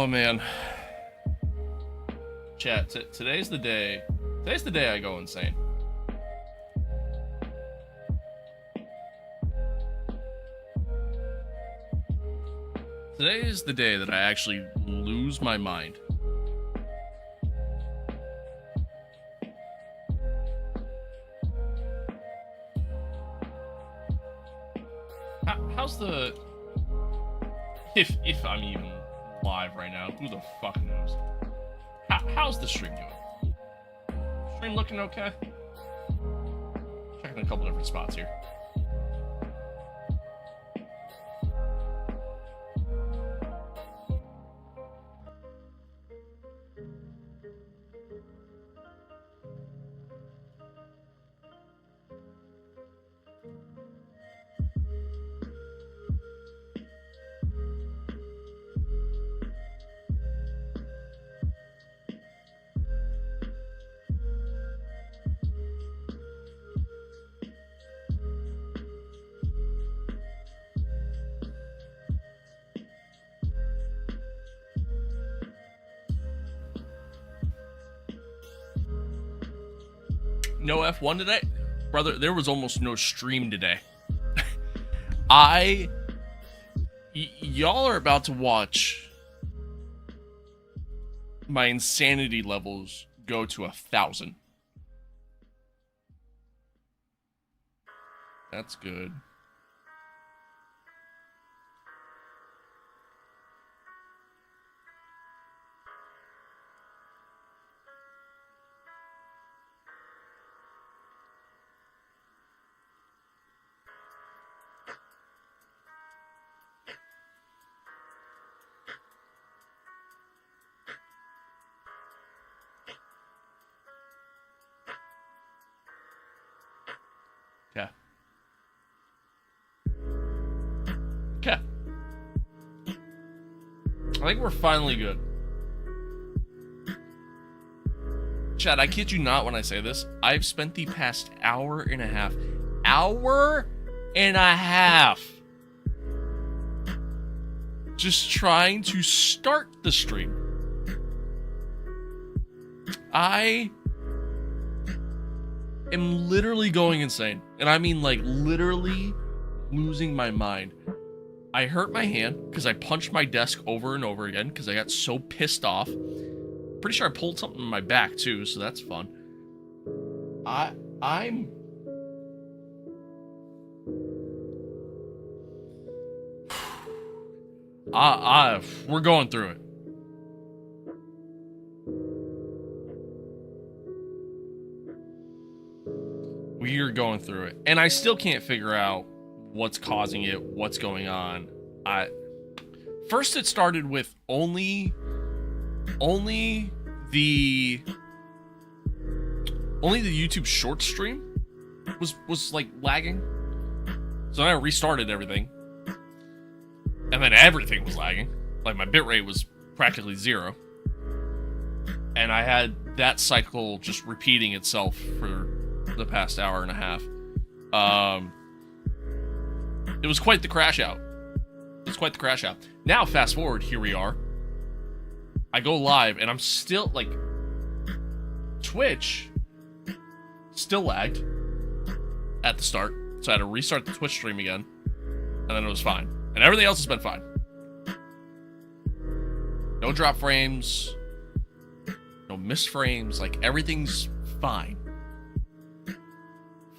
Oh man, chat. Today's the day. Today's the day I go insane. Today is the day that I actually lose my mind. How's the... If I'm even live right now, who the fuck knows? How's the stream doing? Stream looking okay? Checking a couple different spots here. No F1 today? Brother, there was almost no stream today. Y'all are about to watch my insanity levels go to 1,000. That's good. Yeah. Okay. I think we're finally good. Chad, I kid you not when I say this. I've spent the past hour and a half just trying to start the stream. I am literally going insane. And I mean like literally losing my mind. I hurt my hand because I punched my desk over and over again because I got so pissed off. Pretty sure I pulled something in my back too, so that's fun. We're going through it. We're going through it. And I still can't figure out what's causing it, what's going on. First it started with only the YouTube short stream was like lagging. So then I restarted everything. And then everything was lagging. Like my bitrate was practically 0. And I had that cycle just repeating itself for the past hour and a half. It was quite the crash out. Now, fast forward, here we are. I go live, and I'm still, like, Twitch still lagged at the start. So I had to restart the Twitch stream again, and then it was fine. And everything else has been fine. No drop frames, no miss frames, like, everything's fine.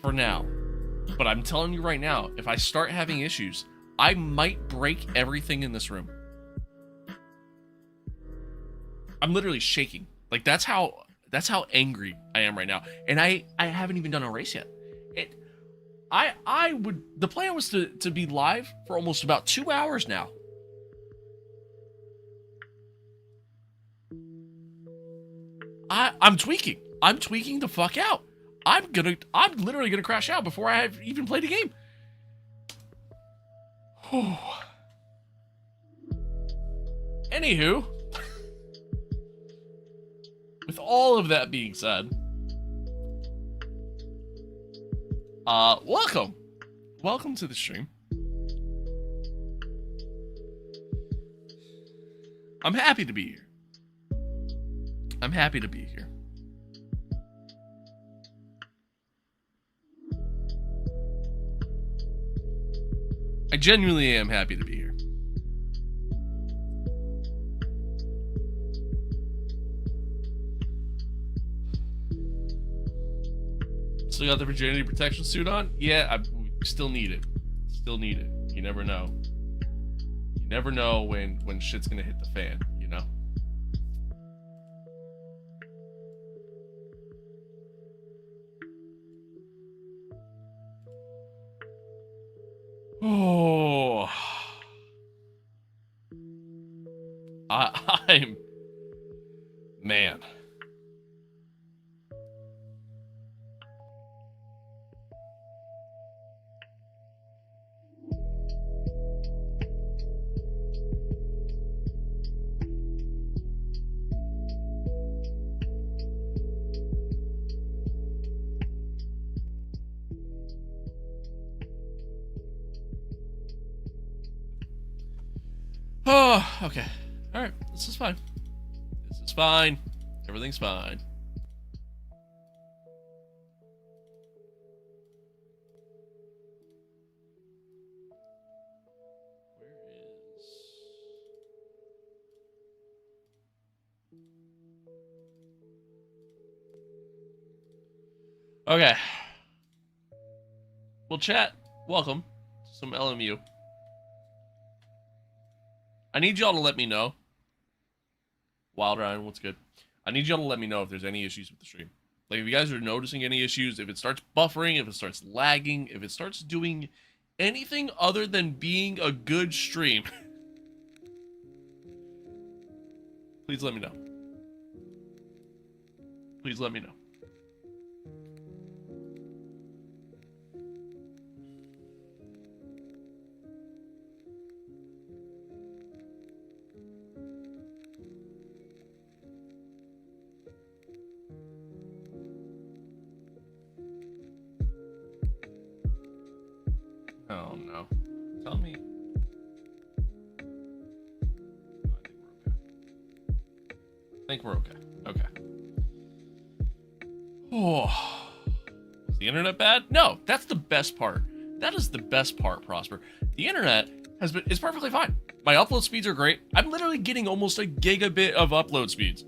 For now. But I'm telling you right now, if I start having issues, I might break everything in this room. I'm literally shaking. Like that's how angry I am right now. And I haven't even done a race yet. The plan was to be live for almost about 2 hours now. I'm tweaking. I'm tweaking the fuck out. I'm literally gonna crash out before I have even played a game. Anywho, with all of that being said, welcome to the stream. I'm happy to be here. I'm happy to be here. I genuinely am happy to be here. Still got the virginity protection suit on? Yeah, I still need it. Still need it. You never know. You never know when shit's gonna hit the fan, you know? Oh. I'm... Man. Oh, okay. Alright, this is fine. This is fine. Everything's fine. Where is... Okay. Well, chat, welcome to some LMU. I need y'all to let me know. Wild Ryan, what's good? I need y'all to let me know if there's any issues with the stream. Like, if you guys are noticing any issues, if it starts buffering, if it starts lagging, if it starts doing anything other than being a good stream, please let me know. Please let me know. Oh no. Tell me. I think we're okay. Okay. Oh. Is the internet bad? No, that's the best part. That is the best part, Prosper. The internet is perfectly fine. My upload speeds are great. I'm literally getting almost a gigabit of upload speeds,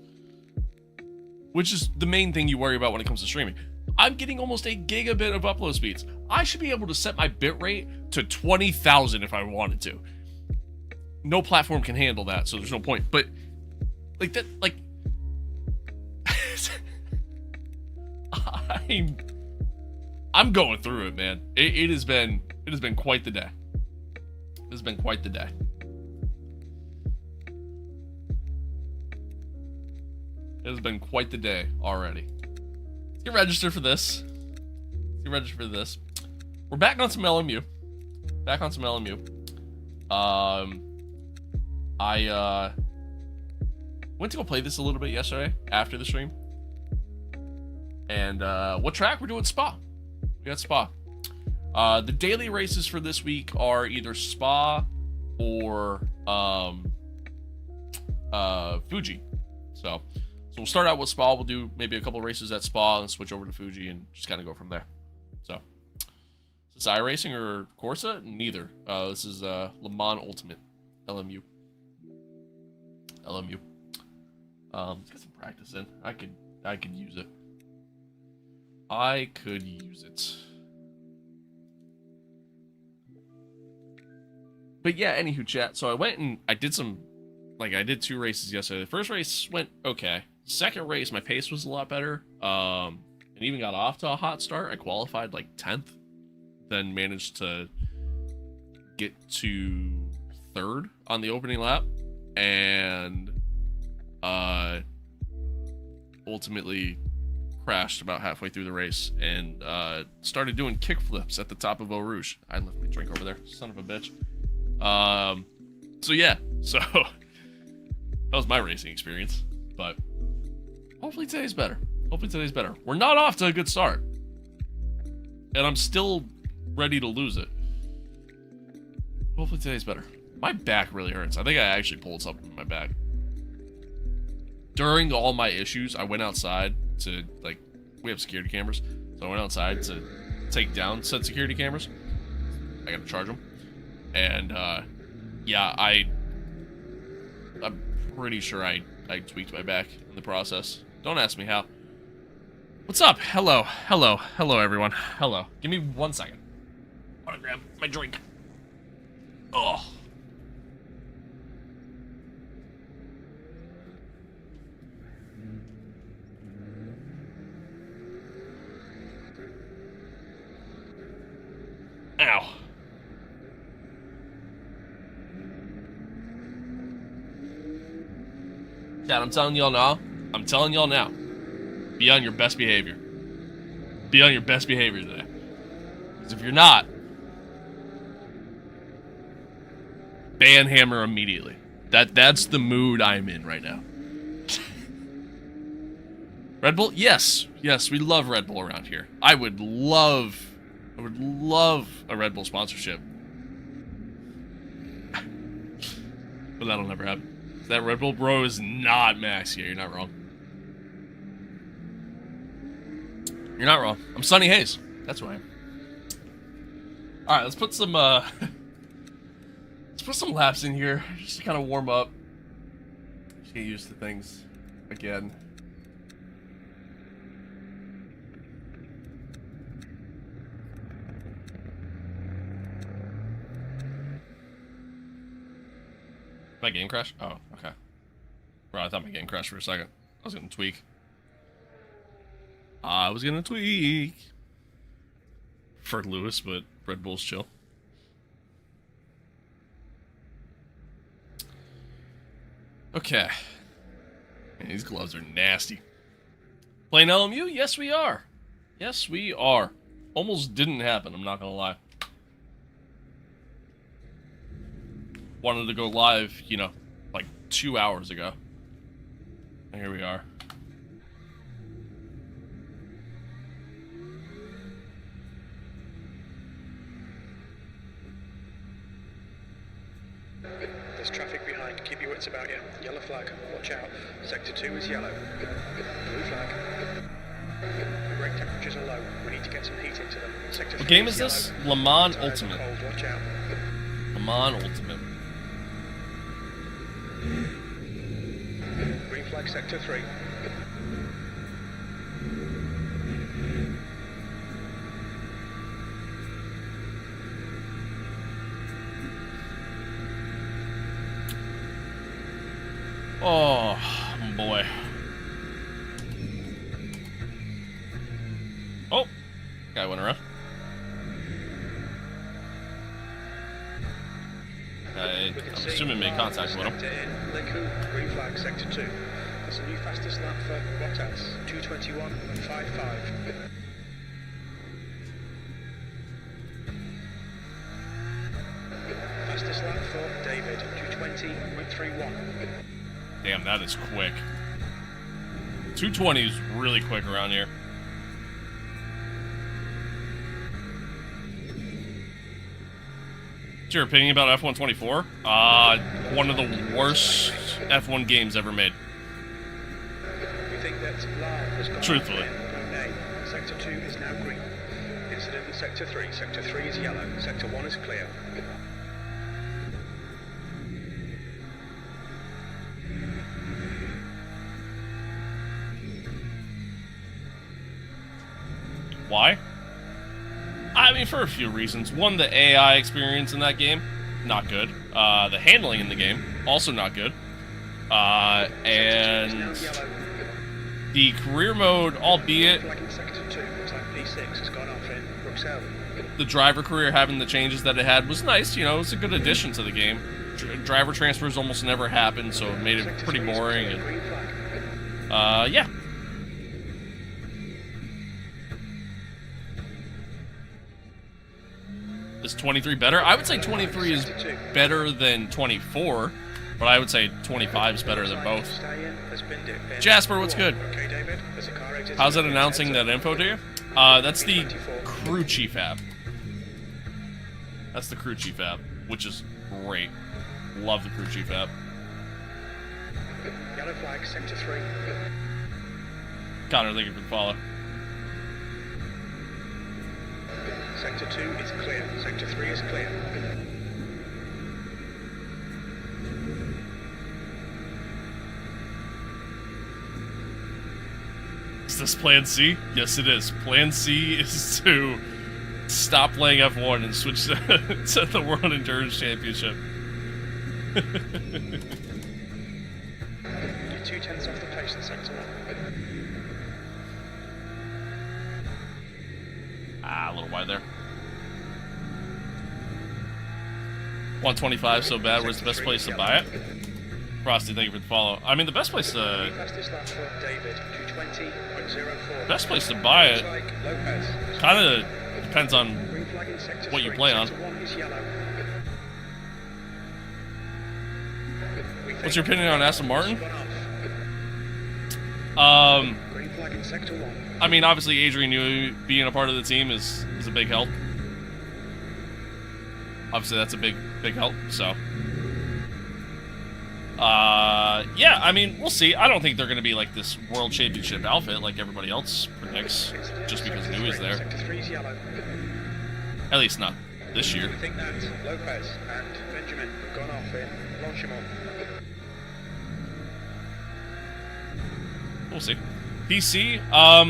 which is the main thing you worry about when it comes to streaming. I'm getting almost a gigabit of upload speeds. I should be able to set my bitrate to 20,000 if I wanted to. No platform can handle that, so there's no point. But like that, like I'm going through it, man. It has been quite the day. It has been quite the day. It has been quite the day already. Let's get registered for this. We're back on some LMU. I went to go play this a little bit yesterday after the stream. And what track? We're doing Spa. We got Spa. The daily races for this week are either Spa or Fuji. So we'll start out with Spa. We'll do maybe a couple races at Spa and switch over to Fuji and just kind of go from there. So, is this iRacing or Corsa? Neither. This is Le Mans Ultimate, LMU. Let's get some practice in. I could use it. I could use it. But yeah, anywho, chat. So I went and I did I did 2 races yesterday. The first race went okay. Second race, my pace was a lot better. And even got off to a hot start. I qualified like 10th. Then managed to get to 3rd on the opening lap. And ultimately crashed about halfway through the race and started doing kickflips at the top of Eau Rouge. I left my drink over there, son of a bitch. So yeah, so that was my racing experience, but hopefully today's better. We're not off to a good start, and I'm still ready to lose it. Hopefully today's better. My back really hurts. I think I actually pulled something in my back. during all my issues, I went outside to, like, we have security cameras, so I went outside to take down said security cameras. I gotta charge them. And, yeah, I'm pretty sure I tweaked my back in the process. Don't ask me how. What's up? Hello, everyone. Hello. Give me 1 second. I wanna grab my drink. Oh. Ow. Dad, I'm telling y'all now. I'm telling y'all now. Be on your best behavior. Be on your best behavior today. Because if you're not, ban Hammer immediately. That's the mood I'm in right now. Red Bull? Yes. Yes, we love Red Bull around here. I would love a Red Bull sponsorship. But that'll never happen. That Red Bull bro is not Max here. You're not wrong. You're not wrong. I'm Sunny Hayes. That's who I am. Alright, let's put some let's put some laps in here just to kind of warm up. Just get used to things again. My game crash? Oh, okay. Bro, I thought my game crashed for a second. I was gonna tweak. For Lewis, but Red Bull's chill. Okay. Man, these gloves are nasty. Playing LMU? Yes, we are. Yes, we are. Almost didn't happen, I'm not gonna lie. Wanted to go live, you know, like 2 hours ago. And here we are. There's traffic behind. Keep your wits about you. Yellow flag. Watch out. Sector 2 is yellow. Blue flag. The brake temperatures are low. We need to get some heat into them. Sector 3 what game is this? Le Mans Ultimate. Cold. Watch out. Le Mans Ultimate. Green flag sector 3. Oh, boy. Oh, guy went around. I'm assuming made contact with him. Green flag sector 2. That's a new fastest lap for Bottas. 2:21.55. Fastest lap for David. 2:20.31. Damn, that is quick. 220 is really quick around here. What's your opinion about F124? One of the worst F1 games ever made. We think that Lyle has gone Truthfully. Sector 2 is now green. Incident in Sector 3. Sector 3 is yellow. Sector 1 is clear. Why? I mean, for a few reasons. One, the AI experience in that game, not good. The handling in the game, also not good. And the career mode, albeit the driver career having the changes that it had was nice. You know, it was a good addition to the game. Driver transfers almost never happened, so it made it pretty boring. And, yeah. Is 23 better? I would say 23 is better than 24, but I would say 25 is better than both. Jasper, what's good? How's it announcing that info to you? That's the crew chief app. That's the crew chief app, which is great. Love the crew chief app. Yellow flag, sector 3. Connor, thank you for the follow. Sector 2 is clear. Sector 3 is clear. Is this Plan C? Yes, it is. Plan C is to stop playing F1 and switch to the World Endurance Championship. You're 2/10 off the pace in sector 1. Ah, a little wide there. 125, so bad. Where's the best place to buy it? Frosty, thank you for the follow. I mean, the best place to... Fastest lap for David, 2:20.04. Best place to buy it kind of depends on what you play on. What's your opinion on Aston Martin? I mean, obviously Adrian Newey being a part of the team is a big help. Obviously, that's a big help. So, yeah. I mean, we'll see. I don't think they're going to be like this World Championship outfit like everybody else predicts, just because Newey's there. At least not this year. I think that Lopez and Benjamin have gone off in Longchamp. We'll see. PC. I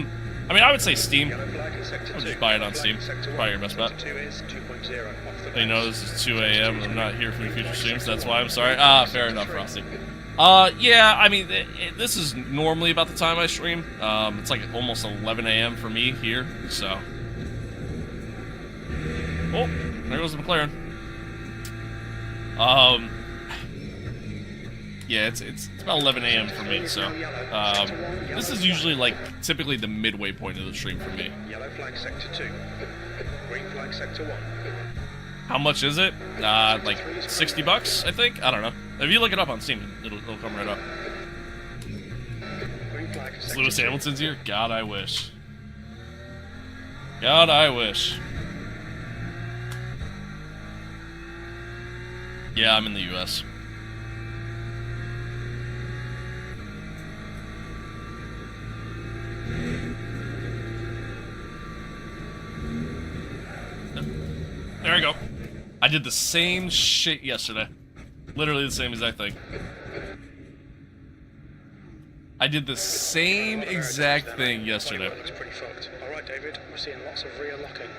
mean, I would say Steam. Yellow flag in sector I'll 2. just buy it on Steam. Sector It's 1. probably your best bet. Sector 2 is 2.0 off the They know pace. this is 2 a.m. and I'm not here for the future streams. That's why I'm sorry. Fair enough, Frosty. Yeah, I mean, this is normally about the time I stream. It's like almost 11 a.m. for me here, so. Oh, there goes the McLaren. Yeah, it's about 11 a.m. for me, so. This is usually like typically the midway point of the stream for me. Yellow flag sector 2. Green flag sector 1. How much is it? Like $60, I think. I don't know. If you look it up on Steam, it'll come right up. Green flag Is sector Lewis 2. Hamilton's here? God, I wish. God, I wish. Yeah, I'm in the U.S. There we go. I did the same shit yesterday. Literally the same exact thing. I did the same exact thing yesterday. Looks pretty fucked. Alright, David, we're seeing lots of rear locking.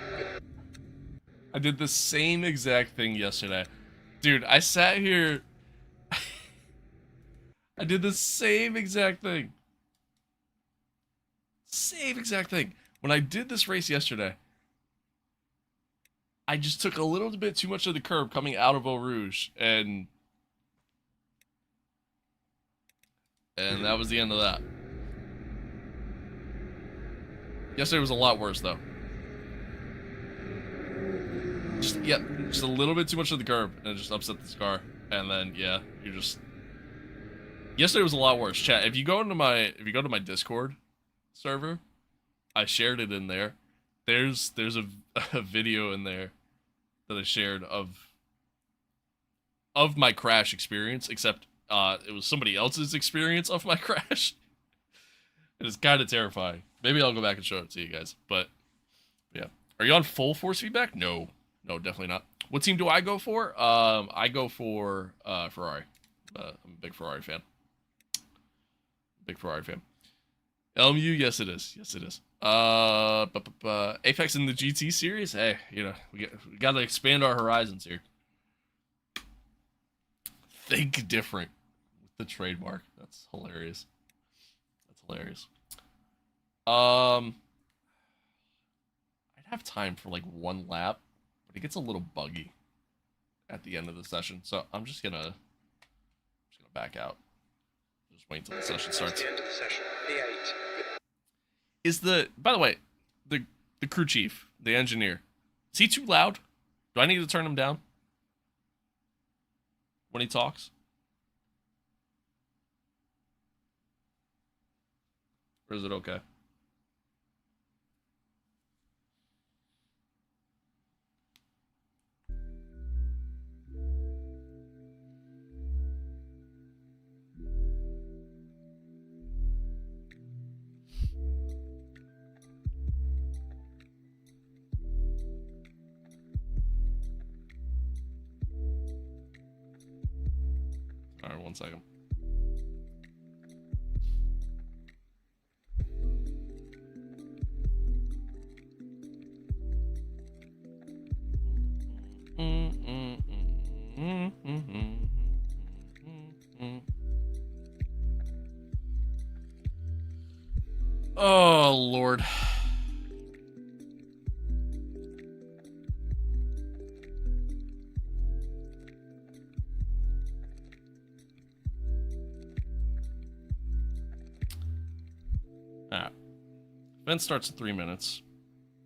I did the same exact thing yesterday. Dude, I sat here... I did the same exact thing. Same exact thing. When I did this race yesterday, I just took a little bit too much of the curb coming out of Eau Rouge, and that was the end of that. Yesterday was a lot worse, though. Just a little bit too much of the curb, and it just upset this car. And then, yeah, you're just... Yesterday was a lot worse. Chat, if you go to my Discord server, I shared it in there. There's a video in there that I shared of my crash experience, except it was somebody else's experience of my crash. It is kind of terrifying. Maybe I'll go back and show it to you guys. But yeah, are you on full force feedback? No, definitely not. What team do I go for? I go for Ferrari. I'm a big Ferrari fan. LMU, yes it is. Apex in the GT series? Hey, you know, we got to expand our horizons here. Think different with the trademark. That's hilarious. I'd have time for like one lap, but it gets a little buggy at the end of the session, so I'm just gonna back out. Just wait until the session starts. The end of the session. P8. By the way, the crew chief, the engineer, is he too loud? Do I need to turn him down when he talks? Or is it okay? All right, 1 second. Oh, Lord. Alright. Event starts in 3 minutes.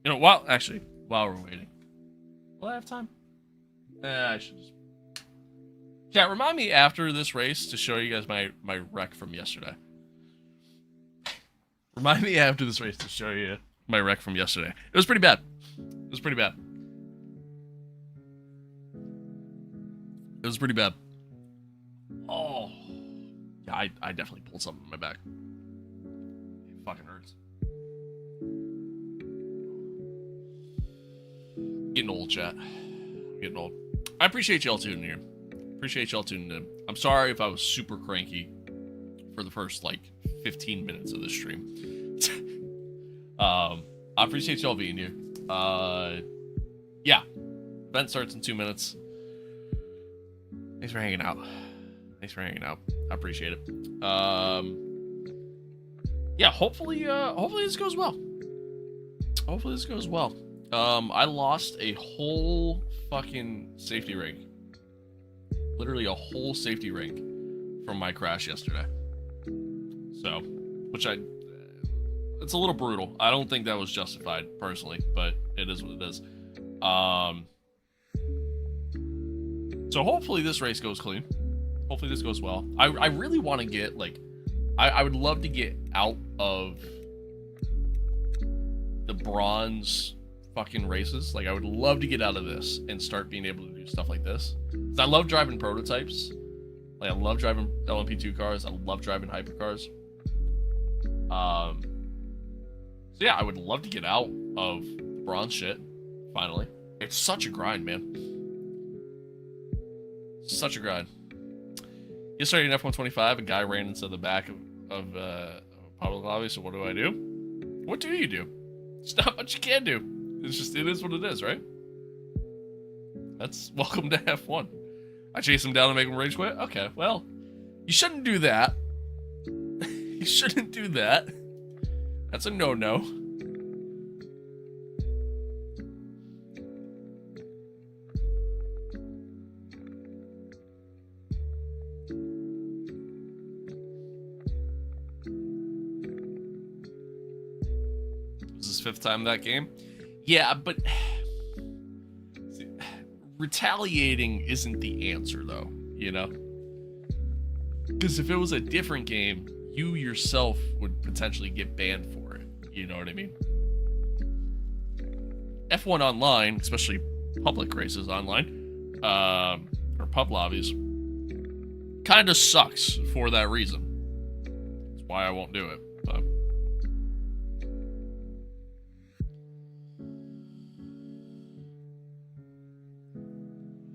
You know, while we're waiting. Will I have time? I should just... Chat, remind me after this race to show you guys my wreck from yesterday. Remind me after this race to show you my wreck from yesterday. It was pretty bad. It was pretty bad. It was pretty bad. Oh. Yeah, I definitely pulled something in my back. It fucking hurts. Getting old, chat. I'm getting old. I appreciate y'all tuning in. Appreciate y'all tuning in. I'm sorry if I was super cranky for the first, like, 15 minutes of this stream. I appreciate y'all being here. Yeah. Event starts in 2 minutes. Thanks for hanging out. Thanks for hanging out. I appreciate it. Yeah, hopefully this goes well. Hopefully this goes well. I lost a whole fucking safety ring. Literally a whole safety ring from my crash yesterday. So, it's a little brutal. I don't think that was justified, personally, but it is what it is. So hopefully this race goes clean. Hopefully this goes well. I really want to get, like, I would love to get out of the bronze fucking races. Like, I would love to get out of this and start being able to do stuff like this. 'Cause I love driving prototypes. Like, I love driving LMP2 cars. I love driving hypercars. So yeah, I would love to get out of the bronze shit, finally. It's such a grind, man. Such a grind. Yesterday in F125, a guy ran into the back of a public lobby, so what do I do? What do you do? It's not much you can do. It's just, it is what it is, right? That's welcome to F1. I chase him down and make him rage quit? Okay, well, you shouldn't do that. You shouldn't do that. That's a no-no. This is his 5th time that game? Yeah, but... See, retaliating isn't the answer, though, you know? Because if it was a different game, you yourself would potentially get banned for it. You know what I mean? F1 online, especially public races online, or pub lobbies, kind of sucks for that reason. That's why I won't do it. But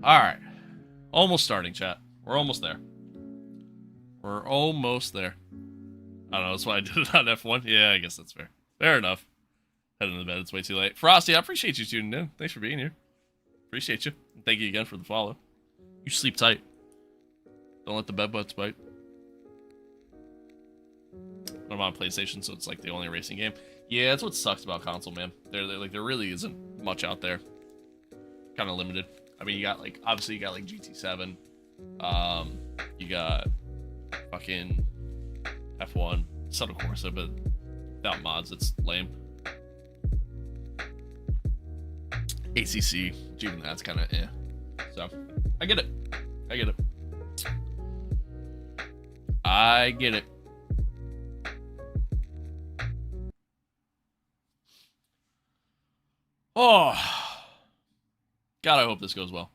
alright. Almost starting, chat. We're almost there. We're almost there. I don't know, that's why I did it on F1. Yeah, I guess that's fair. Fair enough. Heading to bed, it's way too late. Frosty, I appreciate you tuning in. Thanks for being here. Appreciate you. And thank you again for the follow. You sleep tight. Don't let the bed bugs bite. I'm on PlayStation, so it's like the only racing game. Yeah, that's what sucks about console, man. There really isn't much out there. Kind of limited. I mean, you got, like, obviously you got, like, GT7. You got fucking F1, Assetto Corsa, but without mods, it's lame. ACC, even that's kind of eh. So, I get it. I get it. I get it. Oh. God, I hope this goes well.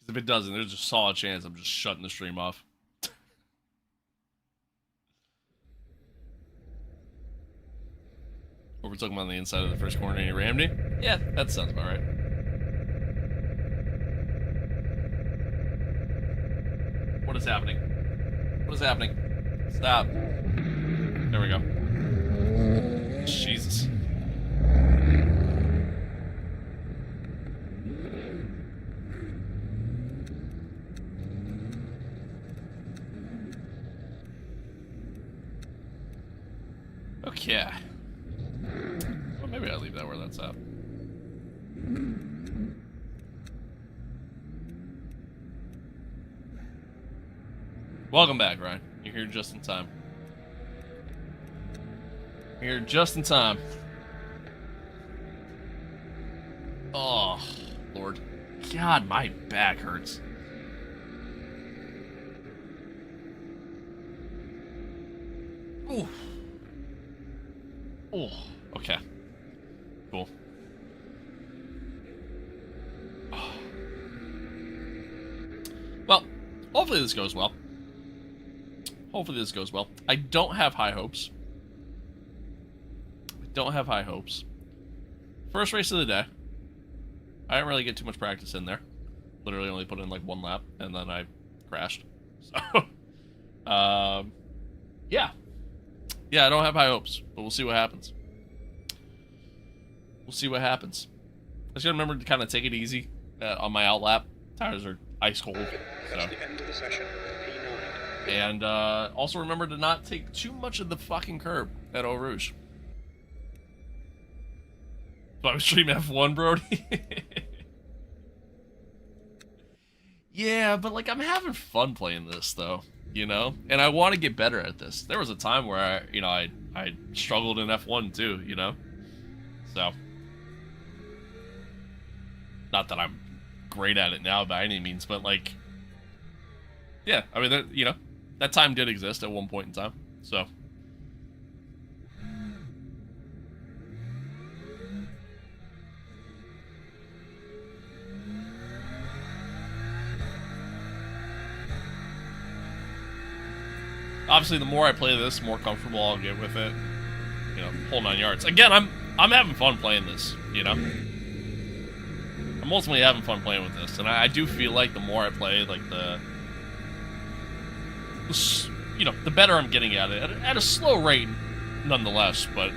Because if it doesn't, there's a solid chance I'm just shutting the stream off. Overtook him on the inside of the first corner and he rammed me? Yeah, that sounds about right. What is happening? What is happening? Stop. There we go. Jesus. Okay. Well, maybe I'll leave that where that's at. Welcome back, Ryan. You're here just in time. You're here just in time. Oh, Lord. God, my back hurts. Ooh. Oh, okay. Cool. Oh. Well, hopefully this goes well. Hopefully this goes well. I don't have high hopes. I don't have high hopes. First race of the day. I didn't really get too much practice in there. Literally only put in like 1 lap, and then I crashed. So, yeah. Yeah, I don't have high hopes, but we'll see what happens. We'll see what happens. I just gotta remember to kind of take it easy on my out lap. Tires are ice cold. So. That's the end of the session. P9. And also remember to not take too much of the fucking curb at Eau Rouge. So I was streaming F1, Brody. Yeah, but like I'm having fun playing this though, you know? And I want to get better at this. There was a time where I struggled in F1 too, you know? So not that I'm great at it now by any means, but like yeah, I mean, you know, that time did exist at one point in time. So obviously, the more I play this, the more comfortable I'll get with it. You know, whole 9 yards. Again, I'm having fun playing this. You know, I'm ultimately having fun playing with this, and I do feel like the more I play, like you know, the better I'm getting at it at a slow rate, nonetheless. But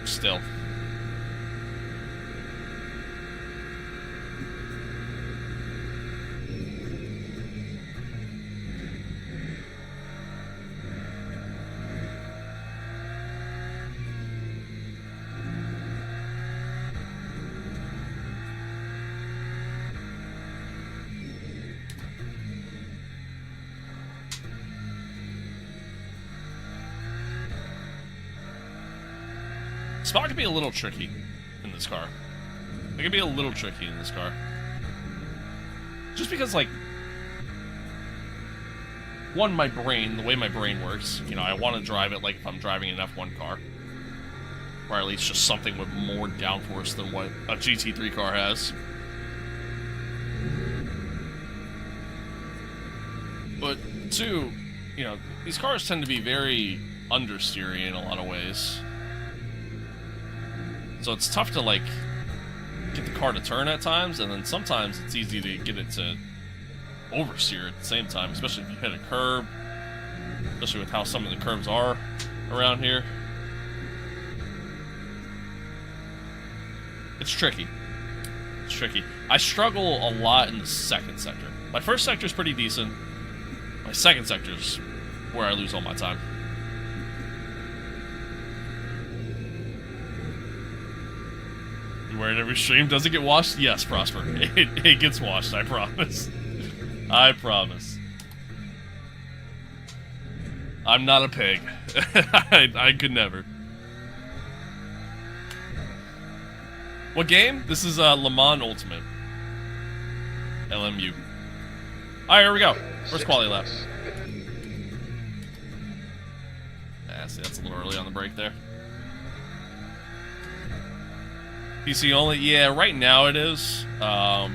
still. Spot can be a little tricky in this car. It can be a little tricky in this car. Just because, like, one, my brain, the way my brain works, you know, I want to drive it like if I'm driving an F1 car. Or at least just something with more downforce than what a GT3 car has. But, two, you know, these cars tend to be very understeery in a lot of ways. So it's tough to, like, get the car to turn at times, and then sometimes it's easy to get it to oversteer at the same time, especially if you hit a curb, especially with how some of the curbs are around here. It's tricky. It's tricky. I struggle a lot in the second sector. My first sector is pretty decent. My second sector is where I lose all my time. You wear it every stream? Does it get washed? Yes, Prosper. It gets washed, I promise. I promise. I'm not a pig. I could never. What game? This is Le Mans Ultimate. LMU. Alright, here we go. First quality lap. Ah, see, that's a little early on the break there. PC only? Yeah, right now it is.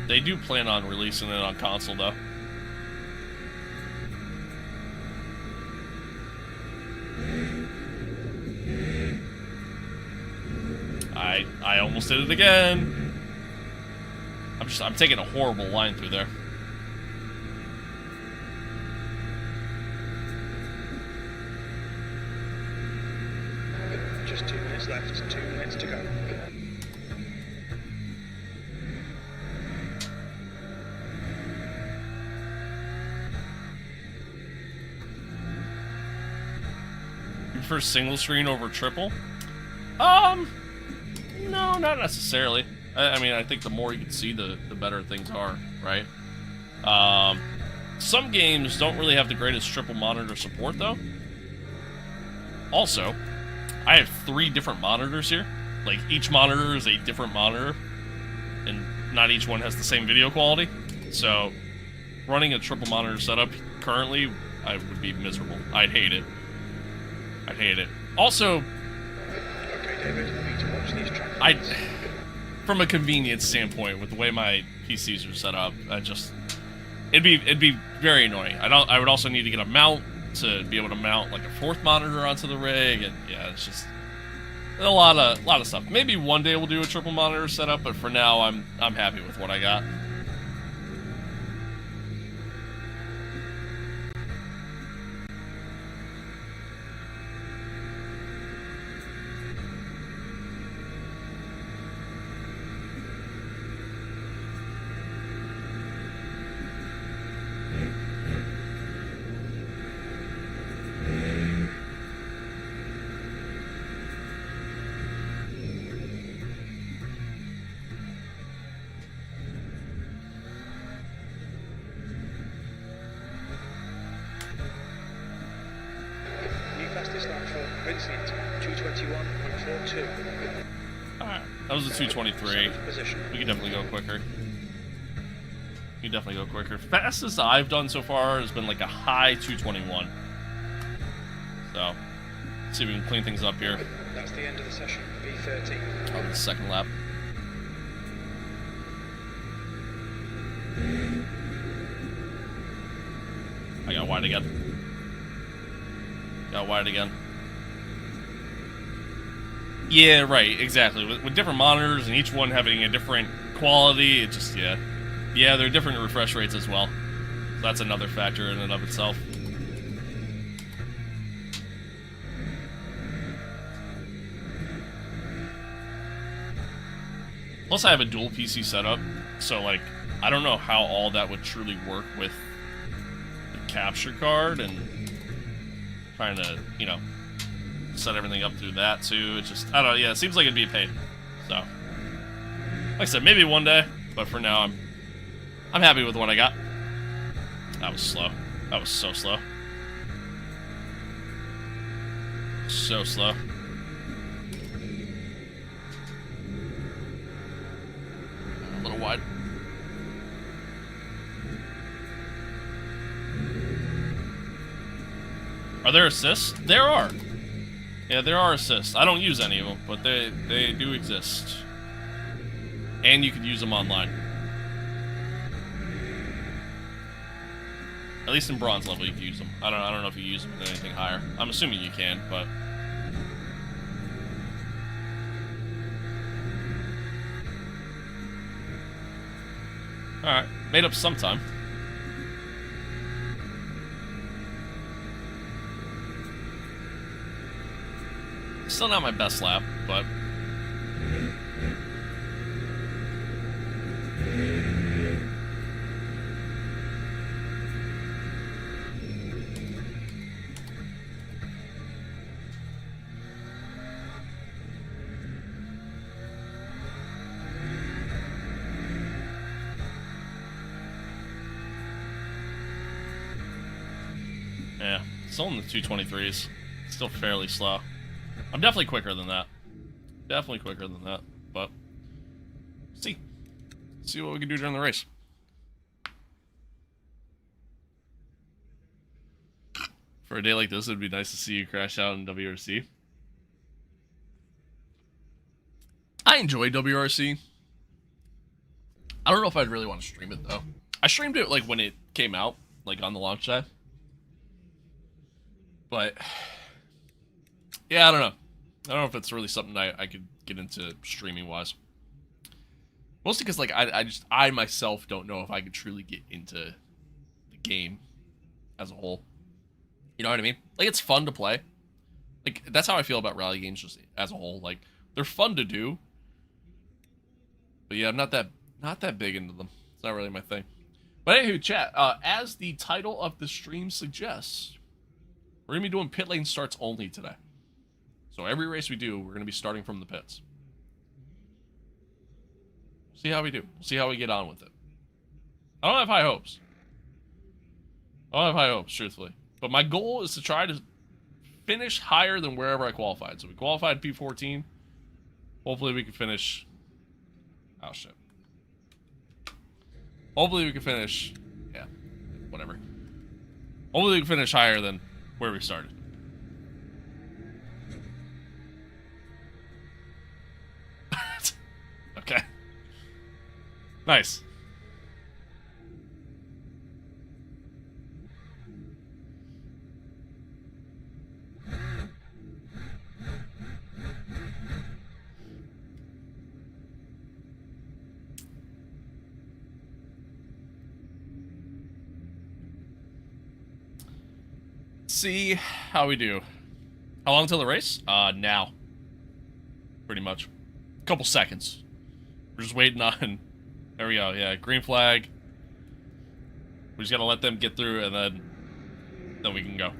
They do plan on releasing it on console, though. I almost did it again. I'm taking a horrible line through there. minutes to go. You prefer single screen over triple? No, not necessarily. I mean, I think the more you can see, the better things are, right? Some games don't really have the greatest triple monitor support, though. Also, I have 3 different monitors here. Like, each monitor is a different monitor, and not each one has the same video quality. So, running a triple monitor setup currently, I would be miserable. I'd hate it. I'd hate it. Also, Okay, David, I need to watch these track. From a convenience standpoint, with the way my PCs are set up, it'd be very annoying. I would also need to get a mount to be able to mount like a 4th monitor onto the rig, and yeah, it's just a lot of stuff. Maybe one day we'll do a triple monitor setup, but for now, I'm happy with what I got. New fastest lap for Vincent, 2:21.42. Alright, that was a 2:23. 7th position. We could definitely go quicker. We could definitely go quicker. Fastest I've done so far has been like a high 2:21. So, let's see if we can clean things up here That's the end of the session. V30. on the second lap. I got wide again. Got wide again. Yeah, right, exactly. With different monitors and each one having a different quality, it just, yeah. Yeah, there are different refresh rates as well. So that's another factor in and of itself. Plus, I have a dual PC setup, so, like, I don't know how all that would truly work with the capture card and trying to, you know, set everything up through that, too. It's just, I don't know, yeah, it seems like it'd be a pain. So, like I said, maybe one day, but for now, I'm happy with what I got. That was slow. That was so slow. So slow. A little wide. Are there assists? There are. Yeah, there are assists. I don't use any of them, but they do exist. And you can use them online. At least in bronze level, you can use them. I don't know if you use them in anything higher. I'm assuming you can, but all right, made up sometime. Still not my best lap, but yeah, still in the 223s. Still fairly slow. I'm definitely quicker than that. Definitely quicker than that. But see what we can do during the race. For a day like this, it'd be nice to see you crash out in WRC. I enjoy WRC. I don't know if I'd really want to stream it though. I streamed it like when it came out, like on the launch day. But yeah, I don't know. I don't know if it's really something I could get into streaming wise. Mostly because like I myself don't know if I could truly get into the game as a whole. You know what I mean? Like, it's fun to play. Like, that's how I feel about rally games just as a whole. Like, They're fun to do. But yeah, I'm not that big into them. It's not really my thing. But anywho, chat, as the title of the stream suggests, we're going to be doing pit lane starts only today. So every race we do, we're going to be starting from the pits. See how we do. See how we get on with it. I don't have high hopes. Truthfully. But my goal is to try to finish higher than wherever I qualified. So we qualified P14. Hopefully we can finish... Oh, shit. Hopefully we can finish... Yeah, whatever. Hopefully we can finish higher than where we started. Okay. Nice. See how we do. How long till the race? Now. Pretty much. A couple seconds. We're just waiting on... There we go, yeah, green flag. We just gotta let them get through and then we can go.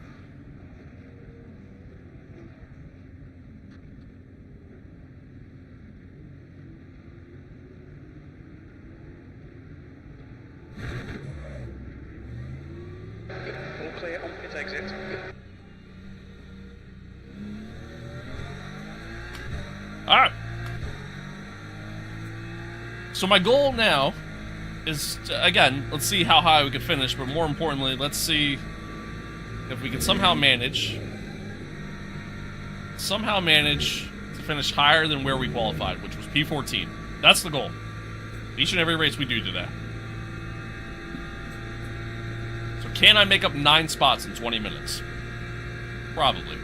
All clear on pit exit. Alright. So my goal now is, again, let's see how high we can finish, but more importantly, let's see if we can somehow manage to finish higher than where we qualified, which was P14. That's the goal. Each and every race we do that. So can I make up 9 spots in 20 minutes? Probably.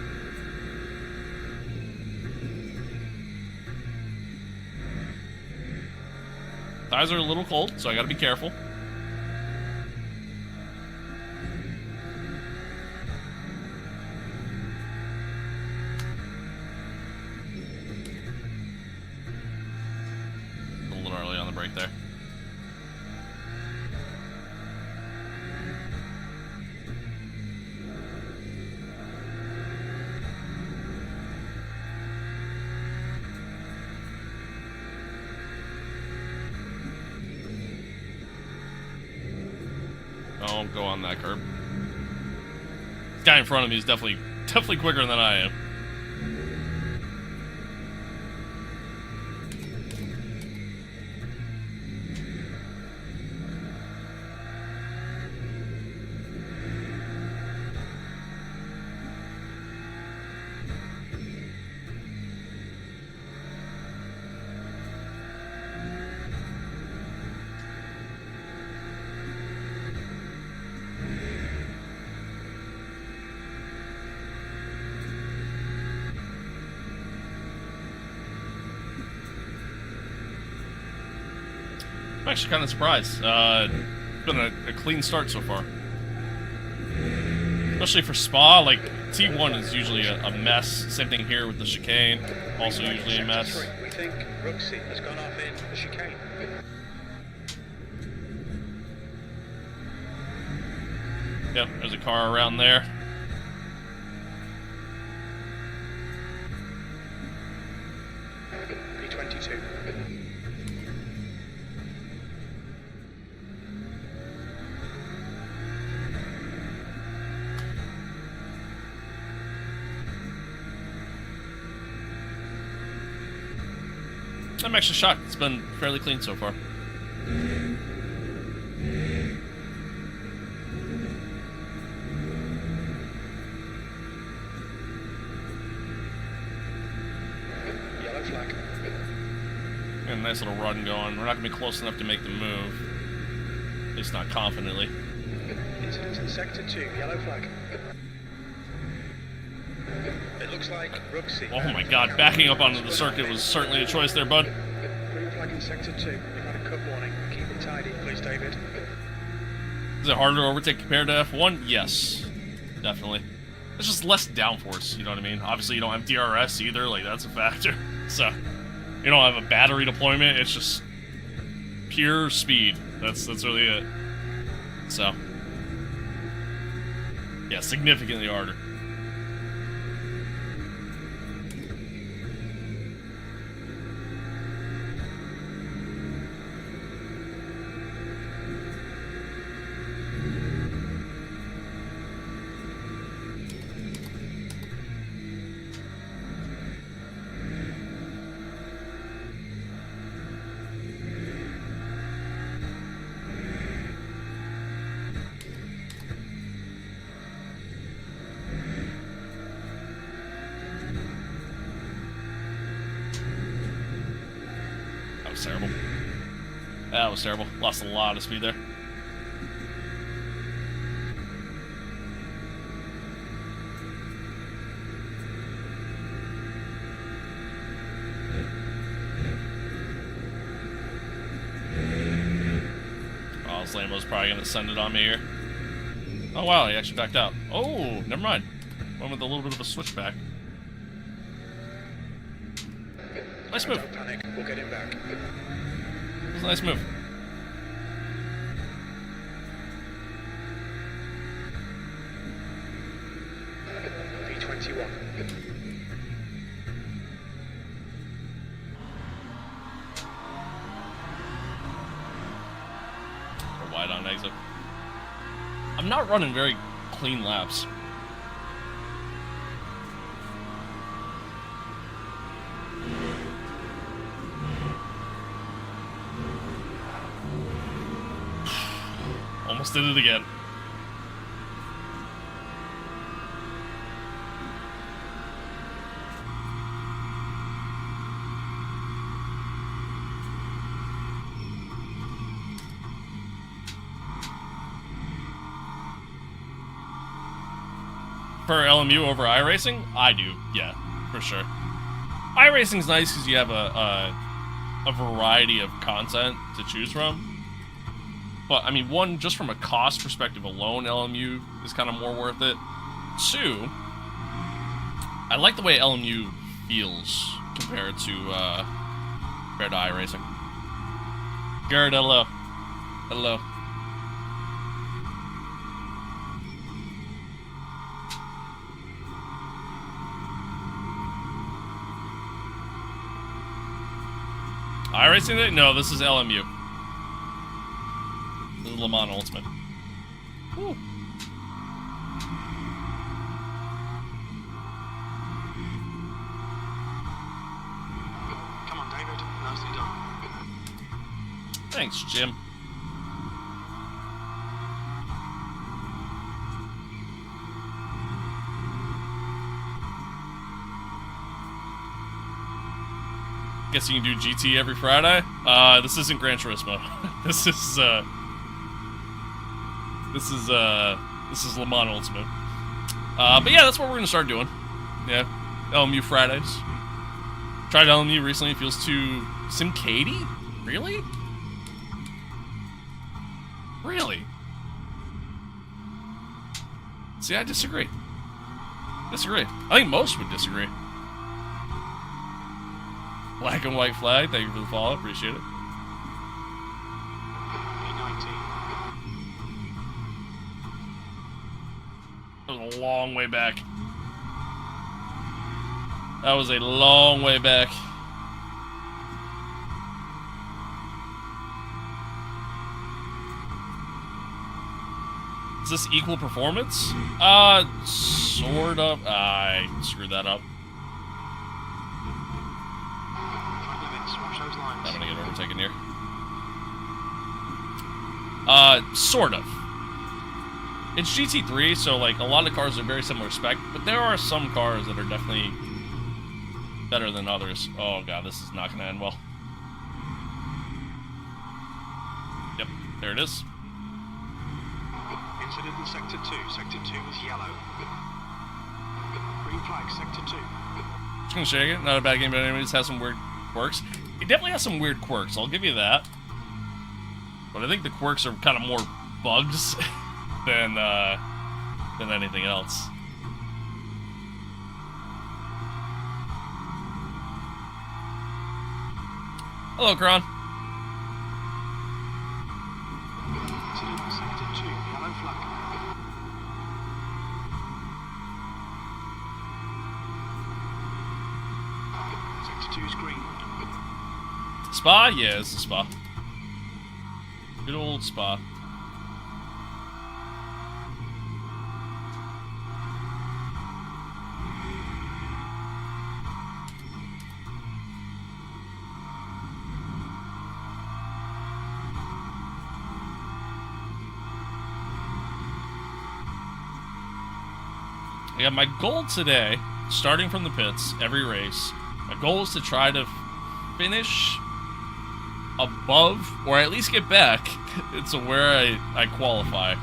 Thighs are a little cold, so I gotta be careful. A little early on the brake there. Don't go on that curb. This guy in front of me is definitely quicker than I am. I'm actually kind of surprised. It's been a clean start so far. Especially for Spa, like, T1 is usually a mess. Same thing here with the chicane, also usually a mess. We think Ruxy has gone off in the chicane. Yep, there's a car around there. P22. I'm actually shocked. It's been fairly clean so far. Yellow flag. Got a nice little run going. We're not going to be close enough to make the move. At least not confidently. Incident in Sector 2, yellow flag. It looks like Ruxy. Oh my god, backing up onto the circuit was certainly a choice there, bud. Green flag in Sector 2. We've had a cut warning. Keep it tidy, please, David. Is it harder to overtake compared to F1? Yes. Definitely. It's just less downforce, you know what I mean? Obviously, you don't have DRS either, like, that's a factor. So, you don't have a battery deployment, it's just pure speed. That's really it. So, yeah, significantly harder. That was terrible. That was terrible. Lost a lot of speed there. Oh, this Lambo's probably gonna send it on me here. Oh wow, he actually backed out. Oh, never mind. Went with a little bit of a switchback. Nice move. Don't panic. We'll get him back. That was a nice move. V21. Or wide on exit. I'm not running very clean laps. Almost did it again. For LMU over iRacing? I do, yeah, for sure. iRacing's nice because you have a variety of content to choose from. But, I mean, one, just from a cost perspective alone, LMU is kind of more worth it. Two, I like the way LMU feels compared to iRacing. Garrett, hello. Hello. iRacing? No, this is LMU. This is Le Mans Ultimate. Woo. Come on, David. Nicely done. Thanks, Jim. Guess you can do GT every Friday? This isn't Gran Turismo. This is Le Mans Ultimate. But yeah, that's what we're gonna start doing. Yeah, LMU Fridays. Tried LMU recently. Feels too Simcady? Really? Really? See, I disagree. I think most would disagree. Black and white flag. Thank you for the follow. Appreciate it. That was a long way back. That was a long way back. Is this equal performance? Sort of. I screwed that up. I'm gonna get overtaken here. Sort of. It's GT3, so like a lot of cars are very similar spec, but there are some cars that are definitely better than others. Oh god, this is not gonna end well. Yep, there it is. Incident in Sector 2. Sector 2 is yellow. Green flag, Sector 2. Just gonna shake it. Not a bad game, but anyways, has some weird quirks. It definitely has some weird quirks, I'll give you that. But I think the quirks are kind of more bugs than anything else. Hello, Kron. Sector 2, yellow flag. Sector 2 is green. Spa? Yeah, it's a spa. Good old spa. Yeah, my goal today, starting from the pits, every race, my goal is to try to finish above, or at least get back to where I qualify.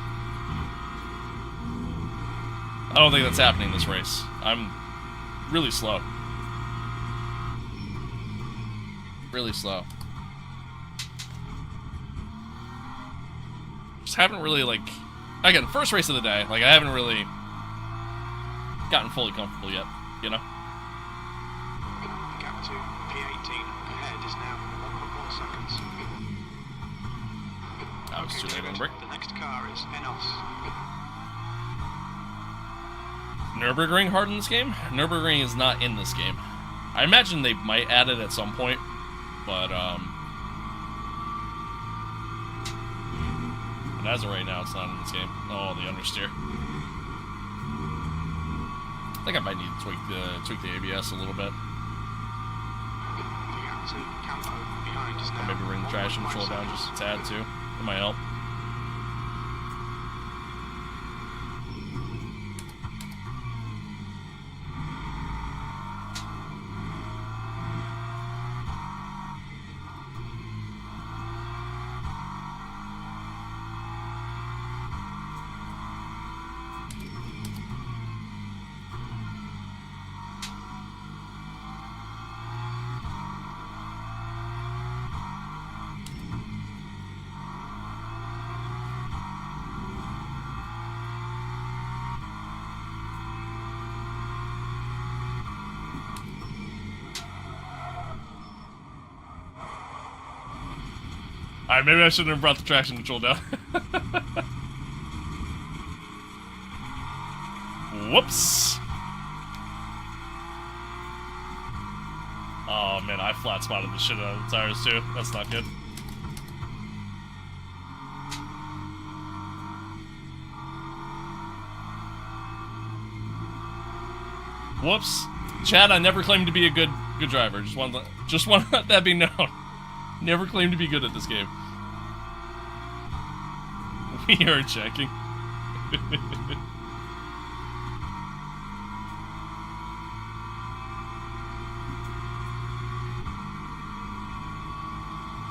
I don't think that's happening this race. I'm really slow. Really slow. Just haven't really, like... Again, first race of the day, like, I haven't really gotten fully comfortable yet, you know? The gap to P18 ahead is now 1.1 seconds. I was too late on the break. The next car is Enos. Nürburgring hard in this game? Nürburgring is not in this game. I imagine they might add it at some point, but as of right now, it's not in this game. Oh, the understeer. I think I might need to tweak the ABS a little bit. The gap to Campo behind is Or now maybe bring the traction 1.5 control down seconds. just a tad too. It might help. Alright, maybe I shouldn't have brought the traction control down. Whoops! Oh man, I flat spotted the shit out of the tires too. That's not good. Whoops. Chad, I never claimed to be a good driver. Just want to let that be known. Never claimed to be good at this game. We are checking.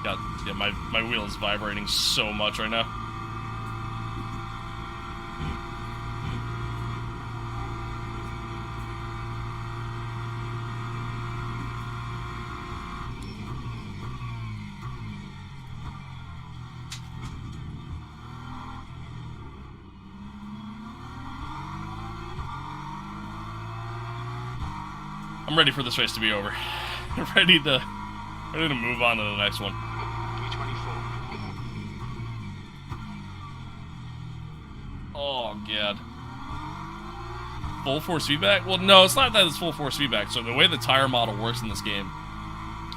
God, yeah, my wheel is vibrating so much right now. I'm ready for this race to be over. ready to move on to the next one. P24. Oh god. Full force feedback? Well, no, it's not that it's full force feedback. So the way the tire model works in this game,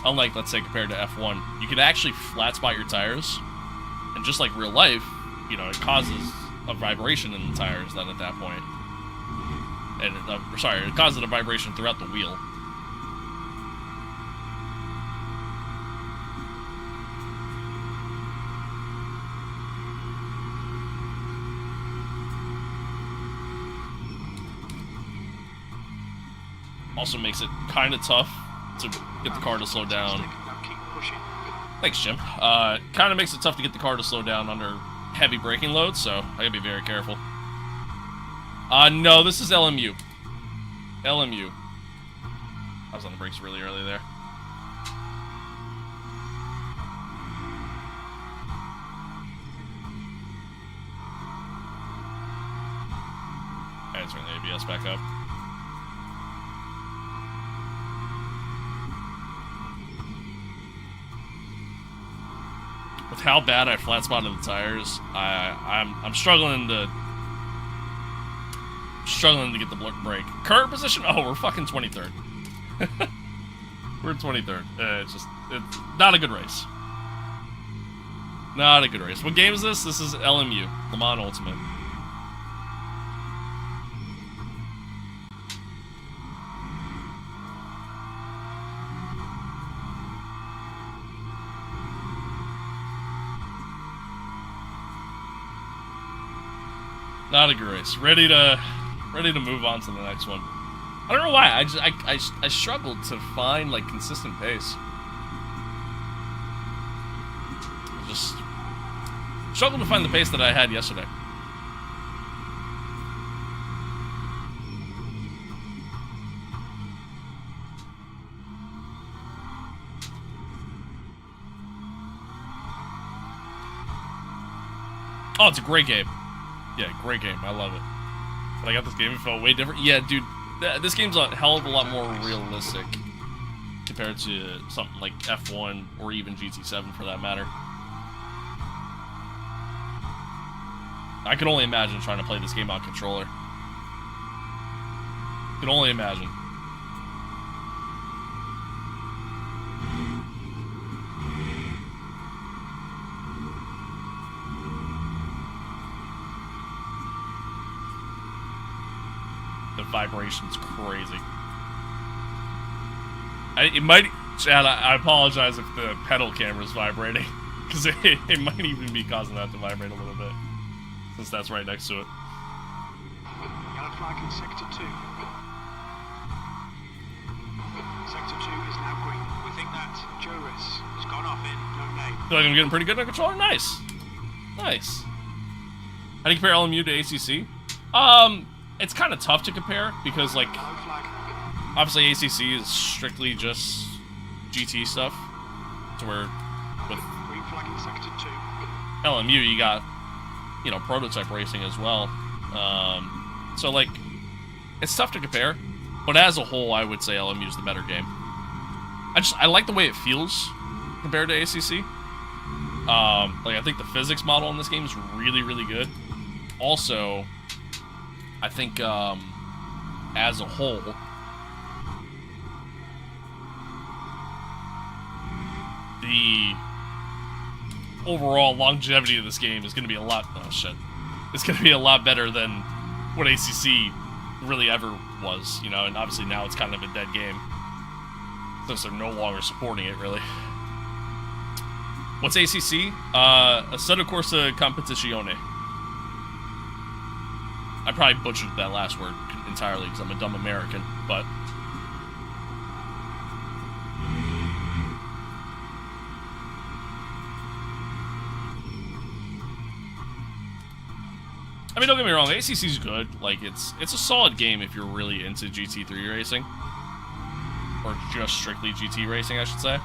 unlike, let's say, compared to F1, you could actually flat spot your tires, and just like real life, you know, it causes a vibration in the tires then at that point. And, it causes a vibration throughout the wheel. Also makes it kind of tough to get the car to slow down. Now keep pushing. Thanks, Jim. Kind of makes it tough to get the car to slow down under heavy braking loads, so I gotta be very careful. No, this is LMU. LMU. I was on the brakes really early there. Alright, turn the ABS back up. with how bad I flat spotted the tires, I'm struggling to get the brake. Current position? Oh, we're fucking 23rd. We're 23rd. It's not a good race. Not a good race. What game is this? This is LMU, Le Mans Ultimate. Not a good race. Ready to move on to the next one. I don't know why. I struggled to find like consistent pace. I just struggled to find the pace that I had yesterday. Oh, it's a great game. Yeah, great game. I love it. But I got this game, it felt way different. Yeah, dude, this game's a hell of a lot more realistic compared to something like F1 or even GT7 for that matter. I can only imagine trying to play this game on controller. Can only imagine. The vibration's crazy. Chad, I apologize if the pedal camera's vibrating, because it might even be causing that to vibrate a little bit, since that's right next to it. Yellow flag in Sector 2. Sector 2 is now green. We think that Juris has gone off in no name. Feel like I'm getting pretty good on controller? Nice. Nice. How do you compare LMU to ACC? It's kind of tough to compare, because, like, obviously ACC is strictly just GT stuff, to where with green flag in Sector 2. LMU you got, you know, prototype racing as well. So, like, it's tough to compare, but as a whole, I would say LMU is the better game. I like the way it feels compared to ACC. Like, I think the physics model in this game is really, really good. Also, I think, as a whole, the overall longevity of this game is going to be a lot... Oh, shit. It's going to be a lot better than what ACC really ever was, you know, and obviously now it's kind of a dead game, since they're no longer supporting it, really. What's ACC? Assetto Corsa Competizione. I probably butchered that last word entirely because I'm a dumb American, but... I mean, don't get me wrong, ACC's good. Like, it's a solid game if you're really into GT3 racing. Or just strictly GT racing, I should say.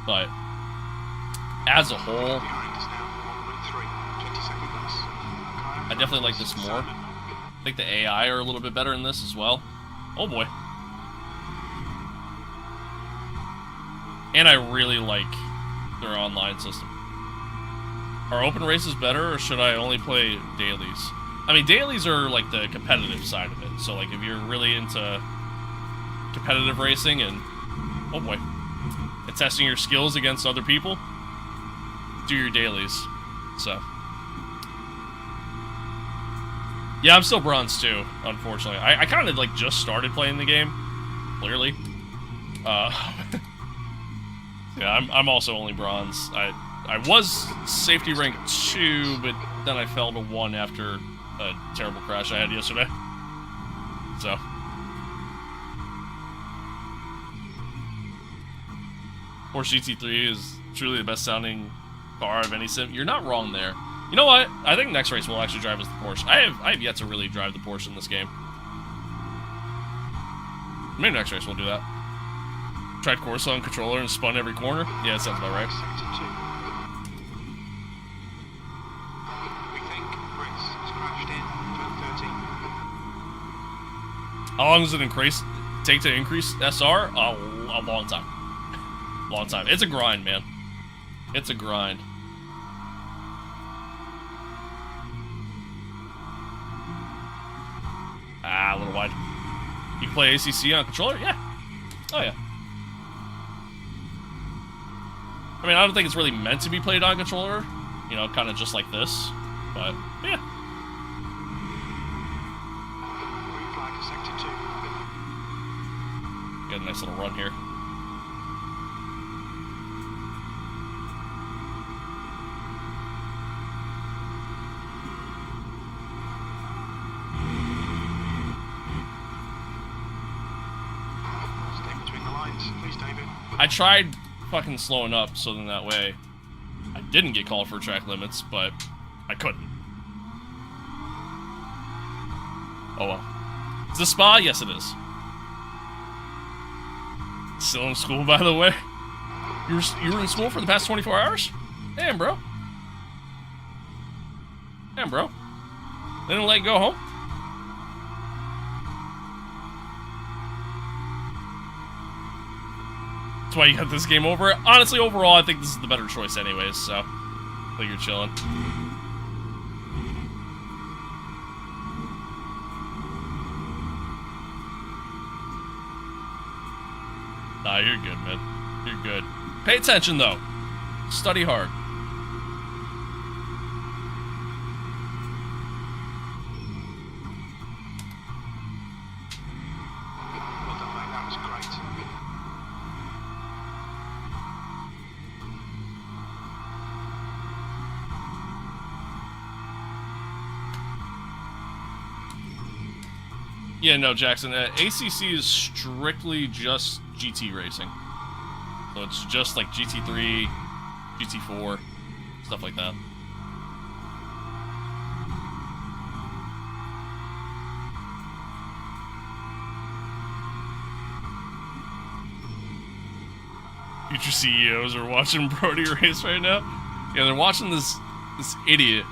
But, as a whole, I definitely like this more. I think the AI are a little bit better in this as well. Oh boy. And I really like their online system. Are open races better, or should I only play dailies? I mean, dailies are like the competitive side of it. So, like, if you're really into competitive racing and, oh boy, and testing your skills against other people, do your dailies. So, yeah, I'm still bronze too, unfortunately. I kind of, like, just started playing the game, clearly. Yeah, I'm also only bronze. I was safety rank 2, but then I fell to 1 after a terrible crash I had yesterday. So. Porsche GT3 is truly the best sounding car of any sim. You're not wrong there. You know what? I think next race we'll actually drive as the Porsche. I have yet to really drive the Porsche in this game. Maybe next race we'll do that. Tried Corsa on controller and spun every corner. Yeah, that sounds about right. How long does it take to increase SR? A long time. Long time. It's a grind, man. It's a grind. Ah, a little wide. You can play ACC on a controller? Yeah. Oh, yeah. I mean, I don't think it's really meant to be played on a controller. You know, kind of just like this. But, yeah. Green flag, sector 2. Get a nice little run here. Please, David. I tried fucking slowing up so then that way I didn't get called for track limits, but I couldn't. Oh well. Is this spa? Yes, it is. Still in school, by the way. You were in school for the past 24 hours? Damn, bro. Damn, bro. They didn't let you go home? That's why you got this game over. Honestly, overall, I think this is the better choice anyways, so I think you're chilling. Nah, you're good, man. You're good. Pay attention, though. Study hard. Well done, mate. That was great. Yeah, no, Jackson. ACC is strictly just GT racing. So it's just like GT3, GT4, stuff like that. Future CEOs are watching Brody race right now. Yeah, they're watching this idiot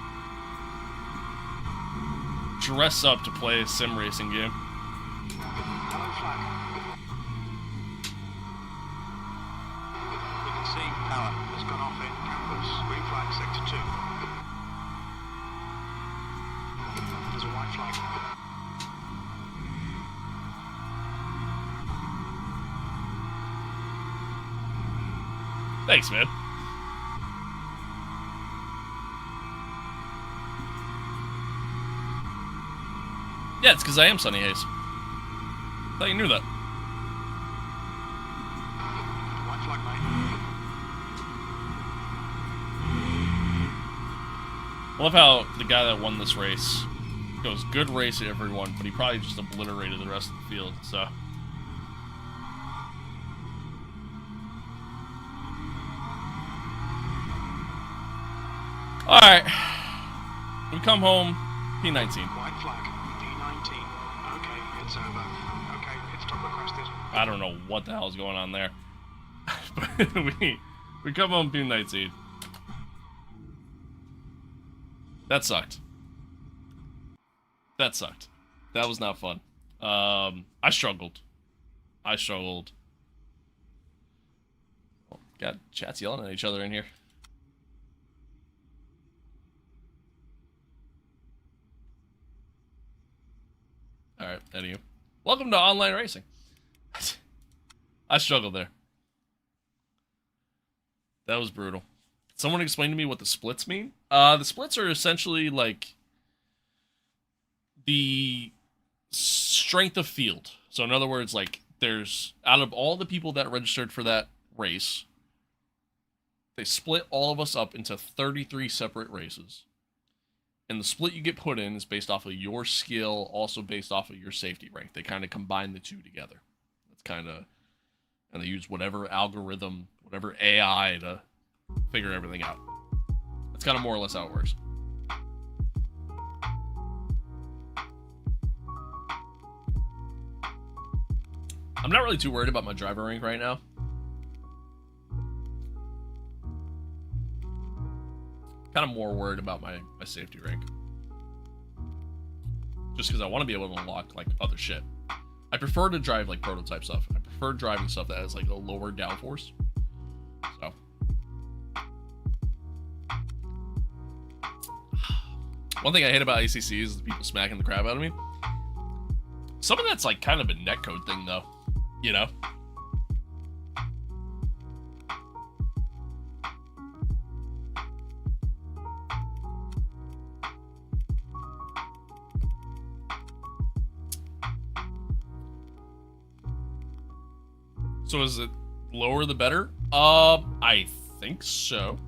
dress up to play a sim racing game. Yellow flag. We can see power has gone off in campus. Green flag, sector 2. There's a white flag. Thanks, man. Yeah, it's because I am Sunny Hayes. Thought you knew that. White flag, mate. I love how the guy that won this race goes, good race to everyone, but he probably just obliterated the rest of the field, so. Alright. We come home, P19. White flag, D19. Okay, it's over. Okay, it's stop requested. I don't know what the hell is going on there. But we come home P19. That sucked. That sucked. That was not fun. I struggled. Oh, got chats yelling at each other in here. Alright, anywho. Welcome to online racing. I struggled there. That was brutal. Can someone explain to me what the splits mean? The splits are essentially like the strength of field. So in other words, like there's out of all the people that registered for that race, they split all of us up into 33 separate races. And the split you get put in is based off of your skill, also based off of your safety rank. They kind of combine the two together. That's kind of, and they use whatever algorithm, whatever AI to figure everything out. That's kind of more or less how it works. I'm not really too worried about my driver rank right now. Kind of more worried about my safety rank. Just because I want to be able to unlock, like, other shit. I prefer to drive, like, prototype stuff. I prefer driving stuff that has, like, a lower downforce. So. One thing I hate about ACC is the people smacking the crap out of me. Some of that's like kind of a netcode thing, though. You know? So is it lower the better? I think so.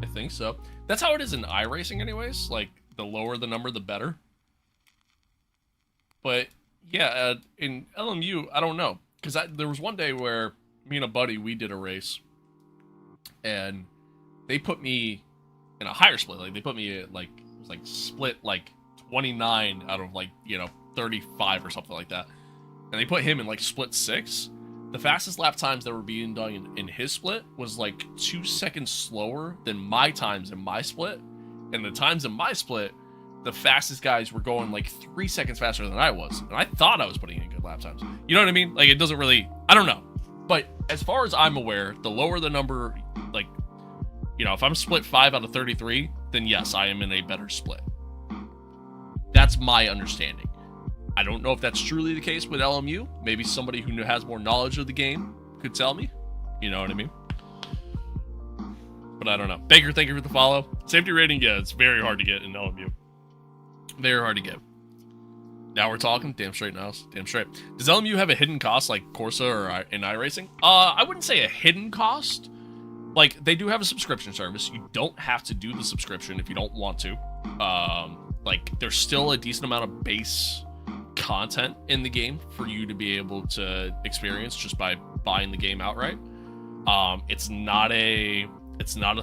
I think so. That's how it is in iRacing anyways. Like, the lower the number, the better. But, yeah, in LMU, I don't know. Because there was one day where me and a buddy, we did a race. And they put me in a higher split. Like, they put me at, like, it was like split, like, 29 out of, like, 35 or something like that. And they put him in, like, split 6. The fastest lap times that were being done in his split was like 2 seconds slower than my times in my split. And the times in my split, the fastest guys were going like 3 seconds faster than I was. And I thought I was putting in good lap times. You know what I mean? Like, it doesn't really, I don't know. But as far as I'm aware, the lower the number, like, if I'm split 5 out of 33, then yes, I am in a better split. That's my understanding. I don't know if that's truly the case with LMU. Maybe somebody who has more knowledge of the game could tell me. You know what I mean? But I don't know. Baker, thank you for the follow. Safety rating, yeah, it's very hard to get in LMU. Very hard to get. Now we're talking. Damn straight, Niles. Damn straight. Does LMU have a hidden cost like Corsa or in iRacing? I wouldn't say a hidden cost. Like, they do have a subscription service. You don't have to do the subscription if you don't want to. Like, there's still a decent amount of base content in the game for you to be able to experience just by buying the game outright. It's not a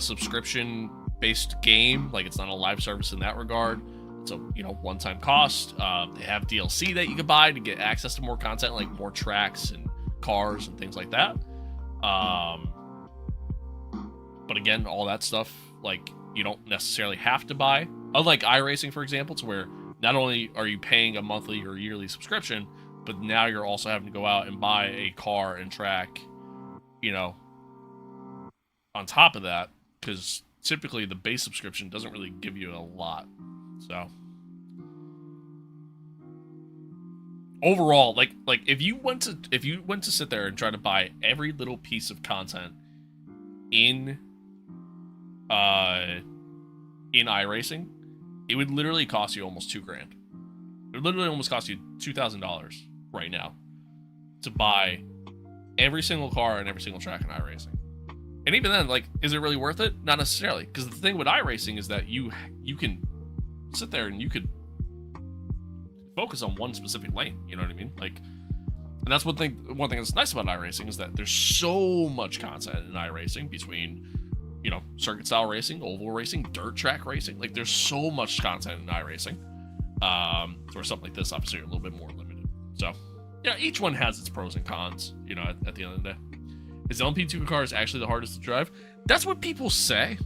subscription based game. Like, it's not a live service in that regard. It's a one-time cost. They have DLC that you can buy to get access to more content, like more tracks and cars and things like that. But again, all that stuff, like, you don't necessarily have to buy. Unlike iRacing, for example, to where not only are you paying a monthly or yearly subscription, but now you're also having to go out and buy a car and track, on top of that, because typically the base subscription doesn't really give you a lot. So overall, like if you went to sit there and try to buy every little piece of content in iRacing, it would literally cost you almost $2,000. It would literally almost cost you $2,000 right now to buy every single car and every single track in iRacing. And even then, like, is it really worth it? Not necessarily. Because the thing with iRacing is that you can sit there and you could focus on one specific lane. You know what I mean? Like, and that's one thing that's nice about iRacing is that there's so much content in iRacing between, circuit style racing, oval racing, dirt track racing. Like, there's so much content in iRacing. Or something like this, obviously, you're a little bit more limited. So, yeah, each one has its pros and cons, at the end of the day. Is LMP2 cars actually the hardest to drive? That's what people say.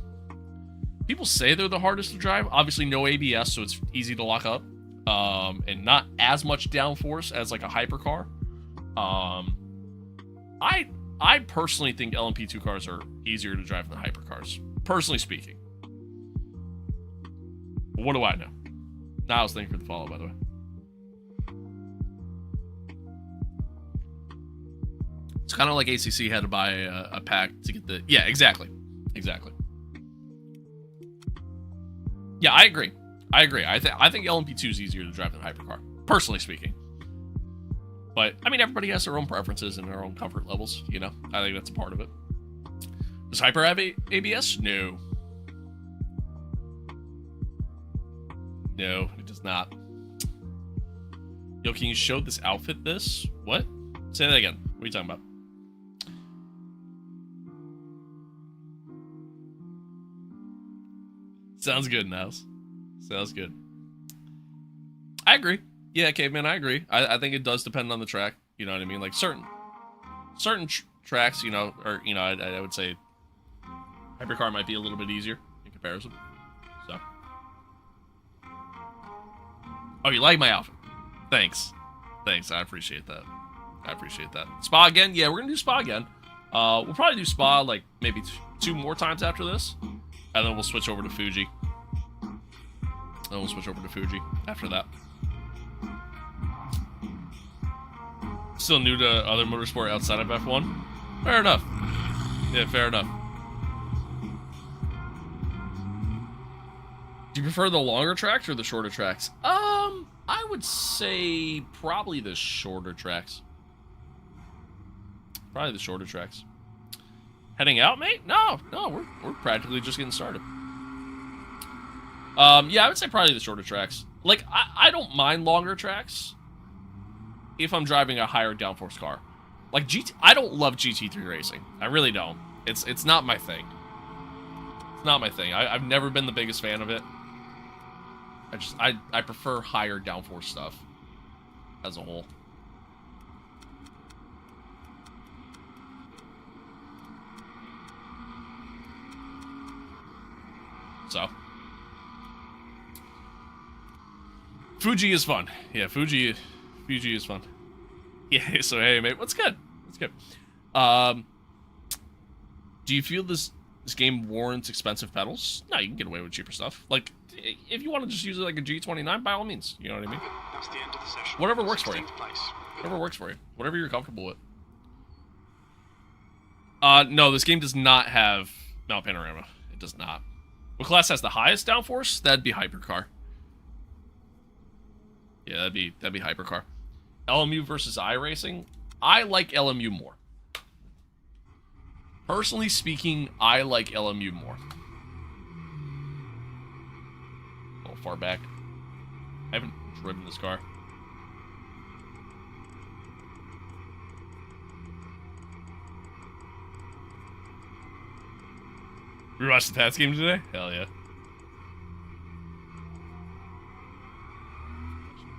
People say they're the hardest to drive. Obviously, no ABS, so it's easy to lock up. And not as much downforce as, like, a hypercar. I personally think LMP2 cars are easier to drive than hypercars, personally speaking. But what do I know? Niles, thank you for the follow, by the way. It's kind of like ACC had to buy a pack to get the... Yeah, exactly. Exactly. Yeah, I agree. I think LMP2 is easier to drive than hypercar, personally speaking. But, I mean, everybody has their own preferences and their own comfort levels, I think that's a part of it. Does Hyper have ABS? No. No, it does not. Yo, can you show this outfit this? What? Say that again. What are you talking about? Sounds good, Niles. Sounds good. I agree. Yeah, Caveman, I agree. I think it does depend on the track. You know what I mean? Like, certain tracks, or, I would say hypercar might be a little bit easier in comparison. So. Oh, you like my outfit? Thanks. I appreciate that. Spa again? Yeah, we're going to do Spa again. We'll probably do Spa, like, maybe 2 more times after this. And then we'll switch over to Fuji. Then we'll switch over to Fuji after that. Still new to other motorsport outside of F1? Fair enough. Yeah, fair enough. Do you prefer the longer tracks or the shorter tracks? I would say probably the shorter tracks. Probably the shorter tracks. Heading out, mate? No, we're practically just getting started. Yeah, I would say probably the shorter tracks. Like, I don't mind longer tracks if I'm driving a higher downforce car. Like, I don't love GT3 racing. I really don't. It's not my thing. It's not my thing. I've never been the biggest fan of it. I prefer higher downforce stuff as a whole. So Fuji is fun. Yeah, Fuji is fun. Yeah, so hey mate, what's good? What's good? Do you feel this game warrants expensive pedals? No, you can get away with cheaper stuff. Like, if you want to just use it like a G29, by all means. You know what I mean? That's the end of the session. Whatever works for you. 16th place. Whatever works for you. Whatever you're comfortable with. No, this game does not have Mount Panorama. It does not. What class has the highest downforce? That'd be Hypercar. Yeah, that'd be Hypercar. LMU versus iRacing? I like LMU more. Personally speaking, I like LMU more. A little far back. I haven't driven this car. We watched the Pats game today? Hell yeah.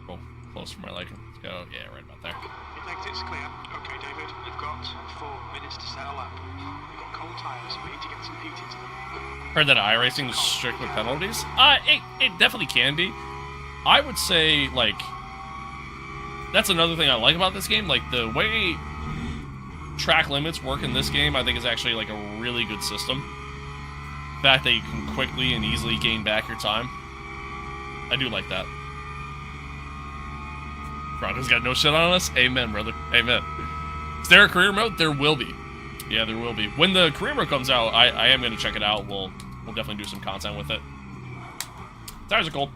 Oh, close for my liking. Let's go. Yeah, right about there. Mid exit's clear. Okay, David, you've got 4 minutes to settle up. You've got cold tyres, we need to get some heat into them. Heard that iRacing is strict with penalties. It definitely can be. I would say, like, that's another thing I like about this game. Like, the way track limits work in this game, I think is actually, like, a really good system. The fact that you can quickly and easily gain back your time. I do like that. Bronco's got no shit on us? Amen, brother. Amen. Is there a career mode? There will be. Yeah, there will be. When the career mode comes out, I am going to check it out. We'll definitely do some content with it. Tires are cold.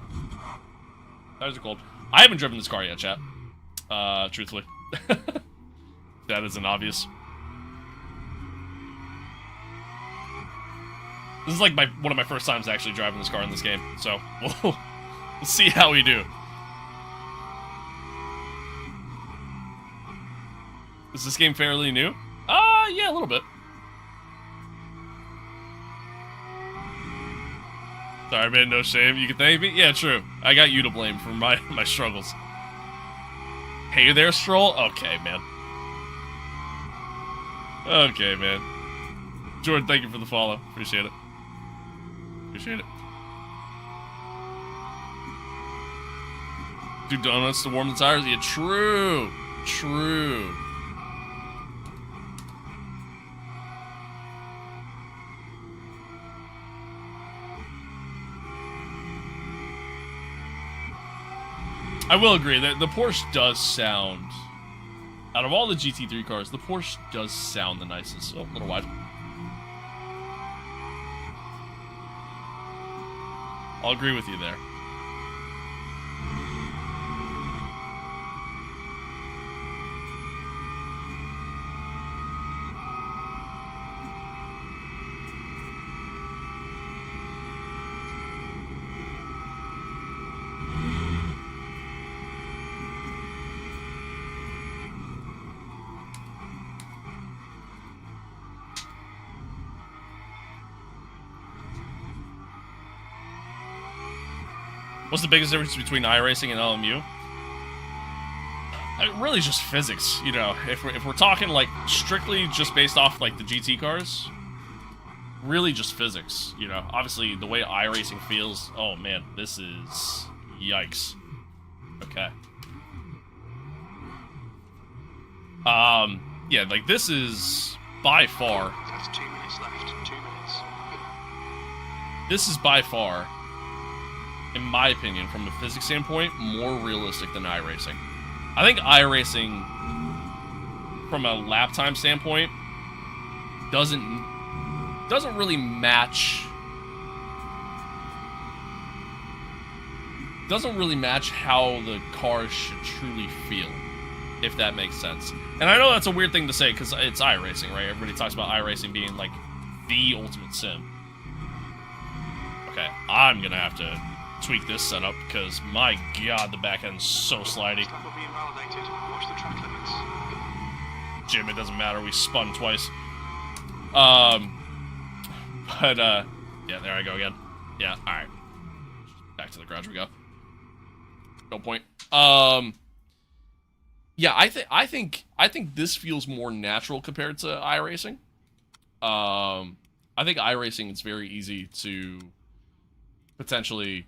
Tires are cold. I haven't driven this car yet, chat. Truthfully. That isn't obvious. This is like one of my first times actually driving this car in this game. So, we'll see how we do. Is this game fairly new? Yeah, a little bit. Sorry, man, no shame. You can thank me? Yeah, true. I got you to blame for my struggles. Hey there, Stroll? Okay, man. Okay, man. Jordan, thank you for the follow. Appreciate it. Appreciate it. Do donuts to warm the tires? Yeah, true. True. I will agree that the Porsche does sound, out of all the GT3 cars, the Porsche does sound the nicest. Oh, a little wide. I'll agree with you there. What's the biggest difference between iRacing and LMU? Really just physics, you know. If we're talking like strictly just based off like the GT cars, really just physics, you know. Obviously the way iRacing feels, oh man, this is yikes. Okay. Yeah, like this is by far. That's 2 minutes left. 2 minutes. This is by far in my opinion, from a physics standpoint, more realistic than iRacing. I think iRacing, from a lap time standpoint, doesn't really match. Doesn't really match how the cars should truly feel, if that makes sense. And I know that's a weird thing to say because it's iRacing, right? Everybody talks about iRacing being like the ultimate sim. Okay, I'm gonna have to tweak this setup because my god, the back end's so slidey. Jim, it doesn't matter. We spun twice. Yeah, there I go again. Yeah, all right. Back to the garage we go. No point. Yeah, I think this feels more natural compared to iRacing. I think iRacing is very easy to potentially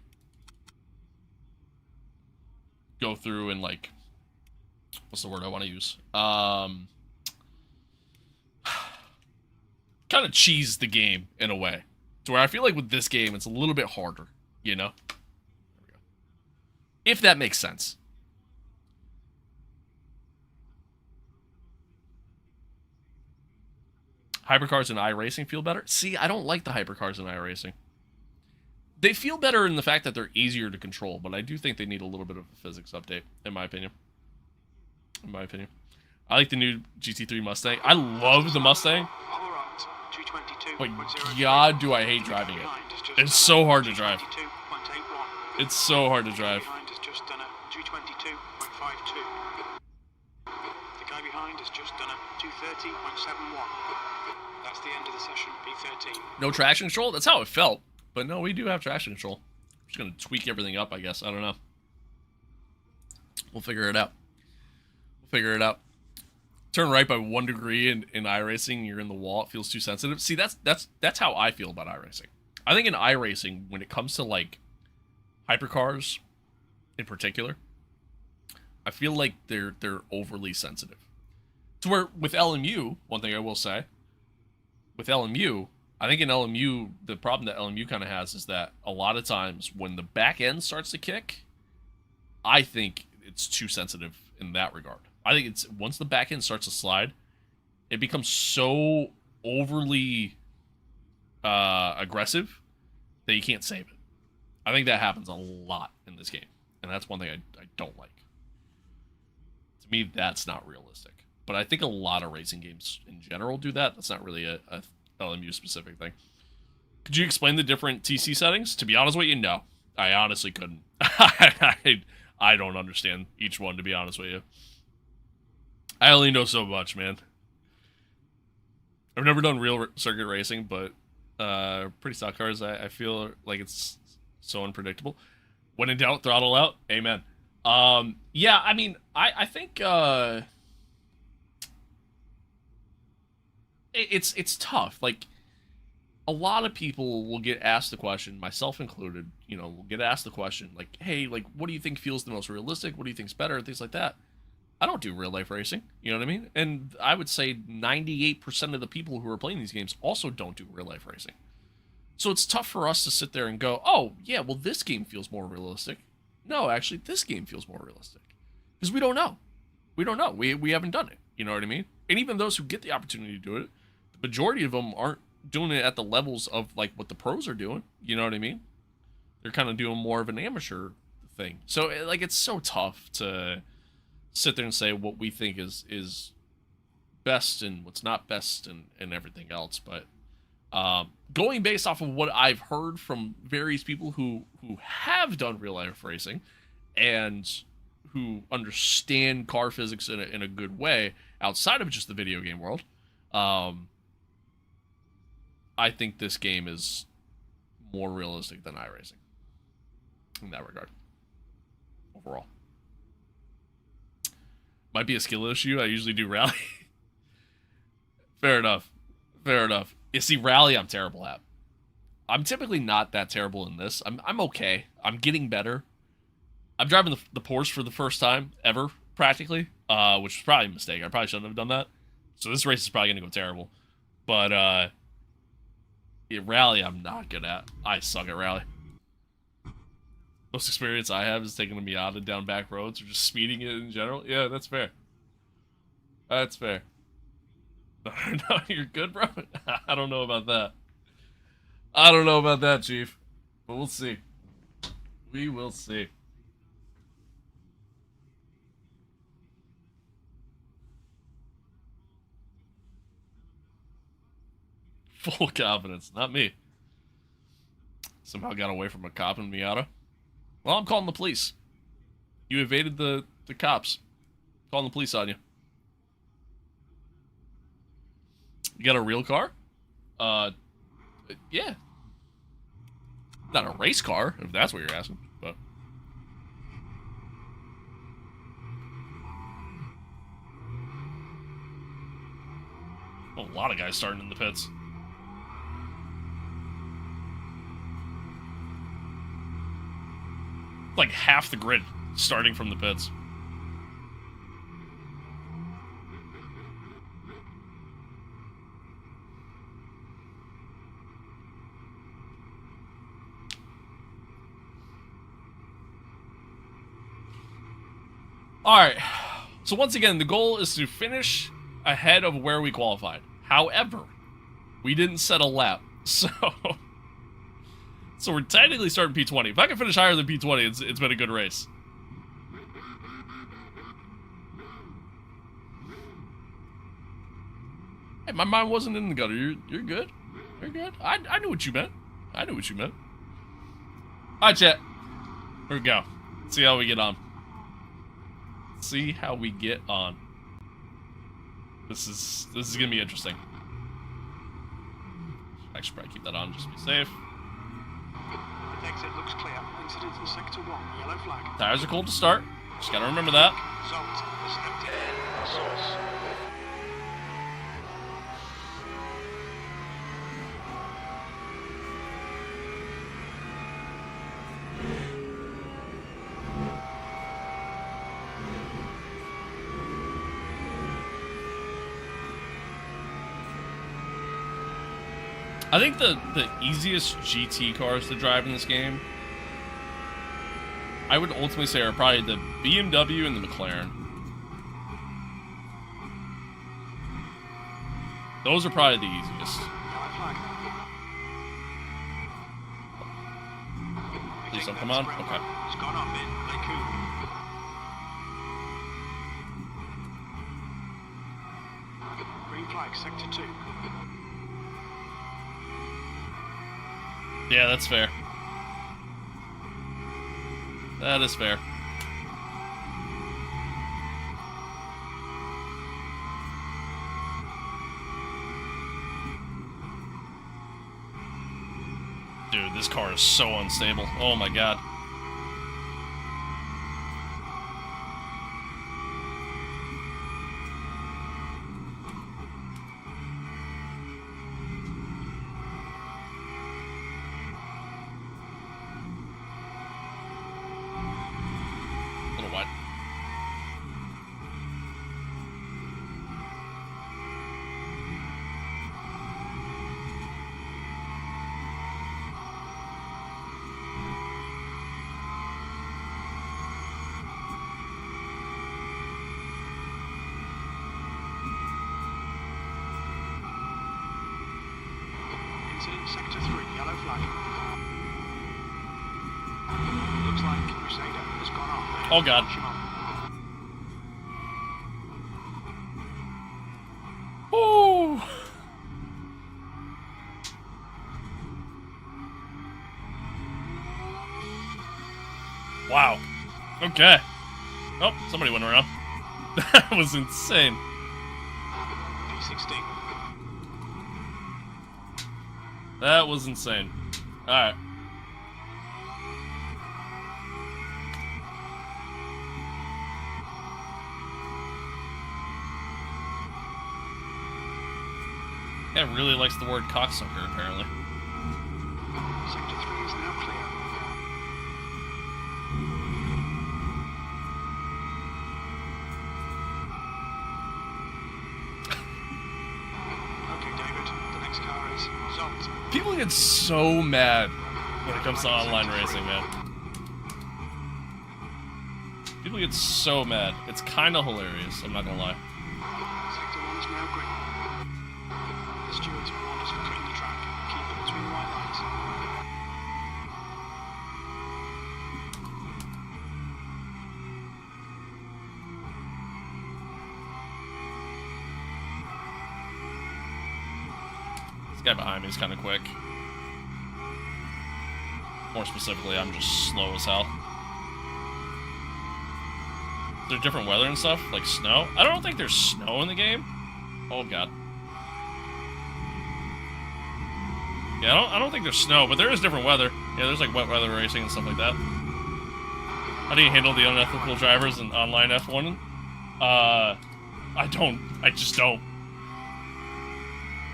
go through and like, what's the word I want to use? Kind of cheese the game in a way, to where I feel like with this game it's a little bit harder, you know? There we go. If that makes sense. Hypercars in iRacing feel better? See, I don't like the hypercars in iRacing. They feel better in the fact that they're easier to control, but I do think they need a little bit of a physics update, in my opinion. I like the new GT3 Mustang. I love the Mustang. But god, do I hate driving it. It's so hard to drive. It's so hard to drive. The guy behind has just done a 230.71. That's the end of the session, P13. No traction control? That's how it felt. But no, we do have traction control. I'm just going to tweak everything up, I guess. I don't know. We'll figure it out. Turn right by 1 degree in iRacing, you're in the wall. It feels too sensitive. See, that's how I feel about iRacing. I think in iRacing, when it comes to, like, hypercars in particular, I feel like they're overly sensitive. To where, with LMU, one thing I will say, with LMU, I think in LMU, the problem that LMU kind of has is that a lot of times when the back end starts to kick, I think it's too sensitive in that regard. I think it's once the back end starts to slide, it becomes so overly aggressive that you can't save it. I think that happens a lot in this game, and that's one thing I don't like. To me, that's not realistic. But I think a lot of racing games in general do that. That's not really a LMU specific thing. Could you explain the different TC settings? To be honest with you, no. I honestly couldn't. I don't understand each one, to be honest with you. I only know so much, man. I've never done real circuit racing, but pretty stock cars, I feel like it's so unpredictable. When in doubt, throttle out. Amen. Yeah, I mean, I think it's tough. Like, a lot of people will get asked the question, myself included, you know, will get asked the question, like, hey, like, what do you think feels the most realistic? What do you think's better? Things like that. I don't do real life racing, you know what I mean? And I would say 98% of the people who are playing these games also don't do real life racing. So it's tough for us to sit there and go, oh, yeah, well, this game feels more realistic. No, actually, this game feels more realistic. Because we don't know. We don't know. We haven't done it, you know what I mean? And even those who get the opportunity to do it, the majority of them aren't doing it at the levels of, like, what the pros are doing, you know what I mean? They're kind of doing more of an amateur thing. So, like, it's so tough to sit there and say what we think is best and what's not best and everything else. But going based off of what I've heard from various people who have done real life racing and who understand car physics in a good way outside of just the video game world, I think this game is more realistic than iRacing in that regard overall. Might be a skill issue. I usually do rally. Fair enough. You see, rally I'm terrible at. I'm typically not that terrible in this. I'm okay. I'm getting better. I'm driving the Porsche for the first time ever, practically, which was probably a mistake. I probably shouldn't have done that. So this race is probably going to go terrible. But rally I'm not good at. I suck at rally. Most experience I have is taking a Miata down back roads or just speeding it in general. Yeah, that's fair. That's fair. No, you're good, bro? I don't know about that. I don't know about that, Chief. But we'll see. We will see. Full confidence. Not me. Somehow got away from a cop in Miata. Well, I'm calling the police. You evaded the cops. Calling the police on you. You got a real car? Yeah. Not a race car, if that's what you're asking, but... A lot of guys starting in the pits. Like half the grid starting from the pits. Alright, so once again, the goal is to finish ahead of where we qualified. However, we didn't set a lap, so we're technically starting P20. If I can finish higher than P20, it's been a good race. Hey, my mind wasn't in the gutter. You're good. You're good. I knew what you meant. I knew what you meant. Alright, chat. Here we go. Let's see how we get on. See how we get on. This is gonna be interesting. I should probably keep that on just to be safe. The exit looks clear. Incident in sector 1. Yellow flag. Tires are cold to start. Just gotta remember that. Result is empty. Source. I think the easiest GT cars to drive in this game, I would ultimately say, are probably the BMW and the McLaren. Those are probably the easiest. Please don't come on. Okay. It's gone on mid. Green flag, sector 2. Yeah, that's fair. That is fair. Dude, this car is so unstable. Oh my god. Sector 3, yellow flag. Looks like Crusader has gone off. Oh god. Ooh. Wow. Okay. Oh, somebody went around. That was insane. P16. That was insane. Alright. Yeah, really likes the word cocksucker, apparently. Sector 3 is now clear. Okay, David, the next car is Zolt. People get so mad when it comes to online racing, man. People get so mad. It's kind of hilarious, I'm not gonna lie. Sector 1 is now green. The stewards warned us for cutting the track. Keep it between white lines. This guy behind me is kind of quick. More specifically, I'm just slow as hell. Is there different weather and stuff? Like snow? I don't think there's snow in the game. Oh, God. Yeah, I don't think there's snow, but there is different weather. Yeah, there's like wet weather racing and stuff like that. How do you handle the unethical drivers in online F1? I just don't.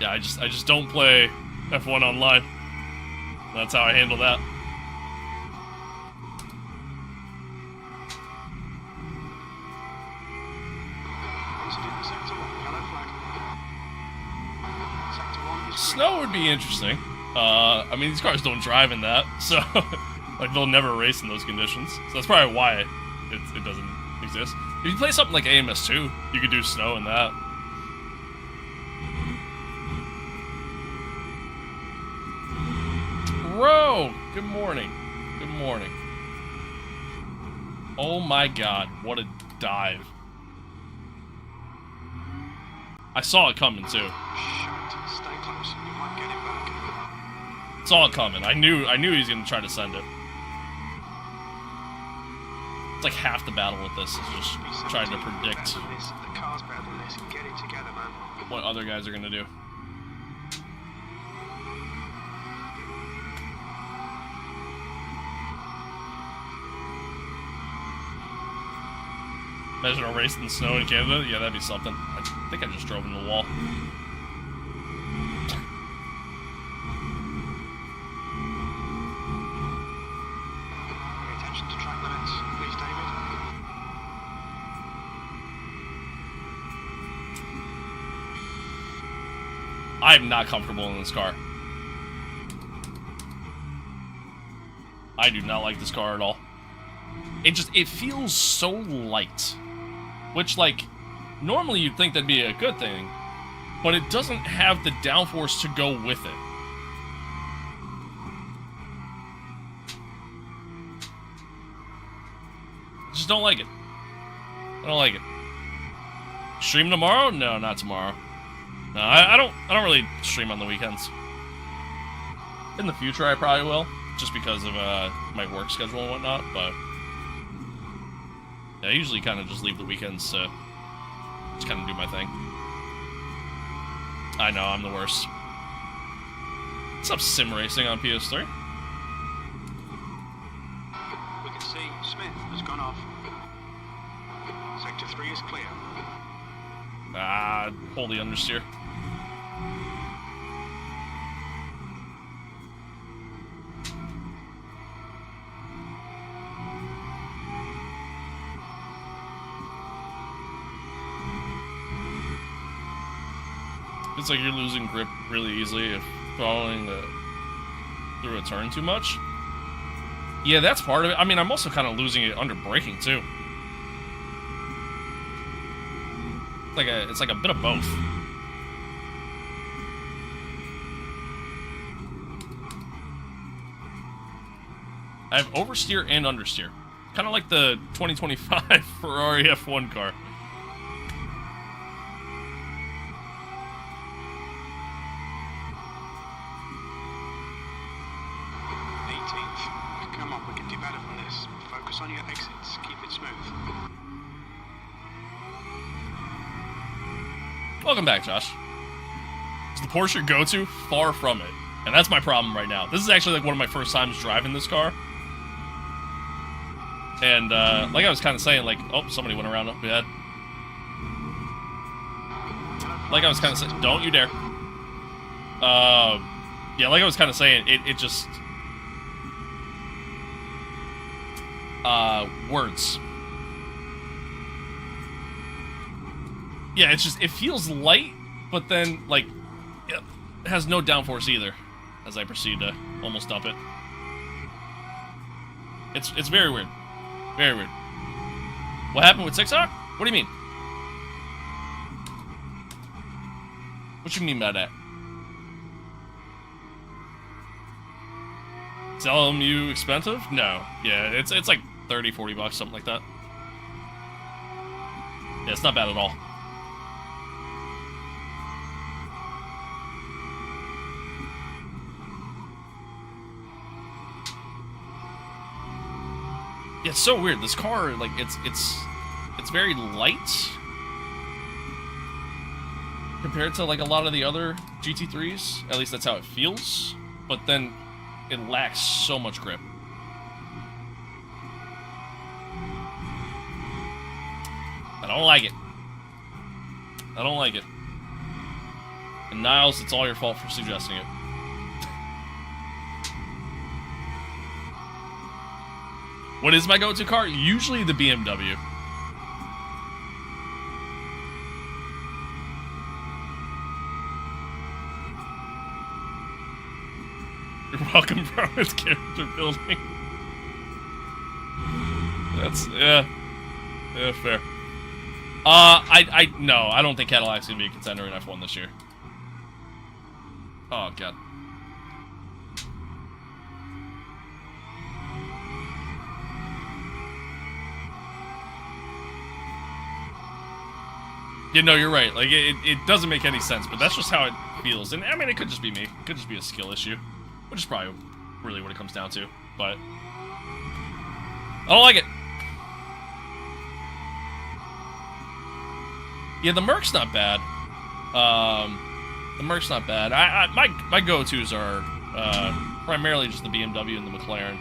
Yeah, I just don't play F1 online. That's how I handle that. Snow would be interesting. I mean, these cars don't drive in that, so like they'll never race in those conditions. So that's probably why it doesn't exist. If you play something like AMS2, you could do snow in that. Bro, good morning. Good morning. Oh my God, what a dive! I saw it coming too. Stay close. You might get it back. Saw it coming. I knew he was gonna try to send it. It's like half the battle with this is just trying to predict The car's better than this. Get it together, man. what other guys are gonna do. Imagine a race in the snow in Canada. Yeah, that'd be something. I think I just drove into the wall. Pay attention to track limits, please, David. I'm not comfortable in this car. I do not like this car at all. It feels so light. Which, like, normally you'd think that'd be a good thing, but it doesn't have the downforce to go with it. I just don't like it. I don't like it. Stream tomorrow? No, not tomorrow. No, I don't really stream on the weekends. In the future, I probably will, just because of my work schedule and whatnot, but yeah, I usually kind of just leave the weekends to just kind of do my thing. I know, I'm the worst. What's up, sim racing on PS3? We can see Smith has gone off. Sector 3 is clear. Ah, hold the understeer. It's like you're losing grip really easily if following through a turn too much. Yeah, that's part of it. I mean, I'm also kind of losing it under braking too. It's like a bit of both. I have oversteer and understeer. Kind of like the 2025 Ferrari F1 car. Come on, we can do better than this. Focus on your exits. Keep it smooth. Welcome back, Josh. Is the Porsche your go-to? Far from it. And that's my problem right now. This is actually like one of my first times driving this car. And like I was kind of saying, like, oh, somebody went around up ahead. Like I was kind of saying, don't you dare. Yeah, like I was kind of saying, it just... words. Yeah, it's just, it feels light, but then, like, it has no downforce either, as I proceed to almost dump it. It's very weird. Very weird. What happened with 6 Hawk? What do you mean? What you mean by that? Is LMU expensive? No. Yeah, it's like 30, 40 bucks, something like that. Yeah, it's not bad at all. Yeah, it's so weird. This car, like, it's very light compared to like a lot of the other GT3s. At least that's how it feels. But then it lacks so much grip. I don't like it. I don't like it. And Niles, it's all your fault for suggesting it. What is my go-to car? Usually the BMW. You're welcome, bro. It's character building. That's, yeah, fair. No, I don't think Cadillac's gonna be a contender in F1 this year. Oh, God. Yeah, no, you're right. Like, it doesn't make any sense, but that's just how it feels. And, I mean, it could just be me. It could just be a skill issue. Which is probably really what it comes down to. But I don't like it. Yeah, the Merc's not bad. The Merc's not bad. My go-tos are primarily just the BMW and the McLaren.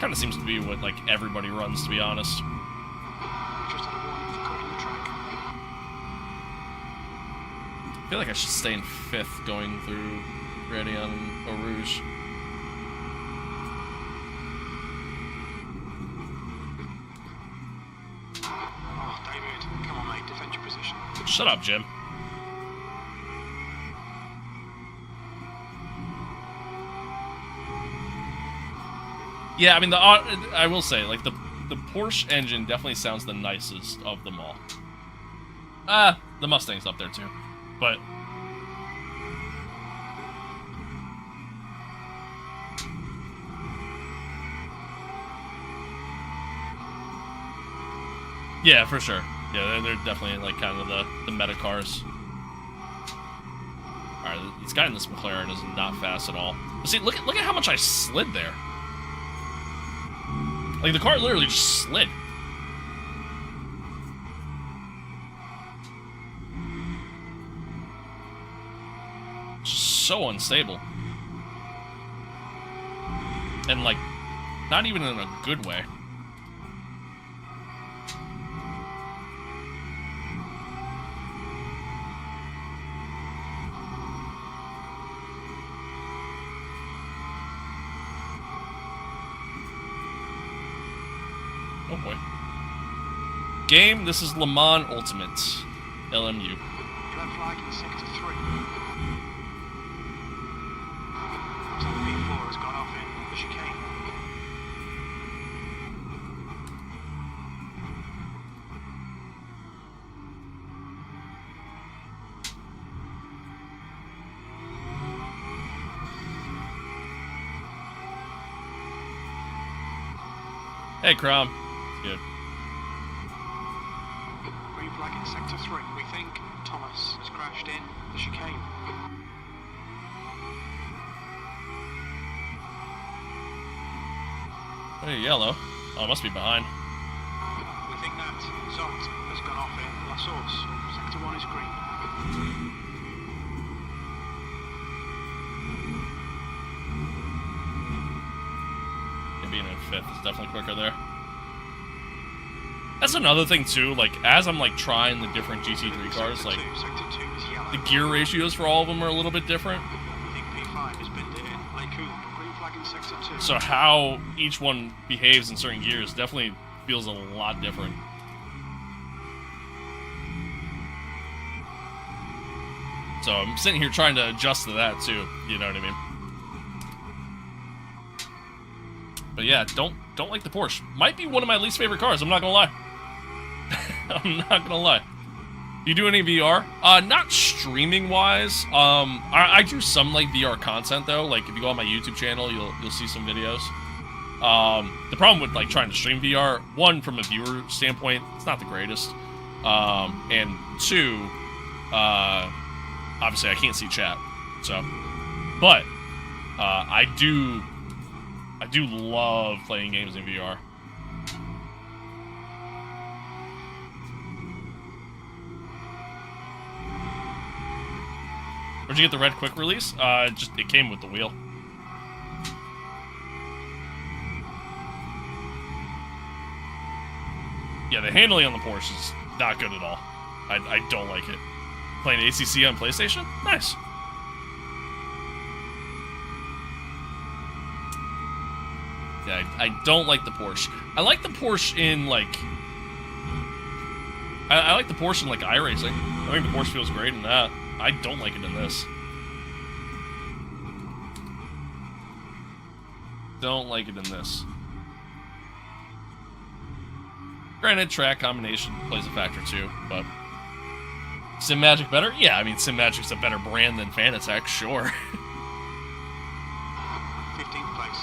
Kind of seems to be what, like, everybody runs, to be honest. I feel like I should stay in 5th going through Radion and Eau Rouge. Oh, David, come on, mate, defend your position. Shut up, Jim. Yeah, I mean, I will say, like, the Porsche engine definitely sounds the nicest of them all. The Mustang's up there, too. But yeah, for sure. Yeah, they're definitely like kind of the meta cars. All right, this guy in this McLaren is not fast at all. But see, look at how much I slid there. Like the car literally just slid. So unstable. And, like, not even in a good way. Oh, boy. Game, this is Le Mans Ultimate. LMU. Yellow flag in sector 3. P4 has gone off in the chicane. Hey, Crom. Good. Green flag in sector 3. We think Thomas has crashed in the chicane. Hey, yellow. Oh, it must be behind. We think that Zolt has gone off in La Source. Sector 1 is green. Yeah, being in 5th is definitely quicker there. That's another thing, too. Like, as I'm, like, trying the different GT3 cars, like, Sector 2 is yellow. the gear ratios for all of them are a little bit different. We think P5 has been in Les Coupes. Green flag in sector 2. So how each one behaves in certain gears definitely feels a lot different. So I'm sitting here trying to adjust to that too, you know what I mean? But yeah, don't like the Porsche. Might be one of my least favorite cars, I'm not gonna lie. I'm not gonna lie. Do you do any VR? Not streaming-wise. I do some, like, VR content, though. Like, if you go on my YouTube channel, you'll see some videos. The problem with, like, trying to stream VR, one, from a viewer standpoint, it's not the greatest. And two, obviously I can't see chat, so. But, I do love playing games in VR. Where'd you get the red quick release? It came with the wheel. Yeah, the handling on the Porsche is not good at all. I don't like it. Playing ACC on PlayStation? Nice. Yeah, I don't like the Porsche. I like the Porsche in, like... I like the Porsche in, like, iRacing. I think the Porsche feels great in that. I don't like it in this. Don't like it in this. Granted, track combination plays a factor too, but... Sim Magic better? Yeah, I mean, Sim Magic's a better brand than Fanatec, sure. 15th place.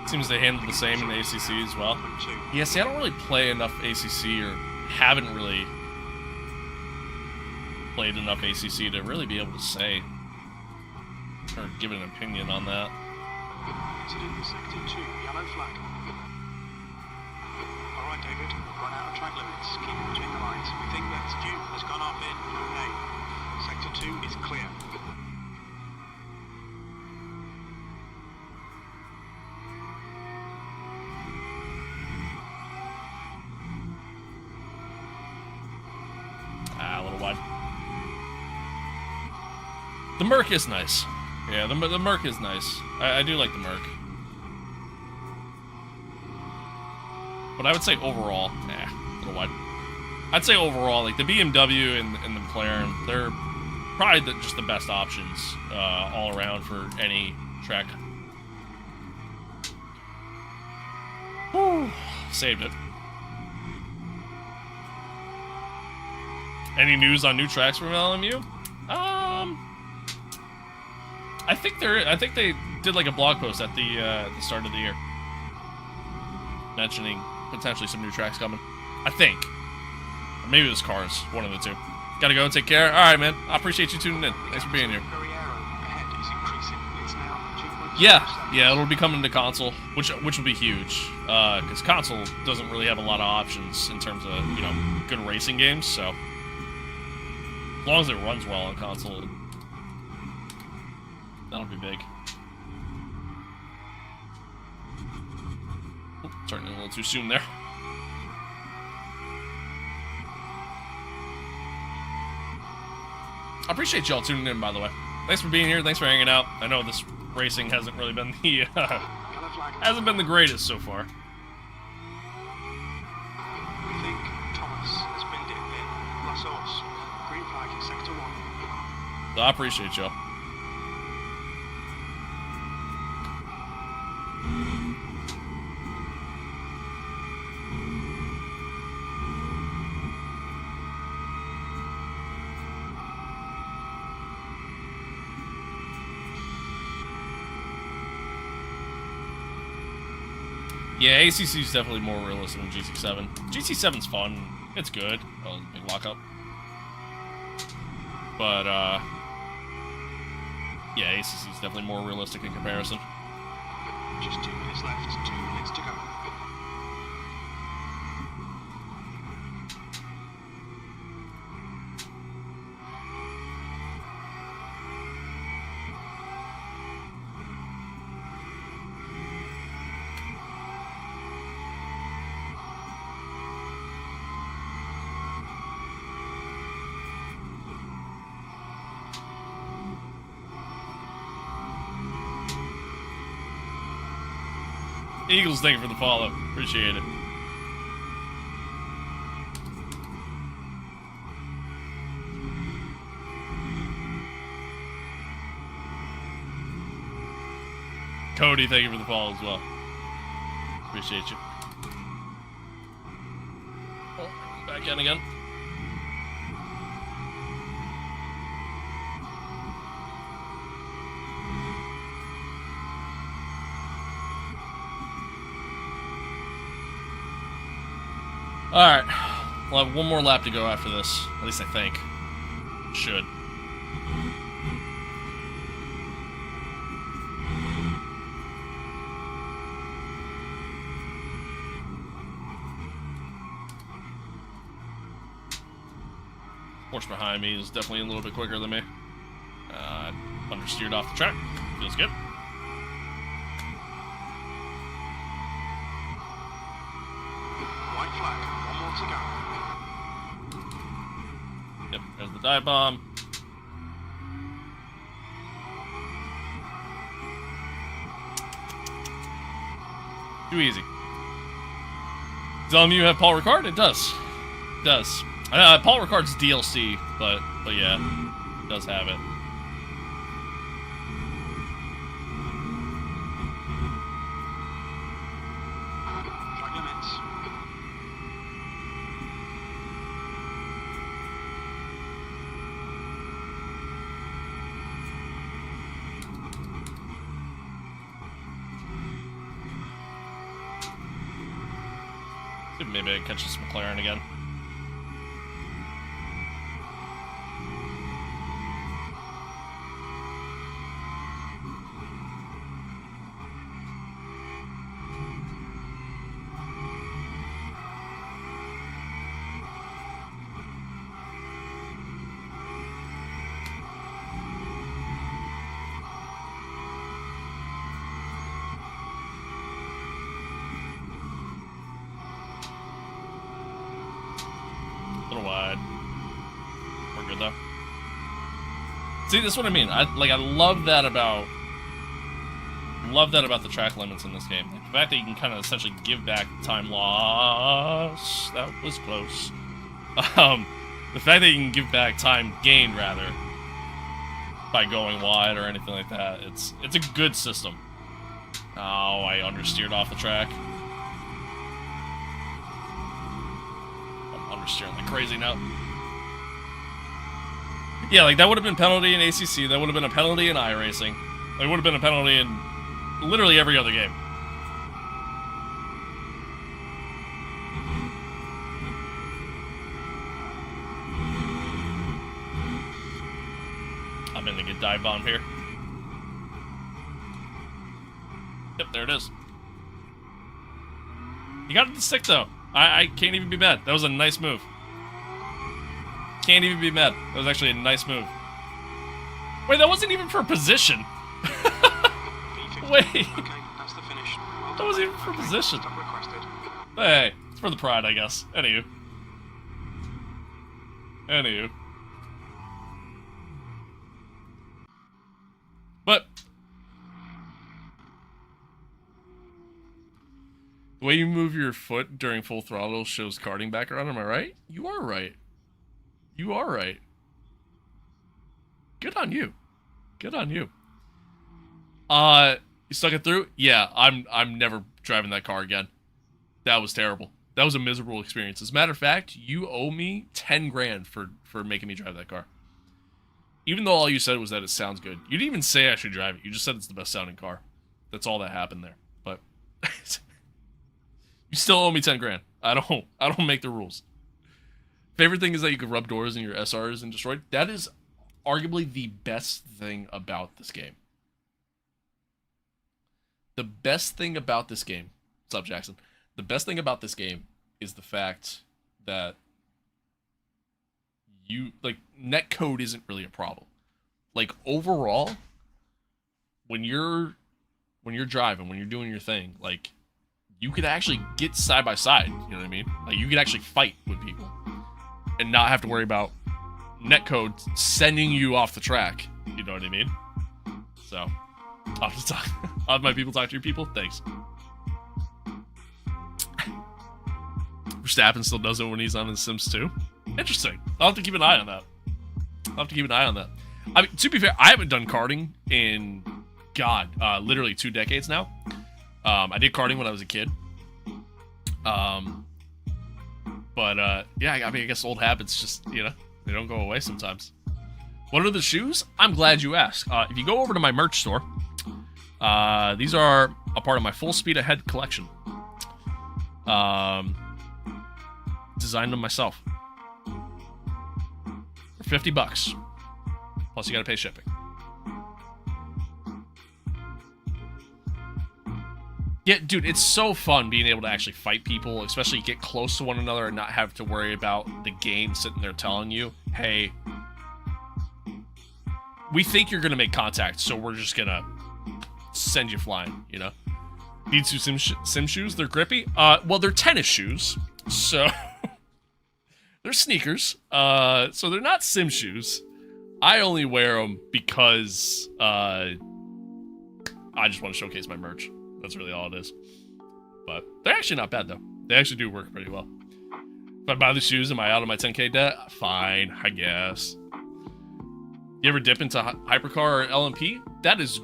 Seems they handle the same in the ACC as well. Yeah, see, I don't really play enough ACC, or haven't really played enough ACC to really be able to say or give an opinion on that. Incident in sector 2, yellow flag. Alright, David, we've run out of track limits. Keep it between the lines. We think that Stu has gone off in no name. Sector 2 is clear. A little wide. The Merc is nice. Yeah, the Merc is nice. I do like the Merc. But I would say overall, a little wide. I'd say overall, like the BMW and the McLaren, they're probably just the best options all around for any track. Whew, saved it. Any news on new tracks from LMU? I think they did like a blog post at the start of the year, mentioning potentially some new tracks coming. I think, or maybe it was Cars, one of the two. Gotta go and take care. All right, man. I appreciate you tuning in. Thanks for being here. Yeah, it'll be coming to console, which will be huge, because console doesn't really have a lot of options in terms of good racing games. So as long as it runs well on console, that'll be big. Oop, turning a little too soon there. I appreciate y'all tuning in, by the way. Thanks for being here. Thanks for hanging out. I know this racing hasn't really been the greatest so far. We think Thomas has binned it in La Source. Green flag in sector 1. So I appreciate y'all. Yeah, ACC is definitely more realistic than GT7. GT7's fun. It's good. Oh, big lockup. But, yeah, ACC is definitely more realistic in comparison. Just 2 minutes left, 2 minutes to go. Eagles, thank you for the follow. Appreciate it. Cody, thank you for the follow as well. Appreciate you. Oh, back in again. Alright. We'll have one more lap to go after this. At least I think. Should. Horse behind me is definitely a little bit quicker than me. Understeered off the track. Feels good. White flag. One more to go. Yep, there's the dive bomb. Too easy. Does LMU have Paul Ricard? It does. It does. Paul Ricard's DLC, but yeah, it does have it. Track limits. See if maybe I can catch this McLaren again. Wide. We're good though. See, that's what I mean. I love that about the track limits in this game. Like, the fact that you can kind of essentially give back time loss. That was close. The fact that you can give back time gained rather by going wide or anything like that. It's a good system. Oh, I understeered off the track. Understeering like crazy now. Yeah, like that would have been penalty in ACC. That would have been a penalty in iRacing. It would have been a penalty in literally every other game. I'm gonna get dive bomb here. Yep, there it is. You got it to stick though. I can't even be mad. That was a nice move. Can't even be mad. That was actually a nice move. Wait, that wasn't even for position. Wait. Okay, that's the finish. Well That wasn't even for position. Stop requested. Hey, it's for the pride, I guess. Anywho. But the way you move your foot during full throttle shows karting background, am I right? You are right. You are right. Good on you. Good on you. You stuck it through? Yeah, I'm never driving that car again. That was terrible. That was a miserable experience. As a matter of fact, you owe me 10 grand for making me drive that car. Even though all you said was that it sounds good. You didn't even say I should drive it. You just said it's the best sounding car. That's all that happened there. But you still owe me 10 grand. I don't make the rules. Favorite thing is that you can rub doors in your SRs in Detroit. That is arguably the best thing about this game. The best thing about this game, what's up, Jackson? The best thing about this game is the fact that netcode isn't really a problem. Like, overall, when you're driving, when you're doing your thing, like, you could actually get side by side, you know what I mean? Like, you could actually fight with people and not have to worry about netcode sending you off the track, you know what I mean? So, I'll have to talk. I'll have my people talk to your people. Thanks. Verstappen still does it when he's on The Sims 2. Interesting. I'll have to keep an eye on that. I mean, to be fair, I haven't done karting in, literally 2 decades now. I did karting when I was a kid. Yeah, I mean, I guess old habits just, they don't go away sometimes. What are the shoes? I'm glad you asked. If you go over to my merch store, these are a part of my Full Speed Ahead collection. Designed them myself. For $50. Plus you gotta pay shipping. Yeah, dude, it's so fun being able to actually fight people, especially get close to one another and not have to worry about the game sitting there telling you, hey, we think you're gonna make contact, so we're just gonna send you flying, Need some sim shoes? They're grippy? Well, they're tennis shoes, so they're sneakers, so they're not sim shoes. I only wear them because I just want to showcase my merch. That's really all it is. But they're actually not bad, though. They actually do work pretty well. If I buy the shoes, am I out of my 10K debt? Fine, I guess. You ever dip into Hypercar or LMP? That is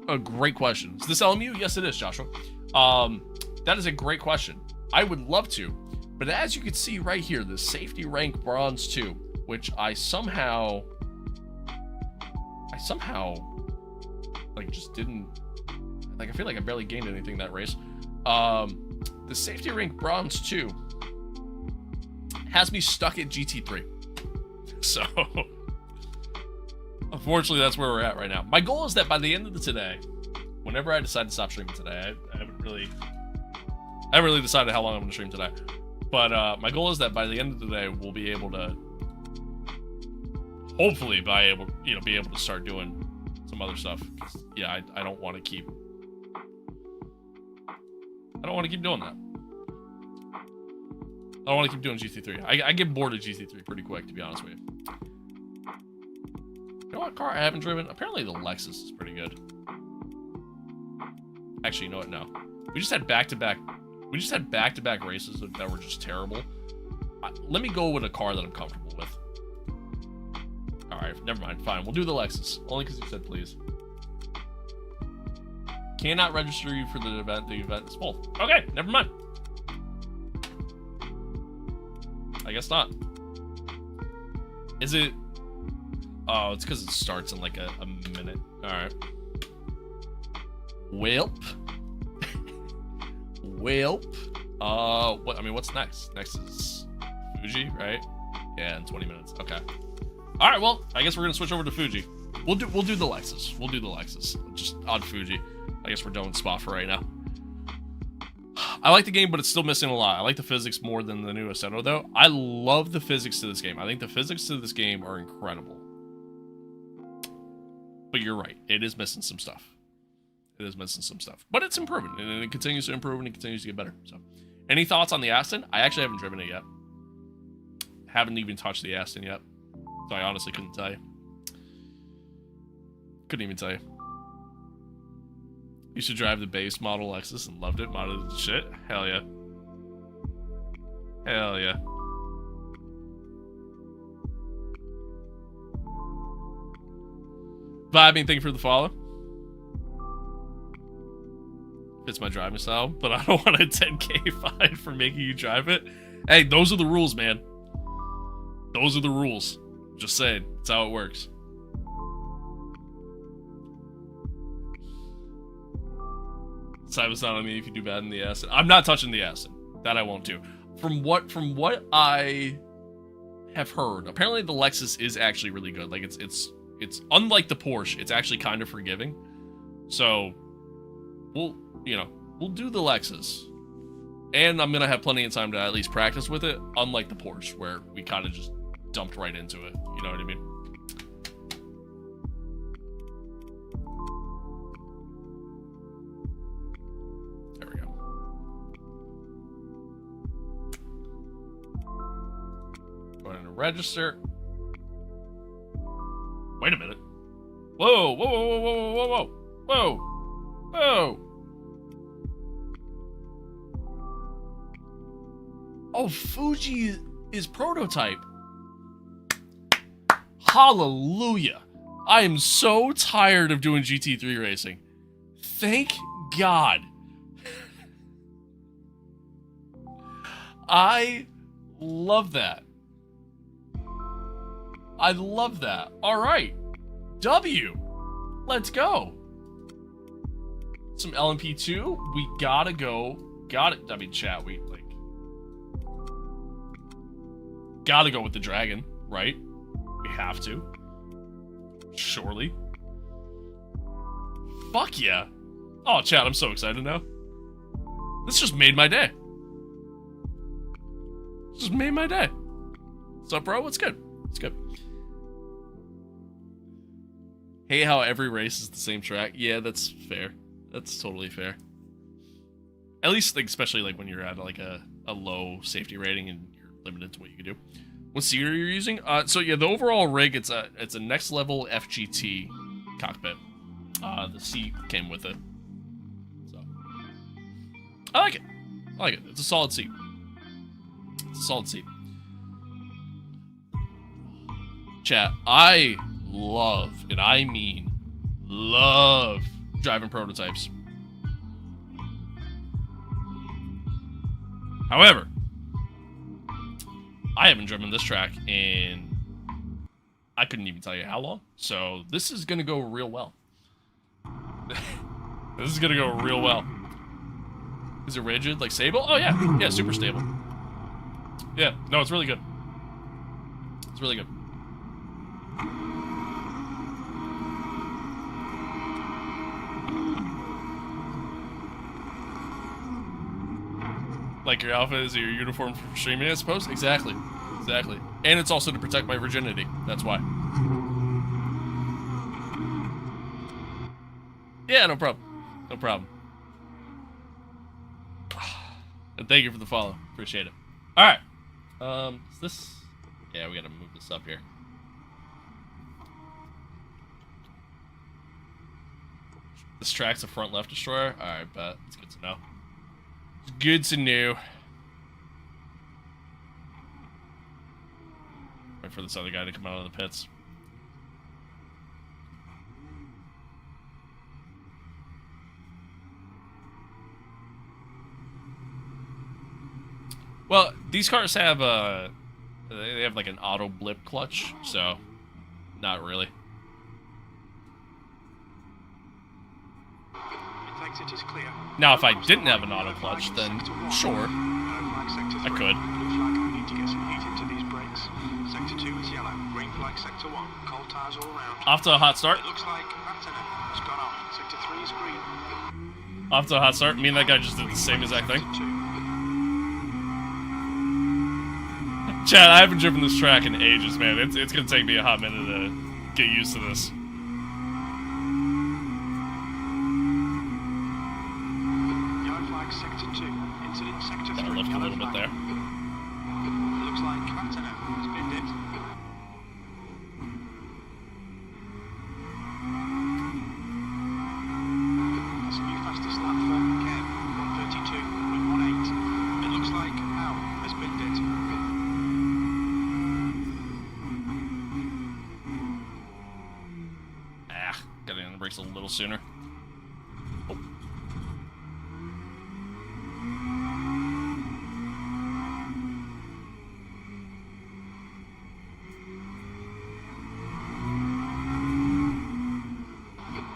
a great question. Is this LMU? Yes, it is, Joshua. That is a great question. I would love to. But as you can see right here, the safety rank bronze 2, which I somehow like just didn't, like, I feel like I barely gained anything that race. The safety rank bronze 2 has me stuck at GT3. So unfortunately, that's where we're at right now. My goal is that by the end of today, whenever I decide to stop streaming today, I haven't really decided how long I'm going to stream today. But my goal is that by the end of the day, we'll be able to, hopefully, be able to start doing some other stuff. Yeah, I don't want to keep doing that. I don't want to keep doing GT3. I get bored of GT3 pretty quick, to be honest with you. You know what car I haven't driven? Apparently the Lexus is pretty good. Actually, you know what? No. We just had back-to-back races that were just terrible. Let me go with a car that I'm comfortable with. Alright, never mind. Fine. We'll do the Lexus. Only because you said please. Cannot register you for the event. The event is full. Okay, never mind. I guess not. Is it... Oh, it's because it starts in like a minute. Alright. Welp. What's next? Next is Fuji, right? Yeah, in 20 minutes. Okay. All right, well, I guess we're gonna switch over to Fuji. We'll do the Lexus. Just on Fuji. I guess we're done with Spa for right now. I like the game, but it's still missing a lot. I like the physics more than the new Assetto, though. I love the physics to this game. I think the physics to this game are incredible. But you're right. It is missing some stuff. But it's improving, and it continues to improve, and it continues to get better. So, any thoughts on the Aston? I actually haven't driven it yet. Haven't even touched the Aston yet. So I honestly couldn't tell you. Couldn't even tell you. Used to drive the base model Lexus and loved it. Modded the shit. Hell yeah. Hell yeah. Vibing, thank you for the follow. Fits my driving style, but I don't want a 10K fine for making you drive it. Hey, those are the rules, man. Those are the rules. Just saying. That's how it works. Simon's not on me if you do bad in the Aston. I'm not touching the Aston. That I won't do. From what I have heard, apparently the Lexus is actually really good. Like it's unlike the Porsche. It's actually kind of forgiving. So we'll do the Lexus. And I'm gonna have plenty of time to at least practice with it, unlike the Porsche, where we kind of just dumped right into it. You know what I mean? There we go. Go ahead and register. Wait a minute. Whoa, whoa, whoa, whoa, whoa, whoa, whoa, whoa, whoa. Oh, Fuji is prototype. Hallelujah. I am so tired of doing GT3 racing. Thank God. I love that. I love that. All right. W. Let's go. Some LMP2. We gotta go. Got it. I mean, chat, we like gotta go with the dragon, right? We have to. Surely. Fuck yeah. Oh, chat, I'm so excited now. This just made my day. Just made my day. What's up, bro? What's good? It's good. Hey, how every race is the same track. Yeah, that's fair. That's totally fair. At least, like, especially like when you're at like a low safety rating and you're limited to what you can do. What seat are you using? So yeah, the overall rig, it's a next level FGT cockpit. The seat came with it. So I like it. I like it. It's a solid seat. It's a solid seat. Chat, I love, and I mean love, driving prototypes. However, I haven't driven this track in, I couldn't even tell you how long, so this is gonna go real well. This is gonna go real well. Is it rigid, like stable? Oh yeah, yeah, super stable. Yeah, no, it's really good. It's really good. Like your outfit is your uniform for streaming, I suppose? Exactly. Exactly. And it's also to protect my virginity. That's why. Yeah, no problem. No problem. And thank you for the follow. Appreciate it. Alright. Is this... Yeah, we gotta move this up here. This track's a front left destroyer? Alright, bet. It's good to know. It's good to know. Wait for this other guy to come out of the pits. Well, these cars have they have like an auto blip clutch, so not really. Exit is clear. Now, if I didn't have an auto clutch, then sure, I could. Blue flag, we need to get some heat into these brakes. Sector 2 is yellow. Green flag, sector 1. Cold tires all around. Off to a hot start. It looks like antenna has gone off. Sector 3 is green. Off to a hot start. Me and that guy just did the same exact thing. Chad, I haven't driven this track in ages, man. It's gonna take me a hot minute to get used to this. Yellow flag, sector 2. Incident, sector 3. Gotta lift a little bit there. It looks like antenna has been hit. That's a new fastest lap for Kev. 132.18. It looks like Al has been hit. Got in the brakes a little sooner. Oh.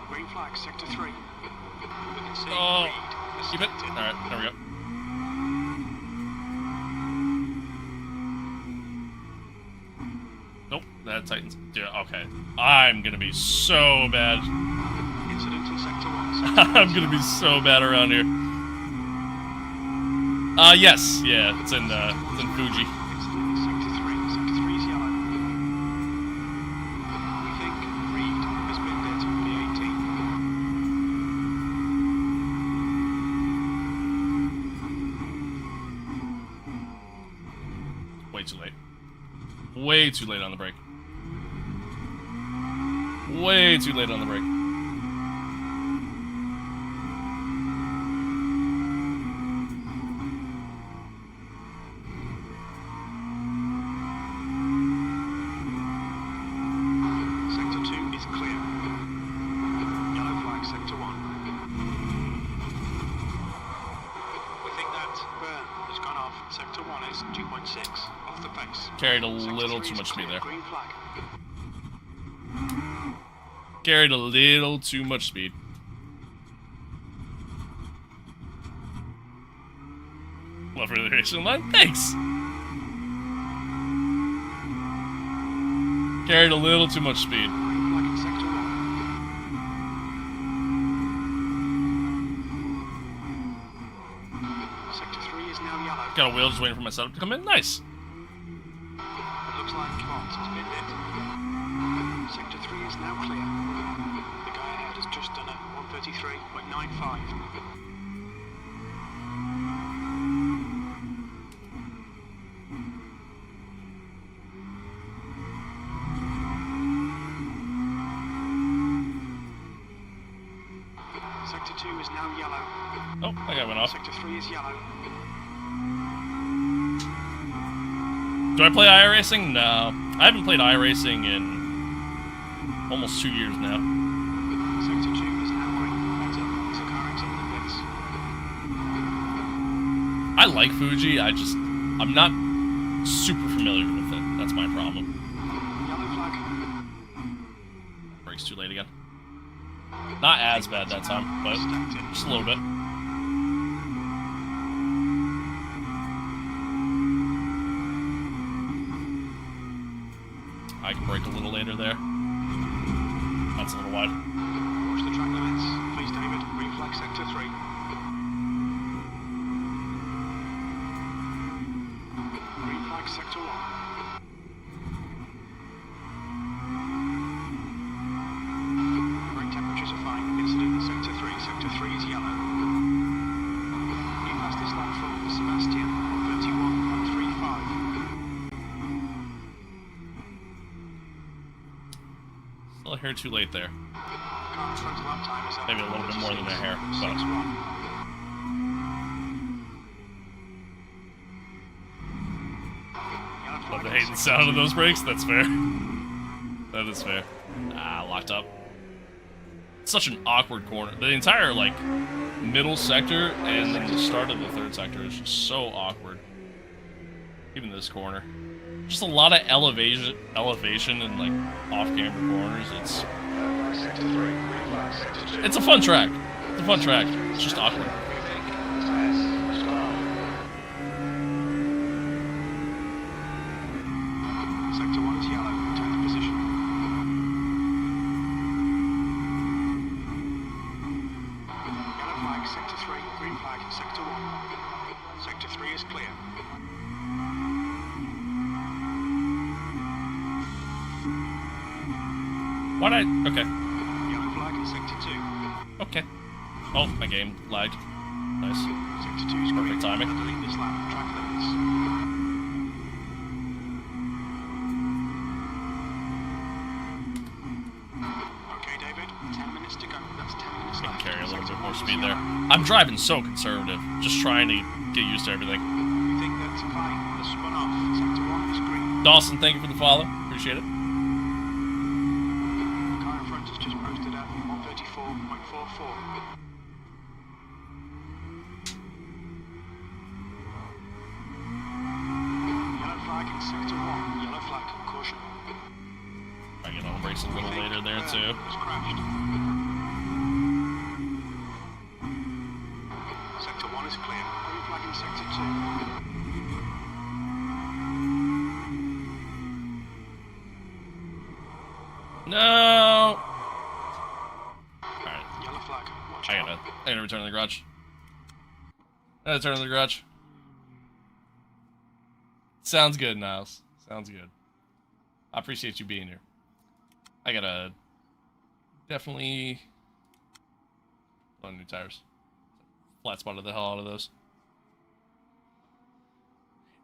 Green flag, sector 3. We can see Oh, Reed has keep it. stepped in. All right, there we go. Nope, that tightens. Yeah, okay. I'm gonna be so bad. Incident in sector 1. I'm gonna be so bad around here. Yes, yeah, it's in Fuji. Incident in sector 3. Sector 3 is yellow. We think Reed has been hit. P18. Way too late. Way too late on the brake. Way too late on the brake. 1 is 2.6. Off the pace. Carried a little too much speed there. Green flag. Carried a little too much speed. Love for the racing line. Thanks. Carried a little too much speed. Green flag in sector 1. Sector 3 is now yellow. Got a wheel just waiting for my setup to come in. Nice. It looks like comms has been hit. Sector 3 is now clear. The guy ahead has just done a 133.95. Sector 2 is now yellow. Oh, that guy went off. Sector 3 is yellow. Do I play iRacing? No. I haven't played iRacing in almost 2 years now. Sector 2 is now green. Heads up, there's a car exiting the pits. I like Fuji, I'm not super familiar with it. That's my problem. Yellow flag. Brakes too late again. Not as bad that time, but just a little bit. I can brake a little later there. That's a little wide. Watch the track limits. Please, David. Green flag sector 3. Green flag sector 1. Brake temperatures are fine. Incident in sector 3. Sector 3 is yellow. You passed this lap from Sebastian on 31.35. Still a hair too late there. Car in front lap time is up. Maybe a little bit more than a hair, but 6-1. love to hate the sound of those brakes. That's fair. That is fair. Ah, locked up. Such an awkward corner. The entire, like, middle sector and then the start of the third sector is just so awkward. Even this corner. Just a lot of elevation and, like, off-camber corners. It's a fun track. It's a fun track. It's just awkward. Sector 1 is yellow. Take the position. Yellow flag, sector 3. Green flag, sector 1. Sector 3 is clear. Why'd I... Okay. Yellow flag in sector 2. Okay. Oh, my game lagged. Nice. Sector 2 is Perfect green. timing. Delete this lap. Track limits. Okay, David. 10 minutes to go. That's 10 minutes I can left. carry a little bit Sector more 1 is speed there. yellow. I'm driving so conservative. Just trying to get used to everything. We think that Kai has spun off. Sector 1 is green. Dawson, thank you for the follow. Appreciate it. The car in front has just posted at 134.44. Yellow flag in sector 1. Yellow flag. Caution. I get on brakes a little later there too. Has crashed. Sector 1 is clear. Green flag in sector 2. No. All right. Yellow flag. Watch I out. gotta return to the garage. I gotta turn to the garage. Sounds good, Niles. Sounds good. I appreciate you being here. I gotta definitely put on new tires. Flat spotted the hell out of those.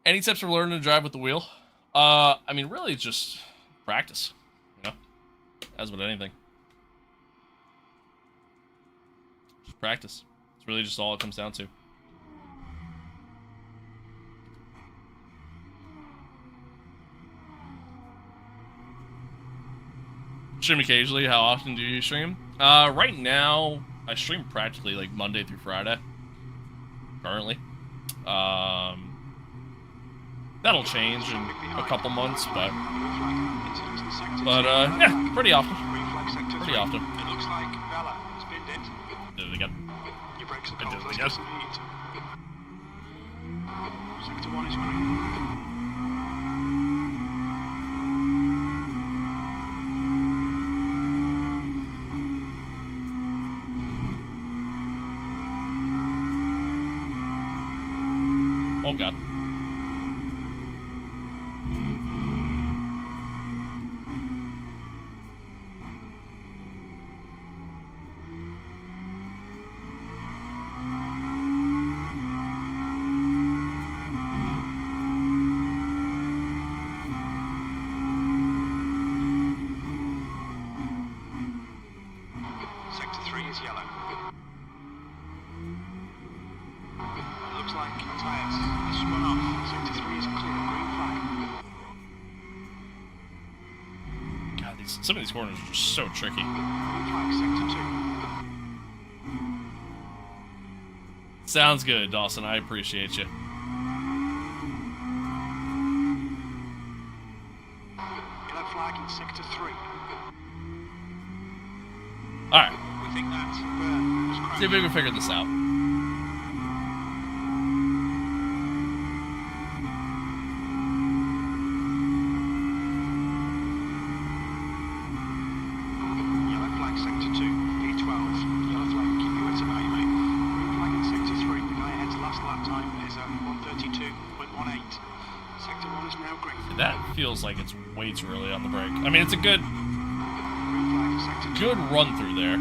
Any tips for learning to drive with the wheel? I mean, really, just practice. You know, as with anything, just practice. It's really just all it comes down to. Stream occasionally. How often do you stream? Right now, I stream practically like Monday through Friday. Currently. That'll change in a couple months, but yeah, pretty often. Pretty often. It looks like Bella has binned it. Did it again. Your brakes are I did cold. it Let's again. get some heat. Sector 1 is green. Oh god. Sector 3 is yellow. It looks like tyres have spun off. Sector 3 is clear. Green flag. God, some of these corners are just so tricky. Green flag, sector 2. Sounds good, Dawson. I appreciate you. Yellow flag in sector 3. Alright, We think that burn was crashed. see if we can figure this out. Yellow flag sector 2, P12. Yellow flag, keep your wits about you, mate. Green flag in sector 3. The guy ahead's last lap time is 1:32.18. Sector 1 is now green. That feels like it's way too early on the brake. I mean, it's a good Green flag for sector 2. good run through there.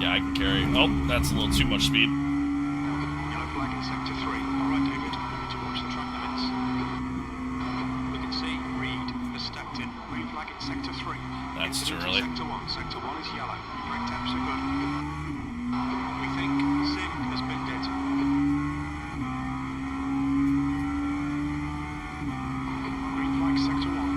Yeah, I can carry. Oh, that's a little too much speed. Yellow flag in sector 3. Alright, David, we need to watch the track limits. We can see Reed has stepped in. Green flag in sector 3. That's too Incident in early. Sector 1. Sector 1 is yellow. Your brake temps are good. We think Sig has binned it. Green flag sector 1.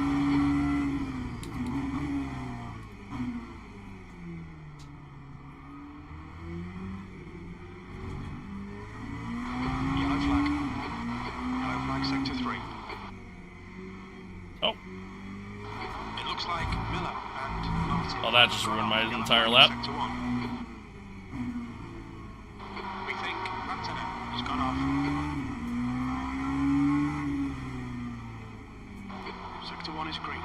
Yellow flag. Yellow flag sector 3. Oh, It looks like Miller and Martin. well, that just ruined my Yellow entire flag lap. Sector 1. We think Rantanen has gone off. Sector 1 is green.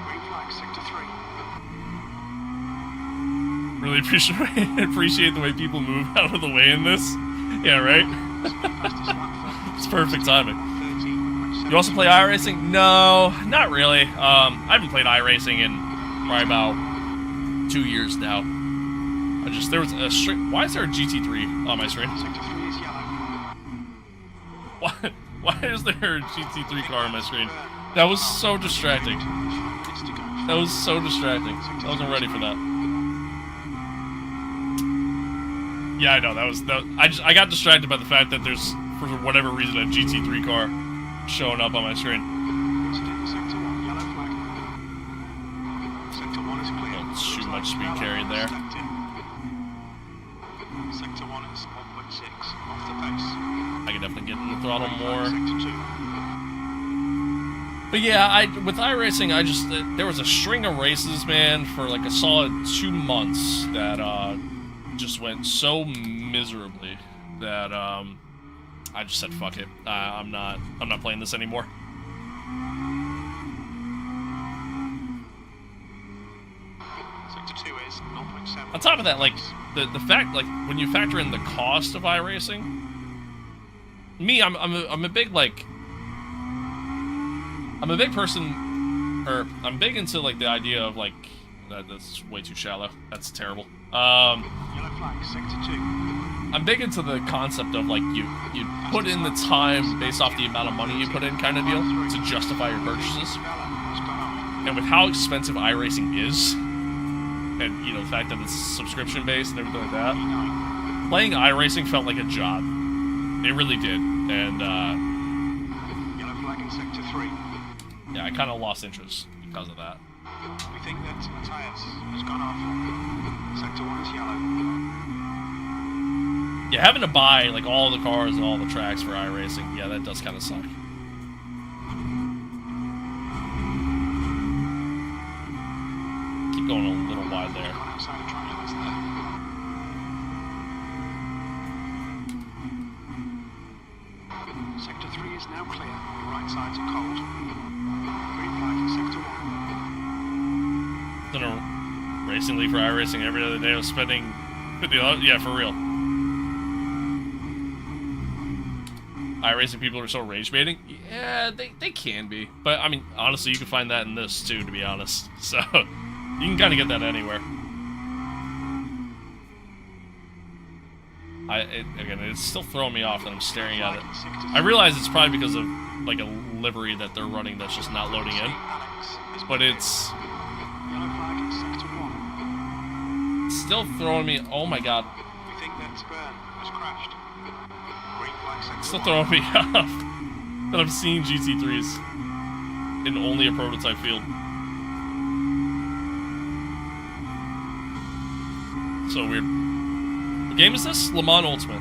Green flag, sector 3. Really appreciate the way people move out of the way in this. Yeah, right? It's perfect timing. You also play iRacing? No, not really. I haven't played iRacing in probably about 2 years now. There was a string. Why is there a GT3 on my screen? Sector 3 is yellow. Why is there a GT3 car on my screen? That was so distracting. Minutes to go. That was so distracting. I wasn't ready for that. Yeah, I know. I got distracted by the fact that there's, for whatever reason, a GT3 car showing up on my screen. Incident in sector 1, yellow flag. Sector 1 is clear. Well, too Looks much like speed Bella carried there. stepped in. Sector 1 is 1.6 off the pace. I can definitely get in the throttle Green flag, more. sector 2. But yeah, with iRacing, there was a string of races, man, for like a solid 2 months that just went so miserably that I just said fuck it. I'm not playing this anymore. Sector 2 is 0.7. On top of that, like the fact, like when you factor in the cost of iRacing, me, I'm a big like. I'm a big person, or I'm big into like the idea of like that's way too shallow. That's terrible. Yellow flag, sector 2. I'm big into the concept of like you put in the time based off the amount of money you put in, kind of deal, to justify your purchases. Bella has gone off. And with how expensive iRacing is, and you know the fact that it's subscription based and everything like that, E9. playing iRacing felt like a job. It really did, and Yellow flag in sector 3. yeah, I kind of lost interest because of that. We think that Matthias has gone off. Sector 1 is yellow. Yeah, having to buy like all the cars and all the tracks for iRacing, yeah, that does kind of suck. Keep going a little wide there. Outside of track limits there. Sector 3 is now clear. The right sides are cold. Green flag in Sector 1. In a racing league for iRacing every other day, I was spending $50. Yeah, for real. iRacing people are so rage baiting. Yeah, they can be. But, I mean, honestly, you can find that in this, too, to be honest. So, you can kind of get that anywhere. Again, it's still throwing me off that I'm staring at it. I realize it's probably because of, like, a livery that they're running that's just not loading in. But it's still throwing me... Oh, my God. We think that Spurn has crashed. Green flag Sector Still 1. throwing me off that I'm seeing GT3s in only a prototype field. So weird. What game is this? Le Mans Ultimate. 2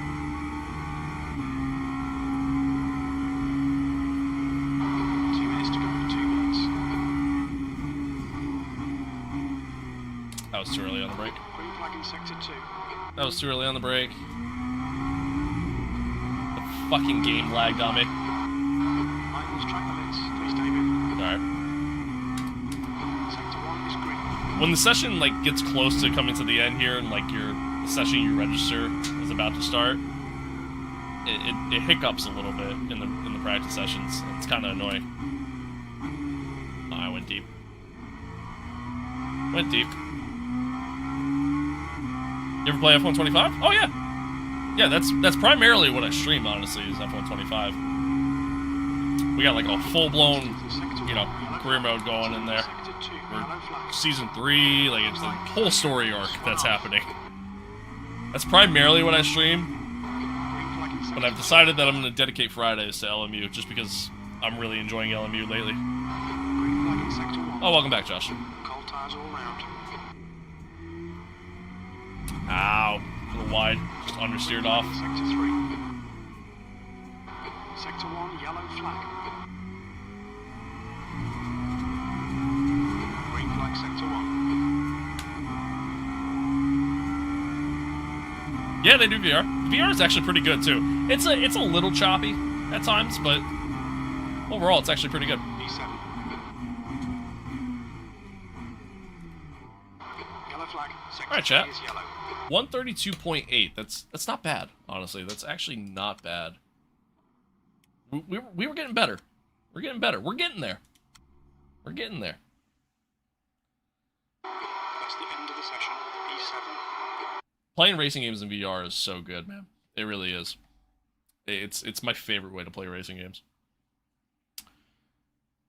minutes to go. 2 minutes. That was too early on the break. Green flag in Sector 2. That was too early on the break. The fucking game lagged on me. Michael's track limits. Please, David. Alright. Sector 1 is green. When the session like gets close to coming to the end here and like the session you register is about to start, it hiccups a little bit in the practice sessions. It's kind of annoying. Oh, I went deep. Went deep. You ever play F125? Oh yeah. Yeah, that's primarily what I stream, honestly, is F125. We got like a full-blown, career mode going in there. We're season 3, like it's a whole story arc that's happening. That's primarily what I stream, but I've decided that I'm going to dedicate Fridays to LMU, just because I'm really enjoying LMU lately. Oh, welcome back, Josh. Cold tires all round. Ow. A little wide. Just understeered off. Sector 3. Sector 1, yellow flag. Green flag, Sector 1. Yeah, they do VR. VR is actually pretty good, too. It's a little choppy at times, but overall, it's actually pretty good. B7. Yellow flag. Sector Alright, chat. 3 is yellow. 132.8. That's not bad, honestly. That's actually not bad. We were getting better. We're getting better. We're getting there. We're getting there. That's the end of the session. B7. Playing racing games in VR is so good, man. It really is. It's my favorite way to play racing games.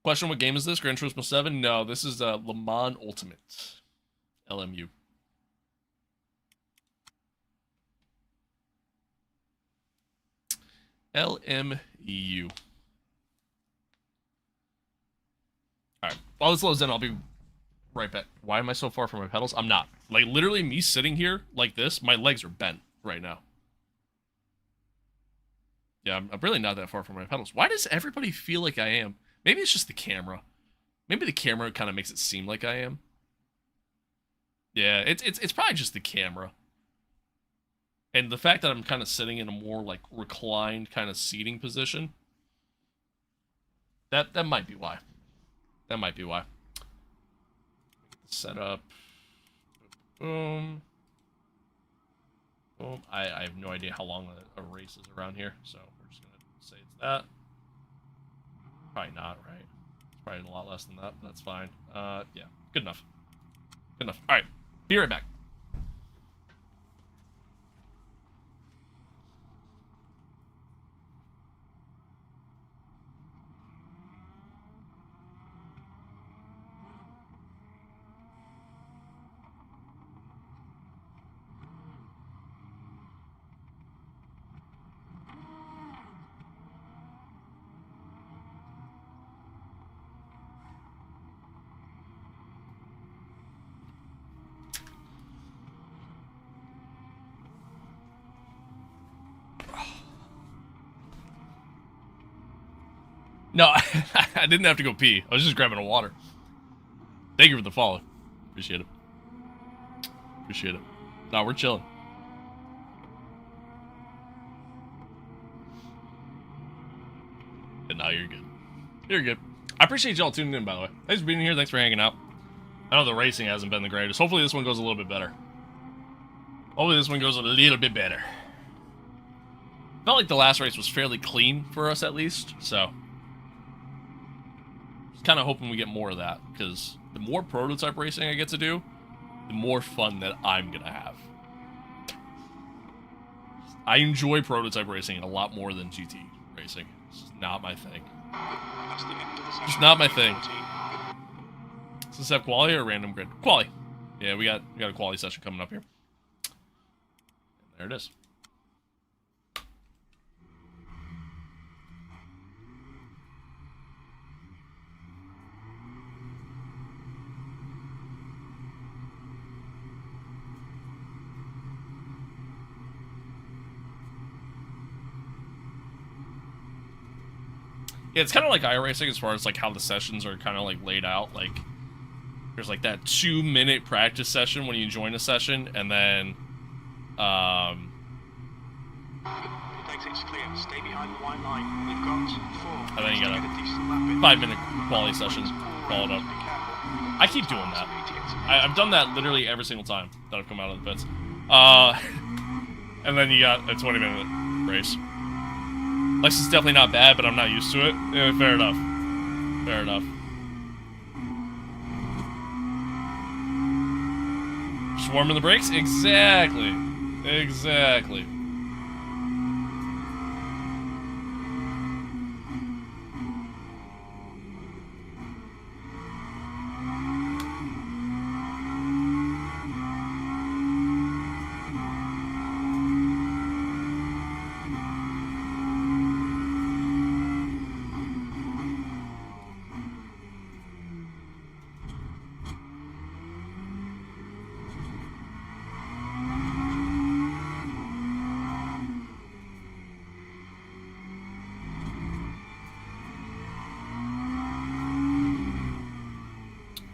Question, what game is this? Gran Turismo 7? No, this is Le Mans Ultimate. LMU. LMU. Alright, while this loads in, I'll be right back. Why am I so far from my pedals? I'm not. Like, literally, me sitting here like this, my legs are bent right now. Yeah, I'm really not that far from my pedals. Why does everybody feel like I am? Maybe it's just the camera. Maybe the camera kind of makes it seem like I am. Yeah, it's probably just the camera. And the fact that I'm kind of sitting in a more, like, reclined kind of seating position. That might be why. That might be why. Set up. Boom. Boom. I have no idea how long a race is around here, so we're just going to say it's that. Probably not, right? It's probably a lot less than that, but that's fine. Yeah, good enough. Good enough. Alright, be right back. No, I didn't have to go pee. I was just grabbing a water. Thank you for the follow. Appreciate it. Appreciate it. No, we're chilling. And now you're good. You're good. I appreciate y'all tuning in, by the way. Thanks for being here. Thanks for hanging out. I know the racing hasn't been the greatest. Hopefully this one goes a little bit better. Hopefully this one goes a little bit better. Felt like the last race was fairly clean for us, at least. So, just kind of hoping we get more of that. Because the more prototype racing I get to do, the more fun that I'm going to have. I enjoy prototype racing a lot more than GT racing. It's just not my thing. It's not my thing. Does this have quali or random grid? Quali. Yeah, we got a quali session coming up here. And there it is. Yeah, it's kind of like iRacing as far as like how the sessions are kind of like laid out. Like, there's like that 2-minute practice session when you join a session, and then, Exit's clear. Stay behind the white line. We've got 4. And then you got a 5-minute quality session followed up. I keep doing that. I've done that literally every single time that I've come out of the pits. And then you got a 20-minute race. Lex is definitely not bad, but I'm not used to it. Yeah, fair enough. Fair enough. Swarming the brakes? Exactly. Exactly.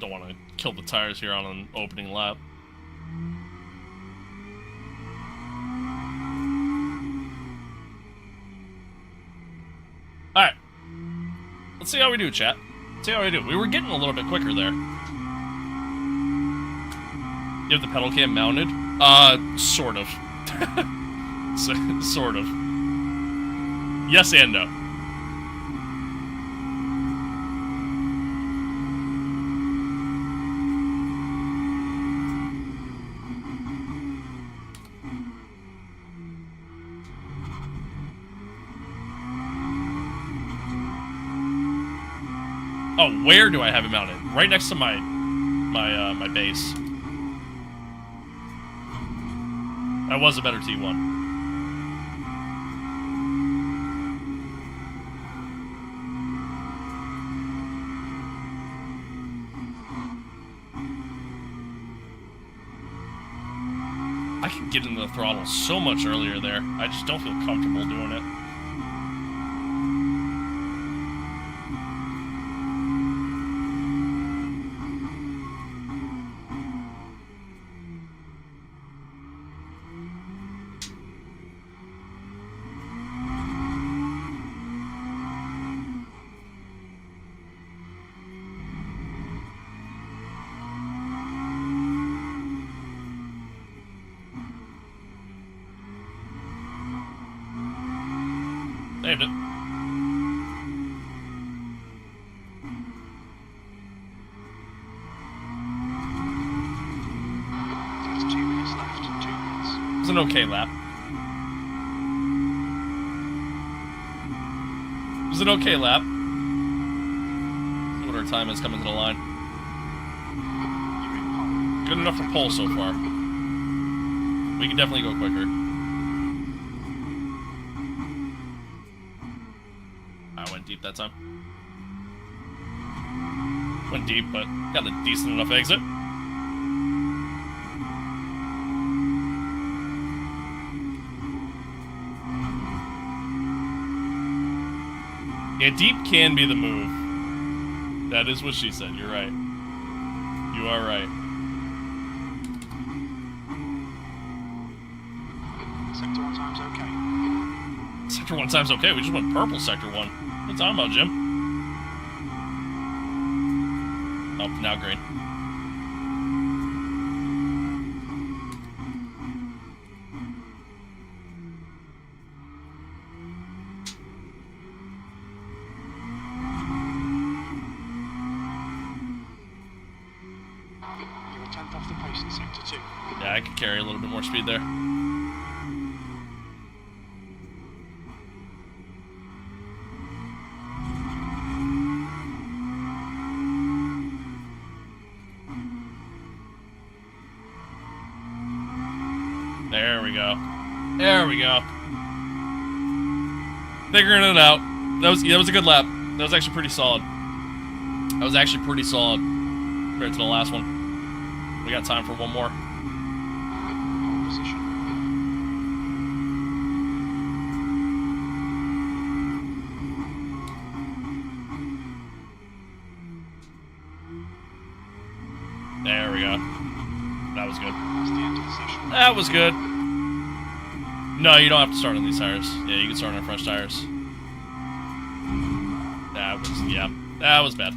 Don't want to kill the tires here on an opening lap. Alright. Let's see how we do, chat. Let's see how we do. We were getting a little bit quicker there. You have the pedal cam mounted? Sort of. Sort of. Yes and no. Oh, where do I have it mounted? Right next to my base. That was a better T1. I could get into the throttle so much earlier there. I just don't feel comfortable doing it. Saved it. There's 2 minutes left. 2 minutes. It was an okay lap. It was an okay lap. See what our time is coming to the line. You're in pole. Good enough for pole so far. We can definitely go quicker. I went deep that time. Went deep, but got a decent enough exit. Yeah, deep can be the move. That is what she said. You're right. You are right. Sector 1 time's okay. Sector 1 time's okay. We just went purple Sector 1. What are you talking about, Jim? Oh, now green. You're a tenth off the pace in Sector 2. Yeah, I could carry a little bit more speed there. There we go. There we go. Figuring it out. That was a good lap. That was actually pretty solid. That was actually pretty solid compared to the last one. We got time for one more. Pole position. There we go. That was good. That's the end of the session. That was good. No, you don't have to start on these tires. Yeah, you can start on fresh tires. That was bad.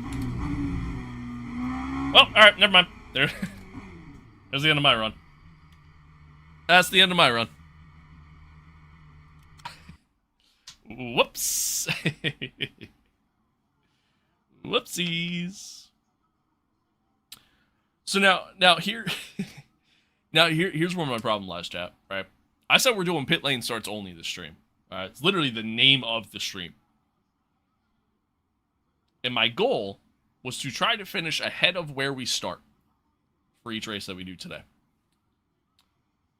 Well, alright, never mind. There's the end of my run. That's the end of my run. Whoops. Whoopsies. So now here here's where my problem lies, chat, right? I said we're doing pit lane starts only this stream. Alright, it's literally the name of the stream. And my goal was to try to finish ahead of where we start for each race that we do today.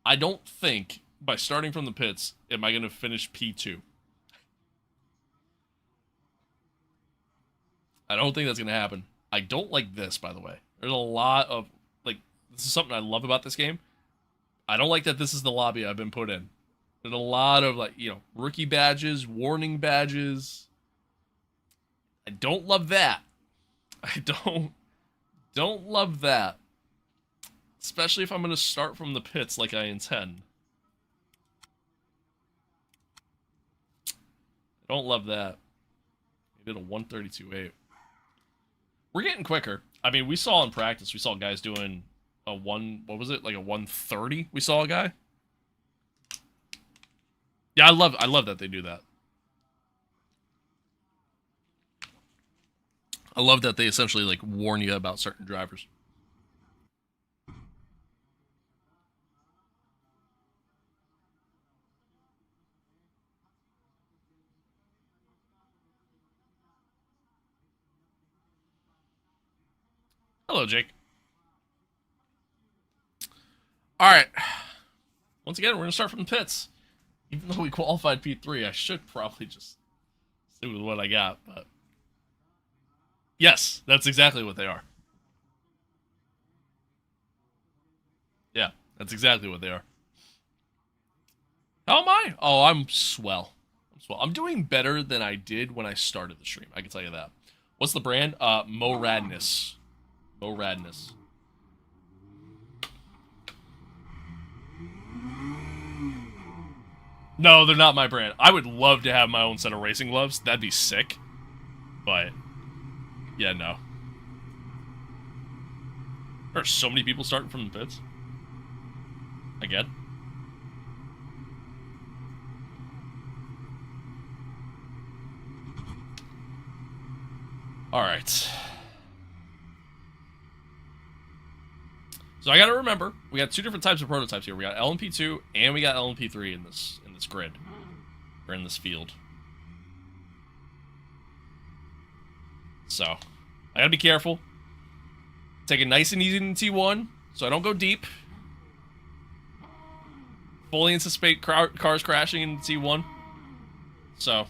I don't think by starting from the pits am I going to finish P2. I don't think that's going to happen. I don't like this, by the way. There's a lot of, like, this is something I love about this game. I don't like that this is the lobby I've been put in. There's a lot of, like, you know, rookie badges, warning badges. I don't love that. I don't love that. Especially if I'm going to start from the pits like I intend. I don't love that. We did a 132.8. We're getting quicker. I mean, we saw in practice, we saw guys doing a what was it? Like a 130? We saw a guy. Yeah, I love that they do that. I love that they essentially, like, warn you about certain drivers. Hello, Jake. Alright. Once again, we're going to start from the pits. Even though we qualified P3, I should probably just stick with what I got, but... Yes, that's exactly what they are. Yeah, that's exactly what they are. How am I? Oh, I'm swell. I'm doing better than I did when I started the stream. I can tell you that. What's the brand? Mo Radness. Mo Radness. No, they're not my brand. I would love to have my own set of racing gloves. That'd be sick. But, yeah, no. There are so many people starting from the pits. Again. Alright. So I gotta remember, we got two different types of prototypes here. We got LMP2 and we got LMP3 in this grid. Or in this field. So, I gotta be careful. Take it nice and easy in T1, so I don't go deep. Fully anticipate cars crashing in T1. So,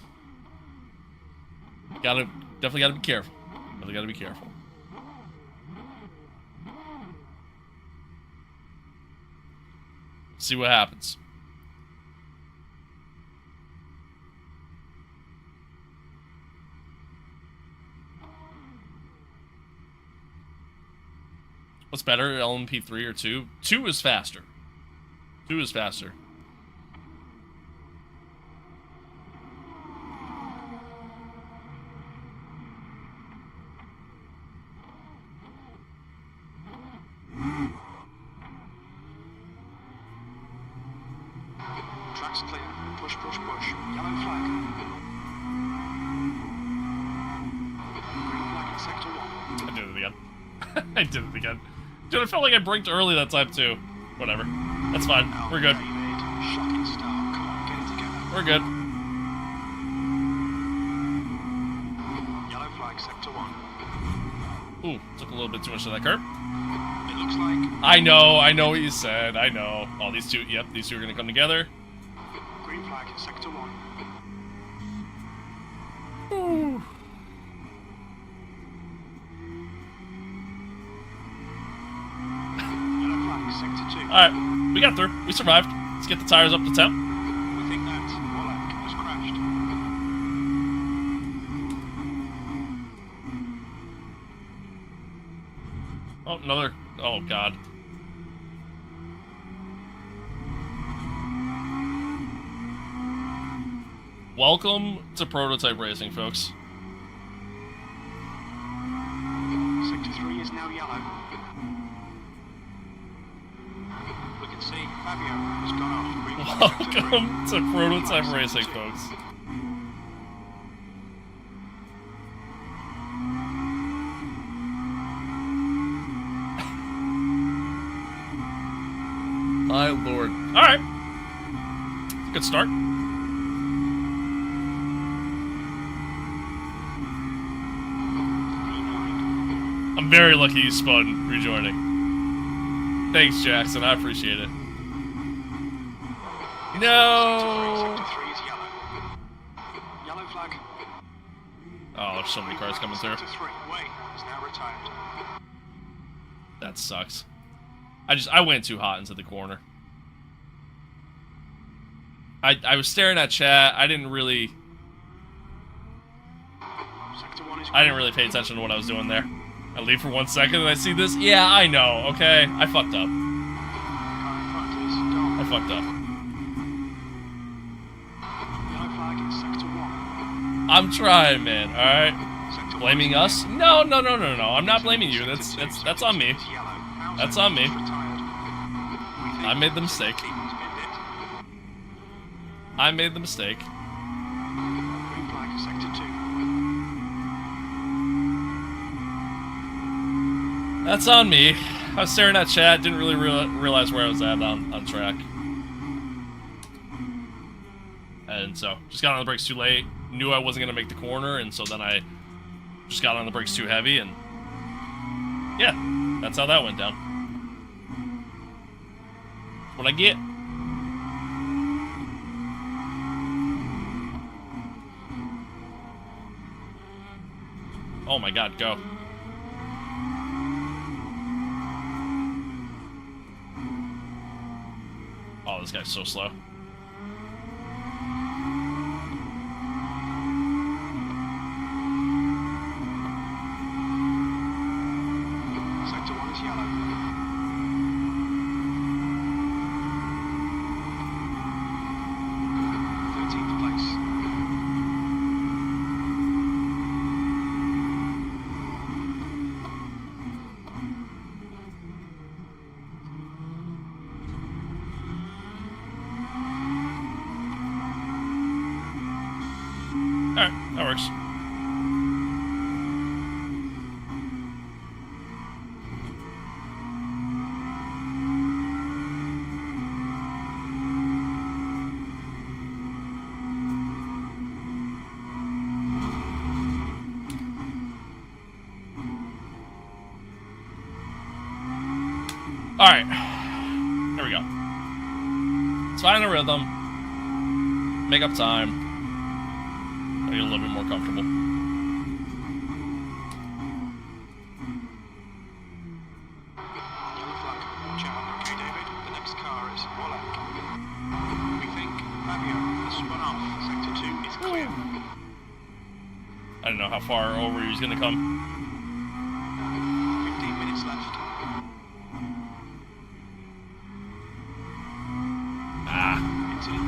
definitely gotta be careful. Definitely gotta be careful. See what happens. What's better, LMP3 or 2? 2 is faster. 2 is faster. Track's clear. Push, push, push. Yellow flag. Green flag in sector 1. I did it again. I did it again. Dude, I felt like I brinked early that time too. Whatever. That's fine. We're good. Shocking start. Come on, get it together. We're good. Yellow flag, sector 1. Ooh, took a little bit too much of that curb. It looks like I know what you said. I know. Oh, these two, yep, these two are gonna come together. green flag in sector 1. Ooh. Yellow flag, sector 2. Alright, we got through. We survived. Let's get the tires up to temp. We think that Wallach has crashed. Oh, another. Oh, God. Welcome to prototype racing, folks. Sector 3 is now yellow. We can see Fabio has gone off. Green flag, sector 3. Welcome to prototype racing, folks. My lord. Alright. Good start. I'm very lucky you spun rejoining. Thanks, Jackson. I appreciate it. No! Sector 3 is yellow. Yellow flag. Oh, there's so many cars coming through. Sector 3, Way is now retired. That sucks. I went too hot into the corner. I was staring at chat. I didn't really Sector 1 is pay attention to what I was doing there. I leave for 1 second and I see this. Yeah, I know. Okay, I fucked up. car in front is Dom. I fucked up. Yellow flag in sector 1. I'm trying, man. All right. Sector 1 Blaming is us? No. I'm not blaming you. That's on me. yellow. Hauser That's on me. is retired. We think I made the mistake. team has binned it. I made the mistake. Green flag in sector 2. That's on me. I was staring at chat. Didn't really realize where I was at on track. And so, just got on the brakes too late. Knew I wasn't going to make the corner, and so then I just got on the brakes too heavy, and yeah, that's how that went down. That's what I get. Oh my god, go. Oh, this guy's so slow. Sector 1 is yellow. Place. Alright, that works. Alright. There we go. Let's find a rhythm. Make up time. I get a little bit more comfortable. Yellow flag. Watch out. Okay, David. The next car is Wallach. We think Fabio has spun off. Sector 2 is clear. I don't know how far over he was gonna come. 15 minutes left.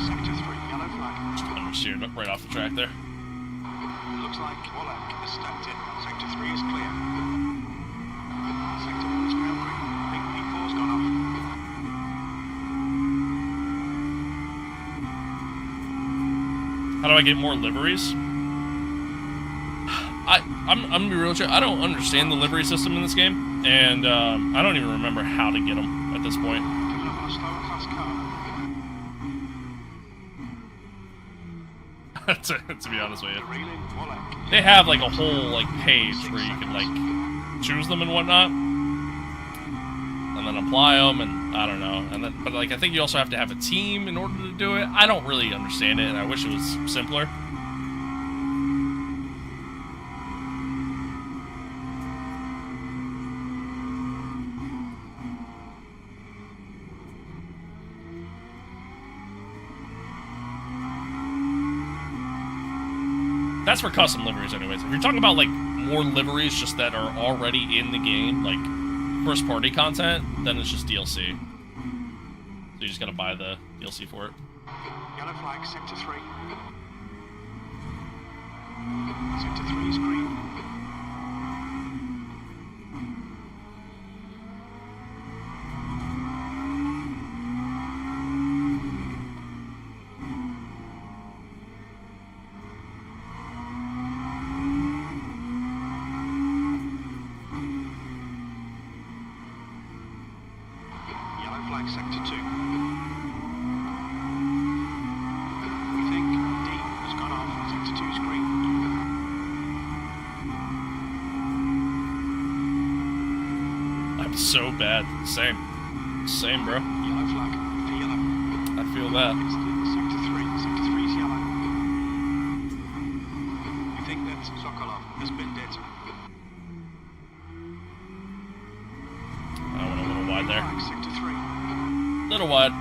Sector 3, yellow flag. I'm steered right off the track there. Looks like Wallach has stepped in. Sector 3 is clear. Sector 1 is now green. Big P4's gone off. How do I get more liveries? I'm gonna be real with you. I don't understand the livery system in this game, and I don't even remember how to get them at this point. Coming up on a slower class car. to be honest with you, Railing, Wallach. they have like a whole like page where you can like choose them and whatnot, and then apply them, and I don't know. And then, but like I think you also have to have a team in order to do it. I don't really understand it, and I wish it was simpler. That's for custom liveries anyways. If you're talking about, like, more liveries just that are already in the game, like, first-party content, then it's just DLC. So you just gotta buy the DLC for it. Yellow flag, Sector 3. Sector 3 is green. Flag Sector 2. We think D has gone off. Sector 2 is green. I'm so bad. Same, bro. Yellow flag. Yellow. I feel that. It's Sector 3. Sector 3 is yellow. We think that Sokolov has been dead. I went a little wide there. Flag Sector 3. Little wide.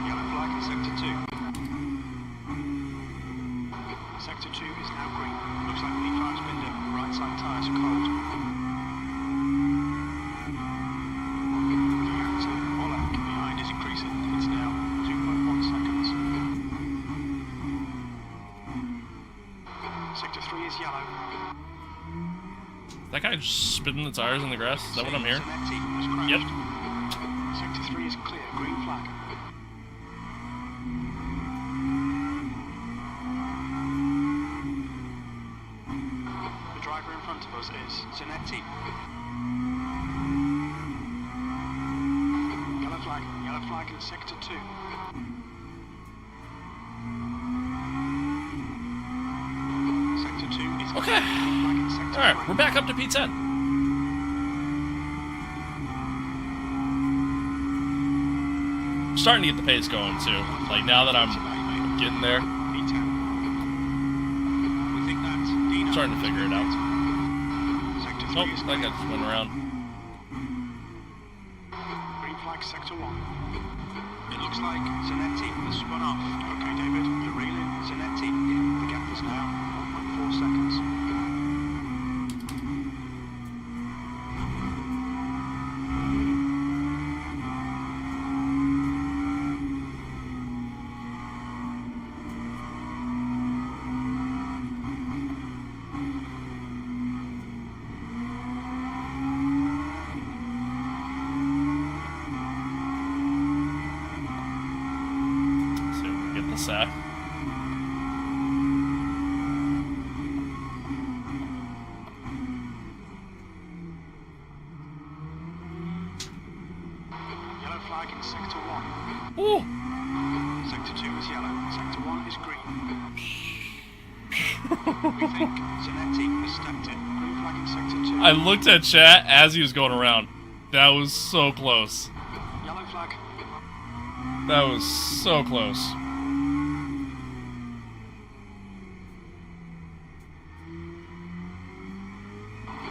Yellow flag in Sector 2. Sector 2 is now green. Looks like P5's been dead. Right side tyres are cold. Sector 3 is yellow. That guy just spitting the tires in the grass? Is that what I'm hearing? Yep. Sector 3 is clear. Green flag. The driver in front of us is Zanetti. Yellow flag. Yellow flag in Sector 2. Okay. Alright, we're back up to P10. Starting to get the pace going, too. Like, now that I'm getting there. I'm starting to figure it out. Oh, that guy just went around. Green flag, Sector 1. It looks like Zanetti has spun off. Okay, David, the railing, Zanetti. The gap is now 1.4 seconds. Yellow flag in Sector 1. Ooh. Sector 2 is yellow. Sector 1 is green. We think Zanetti has stepped in. Green flag in Sector 2. I looked at chat as he was going around. That was so close. Yellow flag. That was so close.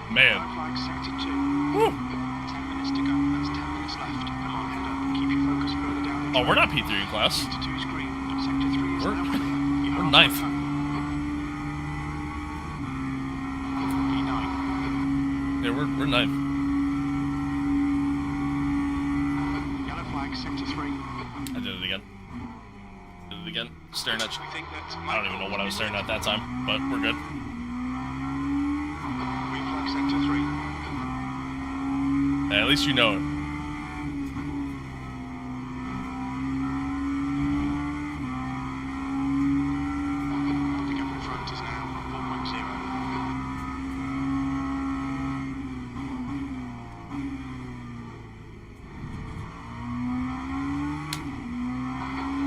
Man. Yellow flag Sector 2. Woo. 10 minutes to go. That's 10 minutes left. Come on, head up. Keep your focus further down. Oh, we're not P3 in class. Sector 2 is green. Sector 3 is We're, now clear. You're we're off ninth. like P9. Yeah, we're ninth. Yellow flag, sector 3. I did it again. Did it again. Staring at you. We think that I don't even know what I was staring at that time, but we're good. green flag, sector 3. Hey, at least you know it. The gap in front is now 4.0.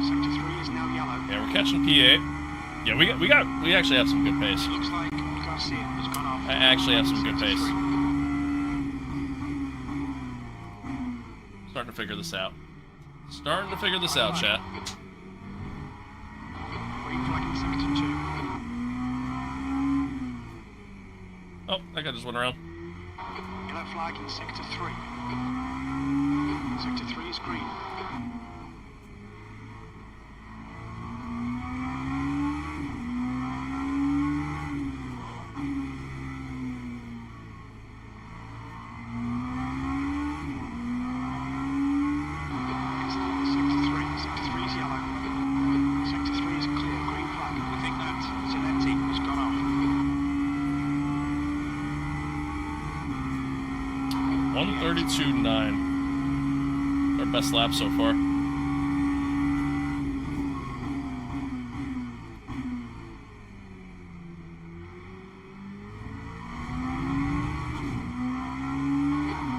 Sector 3 is now yellow. Yeah, we're catching P8. Yeah, we actually have some good pace. Looks like Garcia has gone off. I actually have some good Sector pace. 3. Starting to figure this out. Starting to figure this out, chat. Green flag in sector 2. Oh, that guy just went around. Yellow flag in sector 3. Sector 3 is green. Sector 3. Sector 3 is yellow. Sector 3 is clear. Green flag. We think that Zanetti has gone off. 132.9. Our best lap so far.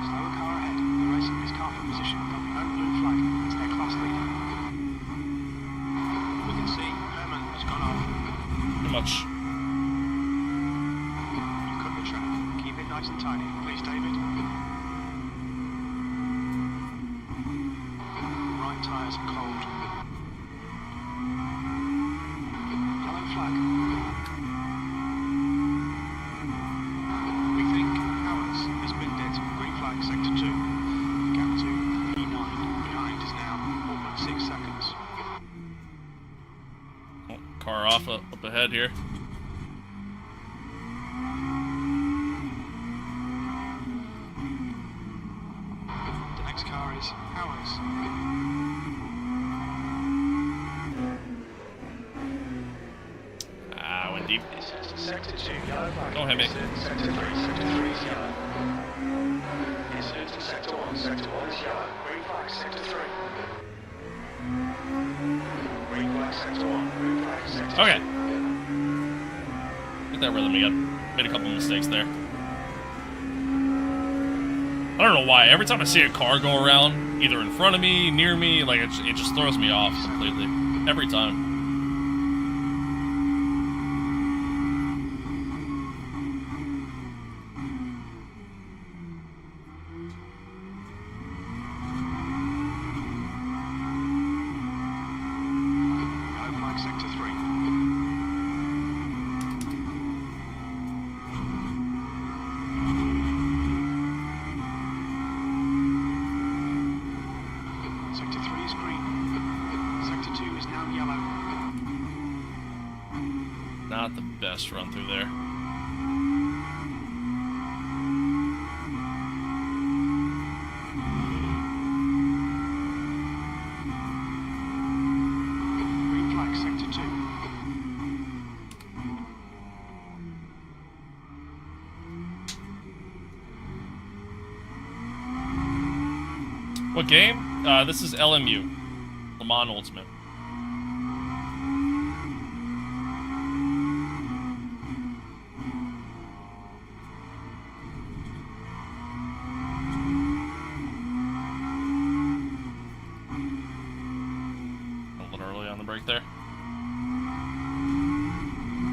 Slower car ahead. The racing is car for position. There'll be no blue flag. It's their class leader. We can see Herman has gone off. Too much. You cut the track. Keep it nice and tidy. Please, David. Right tyres are cold. Yellow flag. We think Howard has been dead. Green flag, sector 2. Gap to P9. Behind is now 4.6 seconds. Oh, car off up ahead here. The next car is Howard's. Ah, went deep. This is sector 2, yellow flag. Don't hit me. Sector 3 is yellow. This is sector 1 is yellow. Green flag, sector 3. Green flag, sector 1. Green flag, sector 2. Okay. Get that rhythm again. Made a couple mistakes there. I don't know why. Every time I see a car go around, either in front of me, near me, like it just throws me off completely. Every time. Yellow flag, sector 3. Sector 3 is green. Sector 2 is now yellow. Not the best run through there. Green flag, sector 2. What game? This is LMU. Le Mans Ultimate. A little early on the break there.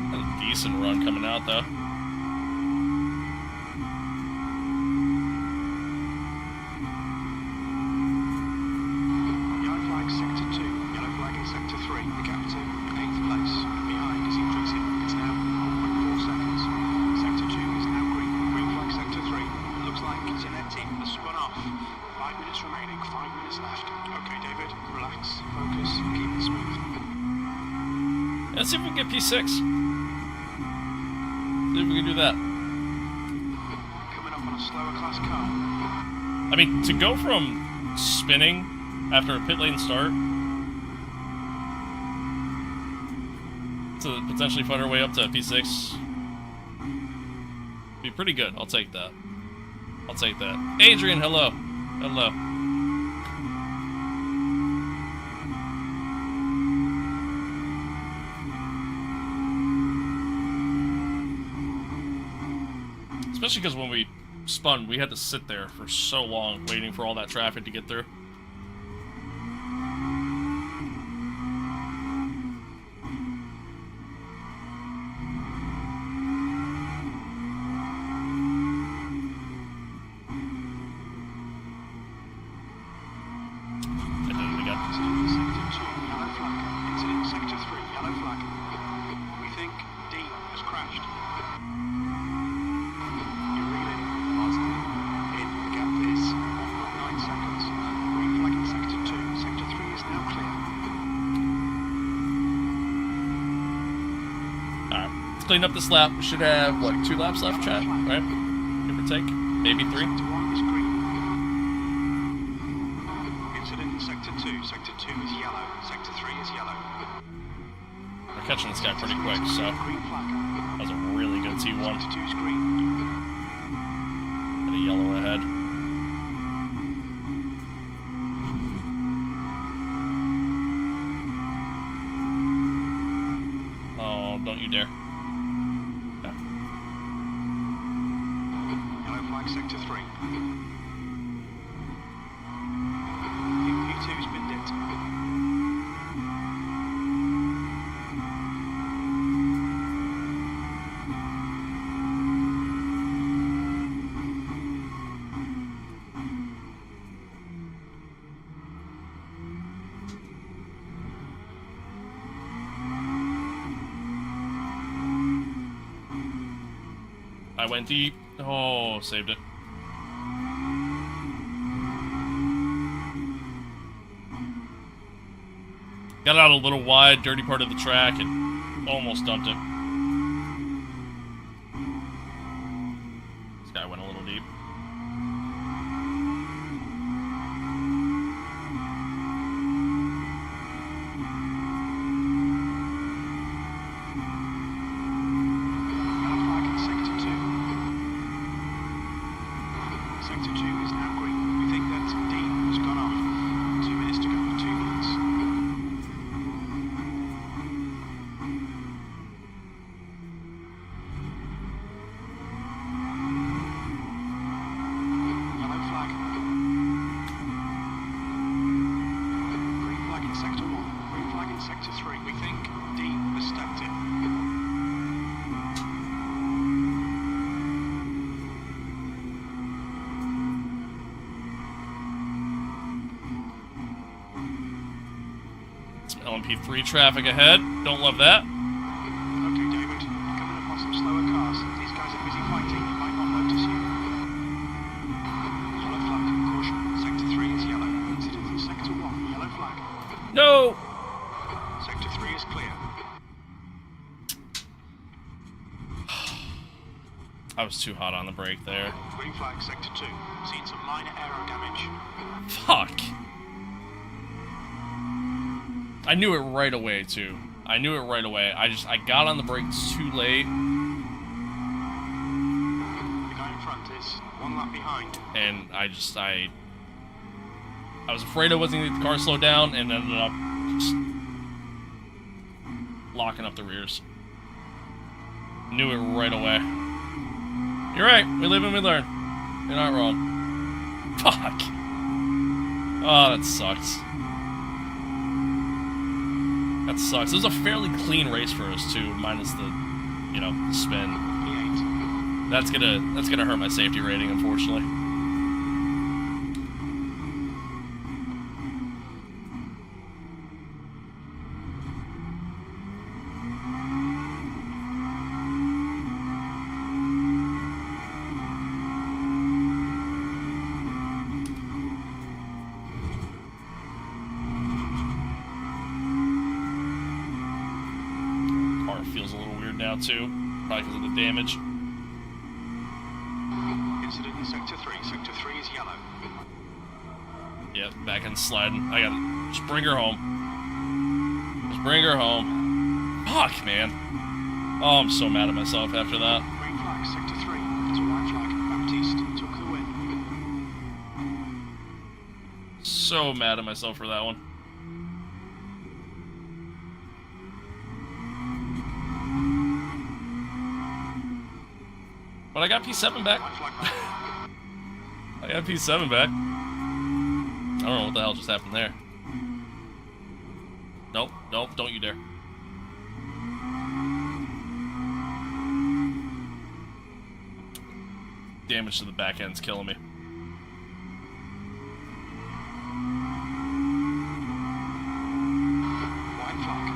Had a decent run coming out though. Yellow flag, sector 2. Yellow flag in sector 3. The gap to 8th place. Behind is increasing. It's now 1.4 seconds. Sector 2 is now green. Green flag, sector 3. It looks like Zanetti has spun off. 5 minutes remaining. 5 minutes left. Okay, David. Relax. Focus. Keep it smooth. Let's see if we can get P6. See if we can do that. Coming up on a slower class car. I mean, to go from spinning after a pit lane start to potentially find our way up to P6 be pretty good. I'll take that. I'll take that. Adrian, hello. Hello. Especially because when we spun, we had to sit there for so long waiting for all that traffic to get through. Clean up this lap. We should have, what, 2 laps left, chat? Right? Give or take? Maybe 3? Incident in Sector 2. Sector 2 is yellow. Sector 3 is yellow. We're catching this guy pretty quick, so that was a really good T1. Sector 2 is green. Got a yellow ahead. Oh, don't you dare. Sector 3. I think P2's been dipped. I went deep. Oh, saved it. Got out a little wide, dirty part of the track, and almost dumped it. This guy went a little deep. Yellow flag in Sector 2. Sector 2 is now green. We think that D has gone off. 2 minutes to go. 2 minutes. Yellow flag. Green flag in Sector 1. Green flag in Sector 3. We think D has stepped in. Some LMP3 traffic ahead. Don't love that. Okay, David. Coming up on some slower cars. These guys are busy fighting. They might not notice you. Yellow flag. Caution. Sector 3 is yellow. Incident in Sector 1. Yellow flag. No! Sector 3 is clear. I was too hot on the brake there. Green flag, Sector 2. Seen some minor aero damage. Fuck. I knew it right away, too. I knew it right away. I got on the brakes too late. The guy in front is 1 lap behind. And I was afraid I wasn't going to get the car slowed down and ended up just locking up the rears. Knew it right away. You're right. We live and we learn. You're not wrong. Fuck. Oh, that sucks. That sucks. It was a fairly clean race for us too, minus the, the spin. P8. That's gonna hurt my safety rating, unfortunately. car feels a little weird now too, probably because of the damage. Incident in Sector 3. Sector 3 is yellow. Yeah, back end sliding. I gotta just bring her home. Just bring her home. Fuck, man. Oh, I'm so mad at myself after that. Green flag, Sector 3. It's a white flag. Baptiste took the win. So mad at myself for that one. But I got P7 back. White flag. I got P7 back. I don't know what the hell just happened there. Nope, nope, don't you dare. Damage to the back end's killing me. White flag.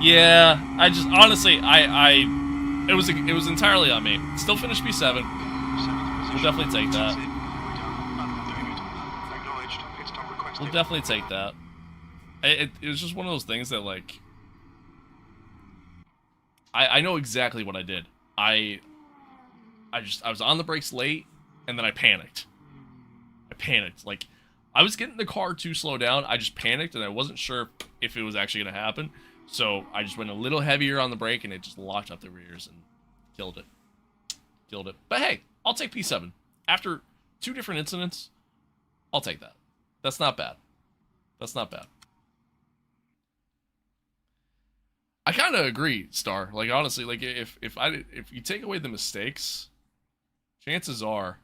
Yeah, I just honestly, it was entirely on me. Still finished P7. Seventh We'll position. definitely take that. That's it. We're done. David. Acknowledged. Pit stop requested. We'll definitely take that. It was just one of those things that, like, I know exactly what I did. I was on the brakes late, and then I panicked. Like, I was getting the car to slow down. I just panicked, and I wasn't sure if it was actually going to happen. So I just went a little heavier on the brake, and it just locked up the rears and killed it. Killed it. But hey, I'll take P7. After 2 different incidents, I'll take that. That's not bad. That's not bad. I kind of agree, Star. Like, honestly, like, if you take away the mistakes, chances are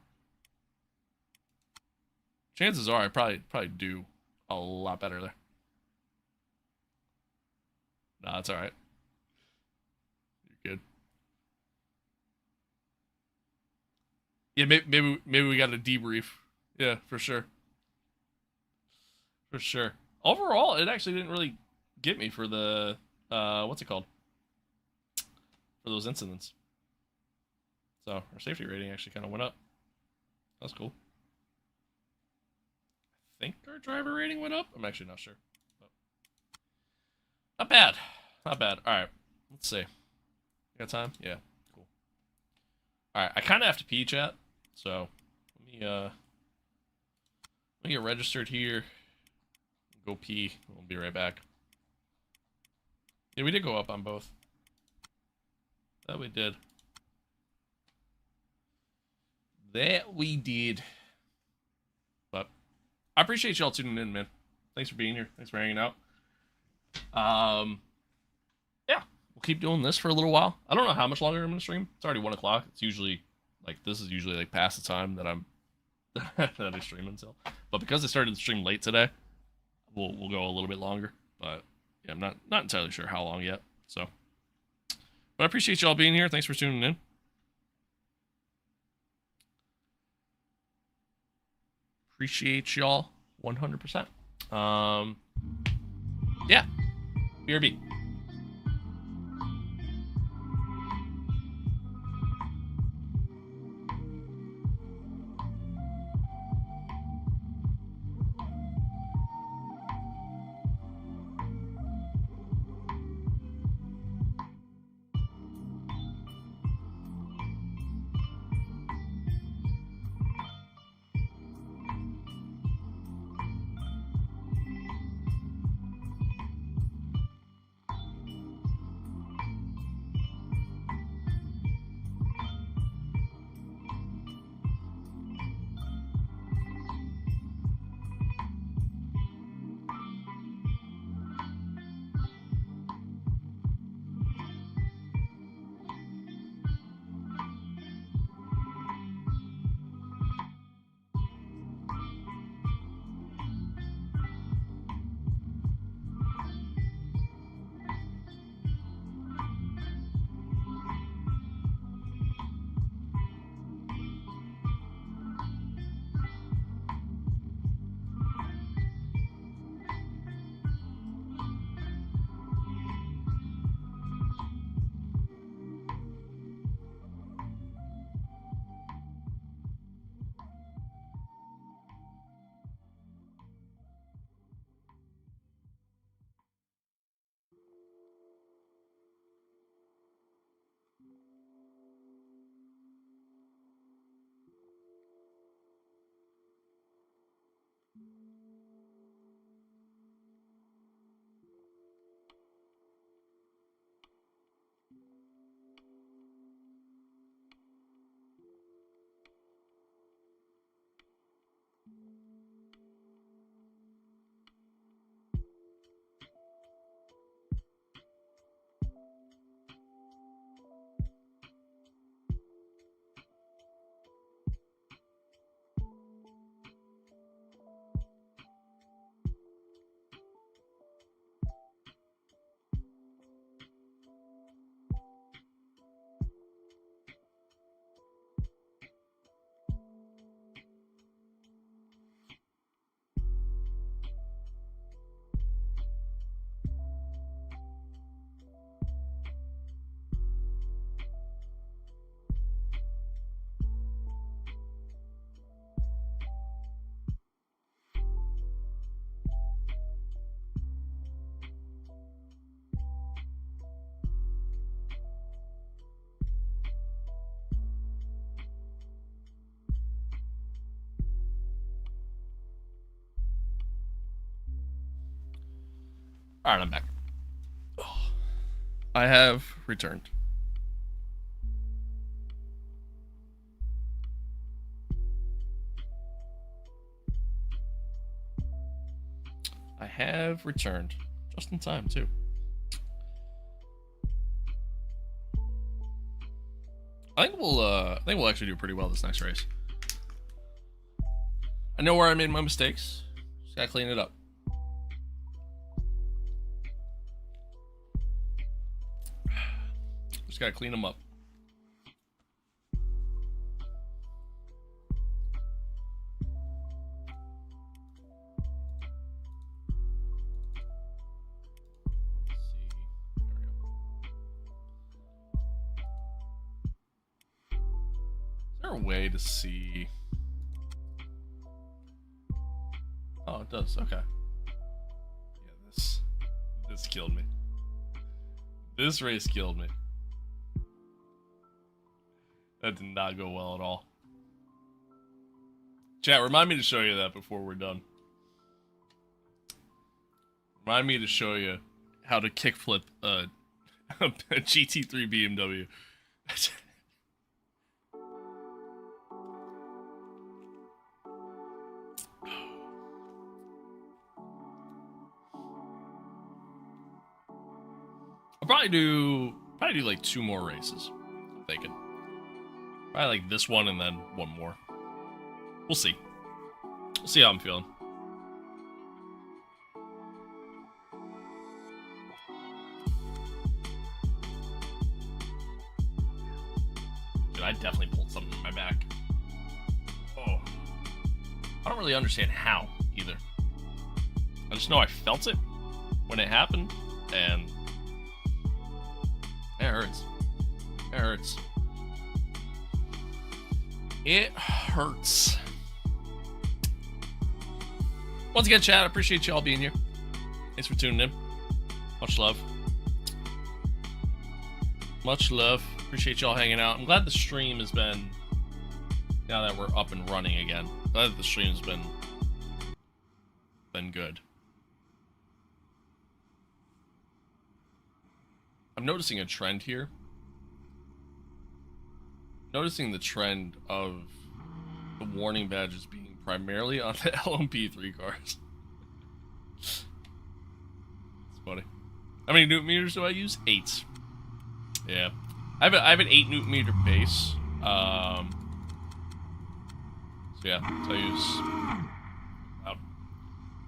I probably do a lot better there. Nah, that's all right. You're good. Yeah, maybe we got a debrief. Yeah, for sure. For sure. Overall, it actually didn't really get me for the what's it called? For those incidents. So our safety rating actually kind of went up. That's cool. I think our driver rating went up. I'm actually not sure. But not bad. Not bad. All right. Let's see. You got time? Yeah. Cool. All right. I kind of have to pee, chat. So let me get registered here. Go pee. We'll be right back. Yeah, we did go up on both. That we did. That we did. But I appreciate y'all tuning in, man. Thanks for being here. Thanks for hanging out. Yeah, we'll keep doing this for a little while. I don't know how much longer I'm gonna stream. It's already 1 o'clock. It's usually this is usually like past the time that I'm that I stream until. But because I started the stream late today, we'll go a little bit longer. But yeah, I'm not entirely sure how long yet. So, but I appreciate y'all being here. Thanks for tuning in. Appreciate y'all 100%. Yeah, BRB. Alright, I'm back. Oh, I have returned. I have returned. Just in time, too. I think we'll actually do pretty well this next race. I know where I made my mistakes. Just gotta clean it up. Just gotta clean them up. A way to see. Oh, it does. Okay. Yeah, this killed me. This race killed me. That did not go well at all. Chat, remind me to show you that before we're done. Remind me to show you how to kickflip a GT3 BMW. I'll probably do like 2 more races. I'm thinking. Probably like this one and then one more. We'll see. We'll see how I'm feeling. Dude, I definitely pulled something in my back. Oh. I don't really understand how either. I just know I felt it when it happened, and it hurts. It hurts. It hurts. Once again, chat, I appreciate you all being here. Thanks for tuning in. Much love. Much love. Appreciate y'all hanging out. I'm glad the stream has been, now that we're up and running again, glad that the stream's been good. I'm noticing a trend here. Noticing the trend of the warning badges being primarily on the LMP3 cars. It's funny. How many newton meters do I use? 8. Yeah. I have an 8 newton meter base. So yeah, so I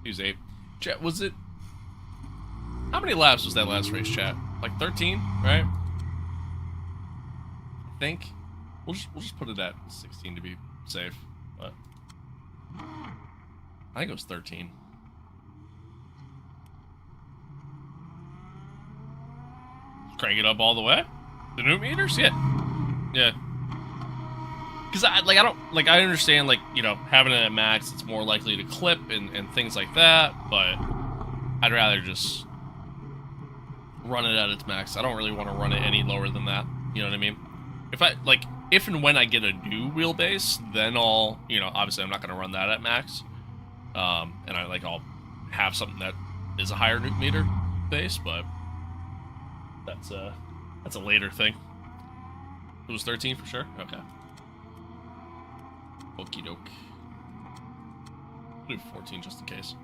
use 8. Chat, was it? How many laps was that last race, chat? Like 13, right? I think we'll just put it at 16 to be safe, but I think it was 13. Crank it up all the way. The newton meters, yeah. Because I understand, like, you know, having it at max, it's more likely to clip and things like that, but I'd rather just run it at its max. I don't really want to run it any lower than that. You know what I mean? If and when I get a new wheelbase, then I'll, you know, obviously I'm not going to run that at max. And I'll have something that is a higher newton meter base, but that's a later thing. It was 13 for sure? Okay. Okie doke. I'll do 14 just in case.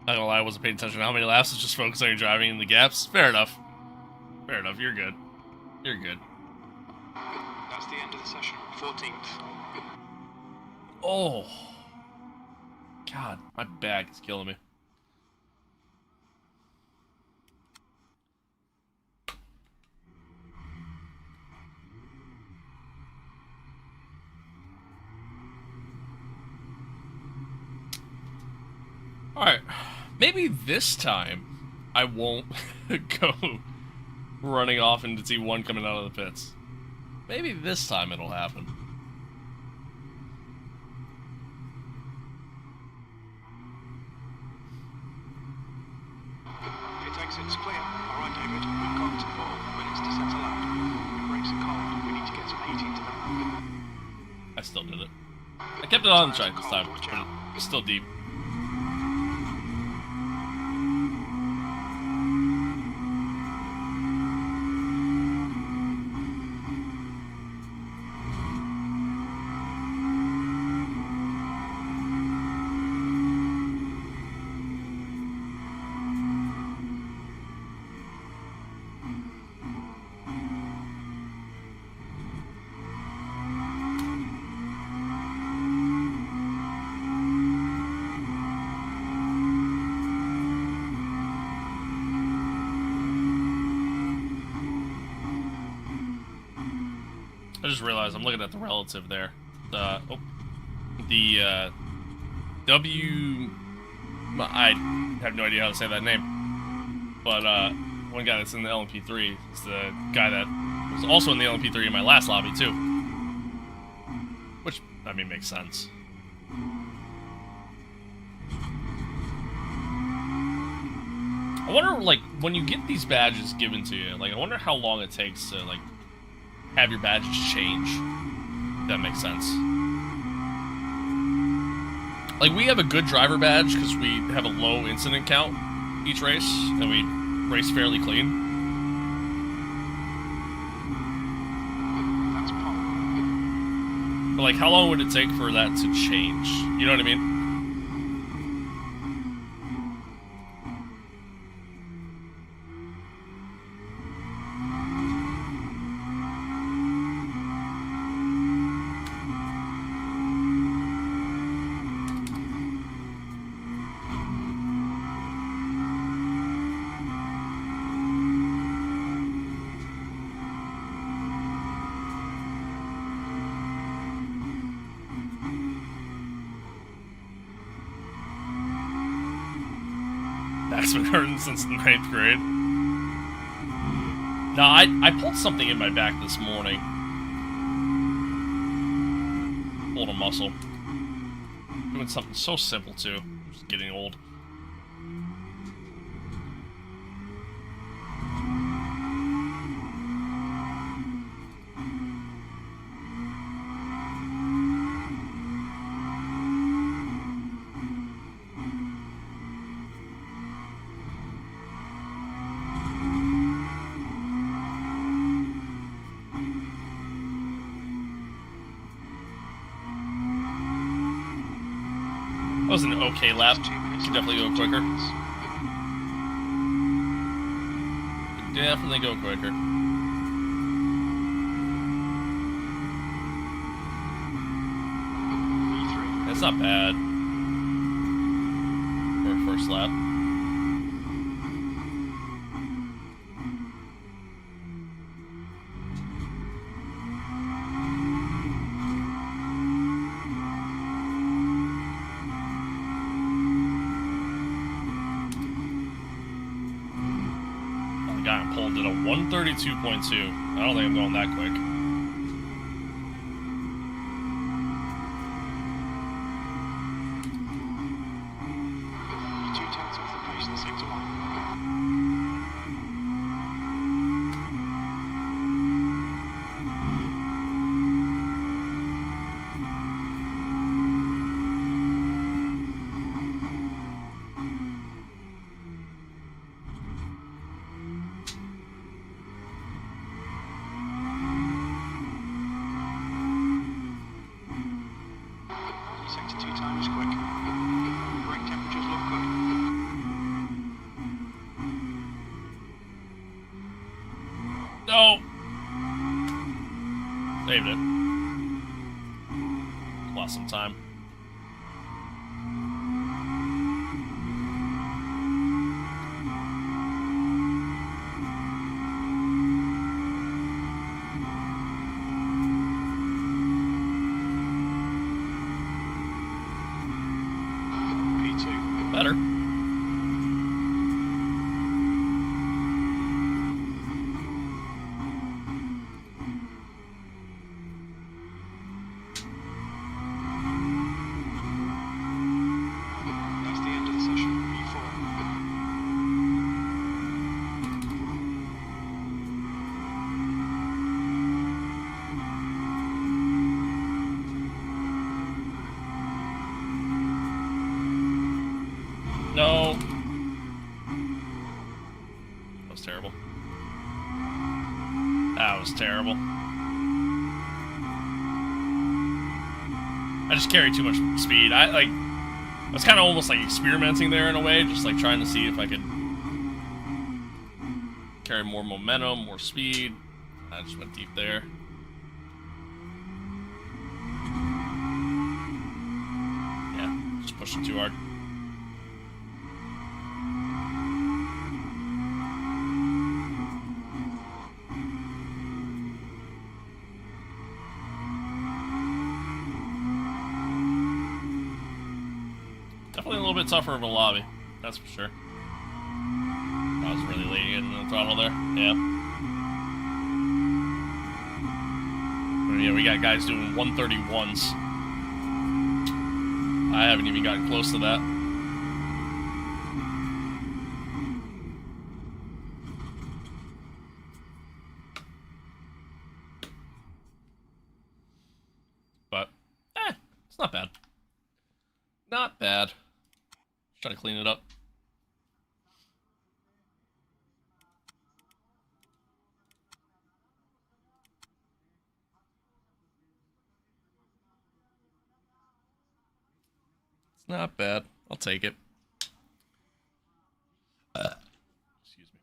Not gonna lie, I wasn't paying attention to how many laps. I was just focused on your driving in the gaps. Fair enough. Fair enough. You're good. You're good. That's the end of the session. 14th. Oh. God, my back is killing me. Alright, maybe this time I won't go running off into T1 coming out of the pits. Maybe this time it'll happen. Pit exit's clear. Alright, David, we've got 4 minutes to settle out. Your brakes are cold. We need to get some heat into them. I still did it. I kept it on the track this time, but it's still deep. I just realized I'm looking at the relative there. The W. I have no idea how to say that name. But one guy that's in the LMP3 is the guy that was also in the LMP3 in my last lobby too. Which, I mean, makes sense. I wonder, like, when you get these badges given to you, like, I wonder how long it takes to, like, have your badges change. If that makes sense. Like, we have a good driver badge because we have a low incident count each race, and we race fairly clean. But, like, how long would it take for that to change? You know what I mean? That's been hurting since the 9th grade. No, I pulled something in my back this morning. Pulled a muscle. Doing something so simple, too. Just getting old. That was an okay lap. Could definitely go quicker. Could definitely go quicker. That's not bad for a first lap. Pulled at a 132.2. I don't think I'm going that quick. You're 2 tenths off the pace in sector 1. Sector 2 time is quick. Brake temperatures look good. No! Saved it. Lost some time. P2. Better. That's the end of the session. P4. No. That was terrible. That was terrible. I just carry too much speed. I was kind of almost like experimenting there in a way, just like trying to see if I could carry more momentum, more speed. I just went deep there. Yeah, just pushing too hard. Definitely a little bit tougher of a lobby, that's for sure. I was really late in the throttle there. Yeah. Yeah, we got guys doing 131s. I haven't even gotten close to that. But, it's not bad. Not bad. Just trying to clean it up. It's not bad. I'll take it. Excuse me.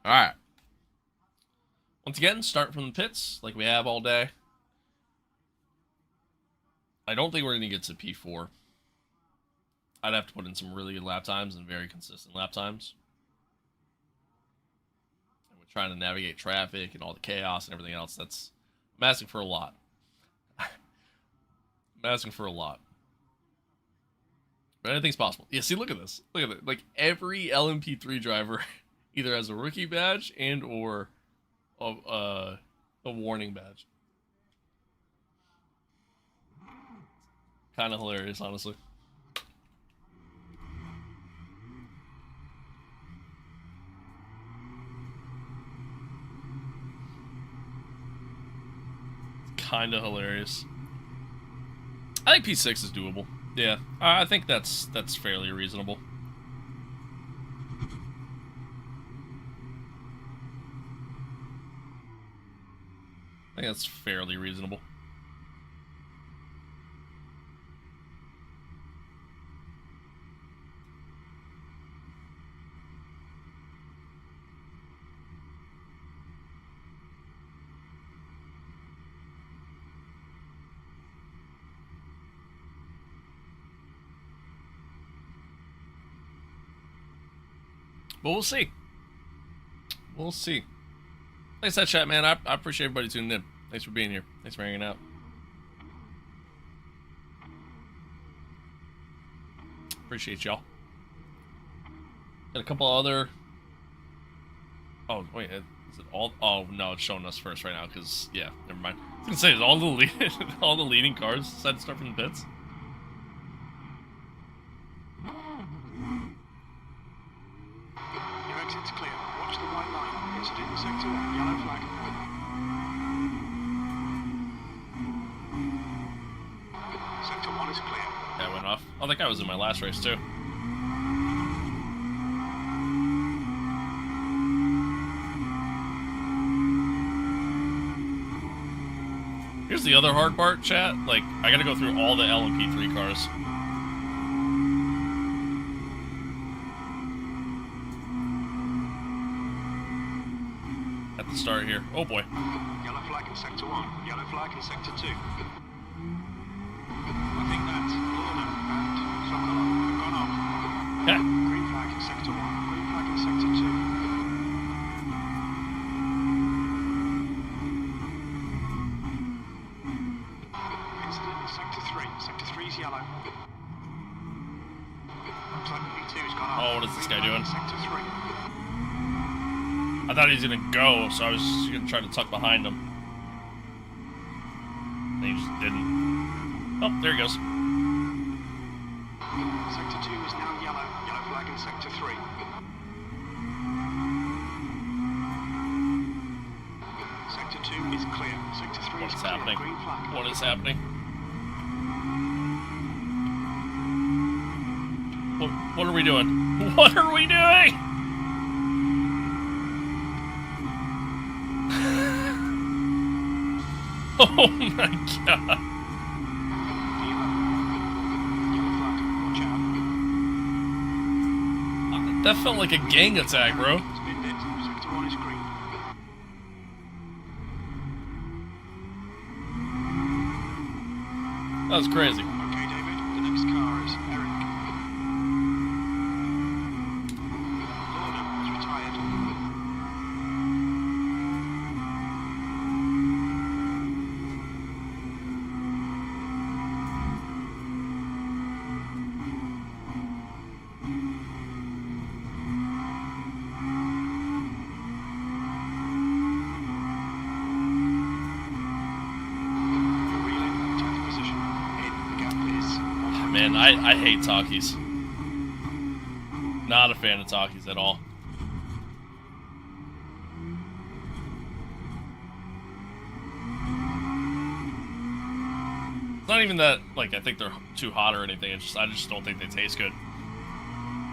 Alright. Once again, start from the pits, like we have all day. I don't think we're going to get to P4. I'd have to put in some really good lap times and very consistent lap times. And we're trying to navigate traffic and all the chaos and everything else. I'm asking for a lot. I'm asking for a lot. But anything's possible. Yeah, see, look at this. Look at it. Like, every LMP3 driver either has a rookie badge and or a warning badge. Kind of hilarious, honestly. Kind of hilarious. I think P6 is doable. Yeah, I think that's fairly reasonable. I think that's fairly reasonable. But we'll see. We'll see. Thanks for that chat, man. I appreciate everybody tuning in. Thanks for being here. Thanks for hanging out. Appreciate y'all. Got a couple other... Oh, wait. Is it all... Oh, no, it's showing us first right now, because... Yeah, never mind. I was going to say, is all the leading cars decided to start from the pits? Your exit's clear. Watch the white line. Incident in sector 1. Yellow flag. Sector 1 is clear. That went off. Oh, that guy was in my last race, too. Here's the other hard part, chat. Like, I gotta go through all the LMP3 cars. At the start here. Oh boy. Yellow flag in sector 1. Yellow flag in sector 2. I think that's Lorna and Sokolov have gone off. Yeah. Green flag in sector 1. Green flag in sector 2. Incident in sector 3. Sector 3 is yellow. Looks like P2 has gone off. Oh, what is this guy doing? Sector 3. I thought he was gonna go, so I was just gonna try to tuck behind him. And he just didn't. Oh, there he goes. Sector 2 is now yellow. Yellow flag in sector 3. Sector 2 is clear. Sector 3 What is is clear. happening? Green flag. What is happening? What are we doing? What are we doing? Oh my god. Yellow flag. Watch out. That felt like a gang attack, bro. Spin it. Sector 1 is green. That was crazy. Okay, David. The next car is Eric. Lorna has retired. Man, I hate talkies. Not a fan of talkies at all. It's not even that, like, I think they're too hot or anything. It's just, I just don't think they taste good.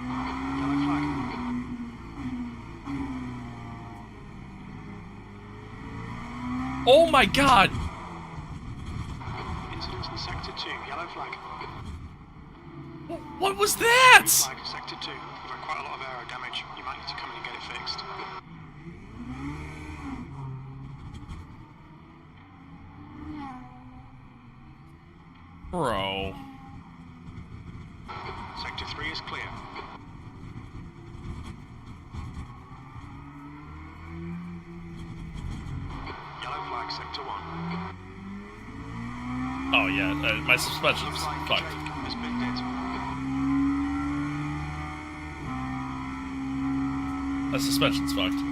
Yellow flag. Oh my god! Incidents in Sector 2, yellow flag. What was that? Flag, Sector 2. You've had quite a lot of aero damage. You might need to come in and get it fixed. Bro. Sector 3 is clear. Yellow flag, Sector 1. Oh yeah, my suspension's Flag fucked. Jake has been hit. My suspension's fucked.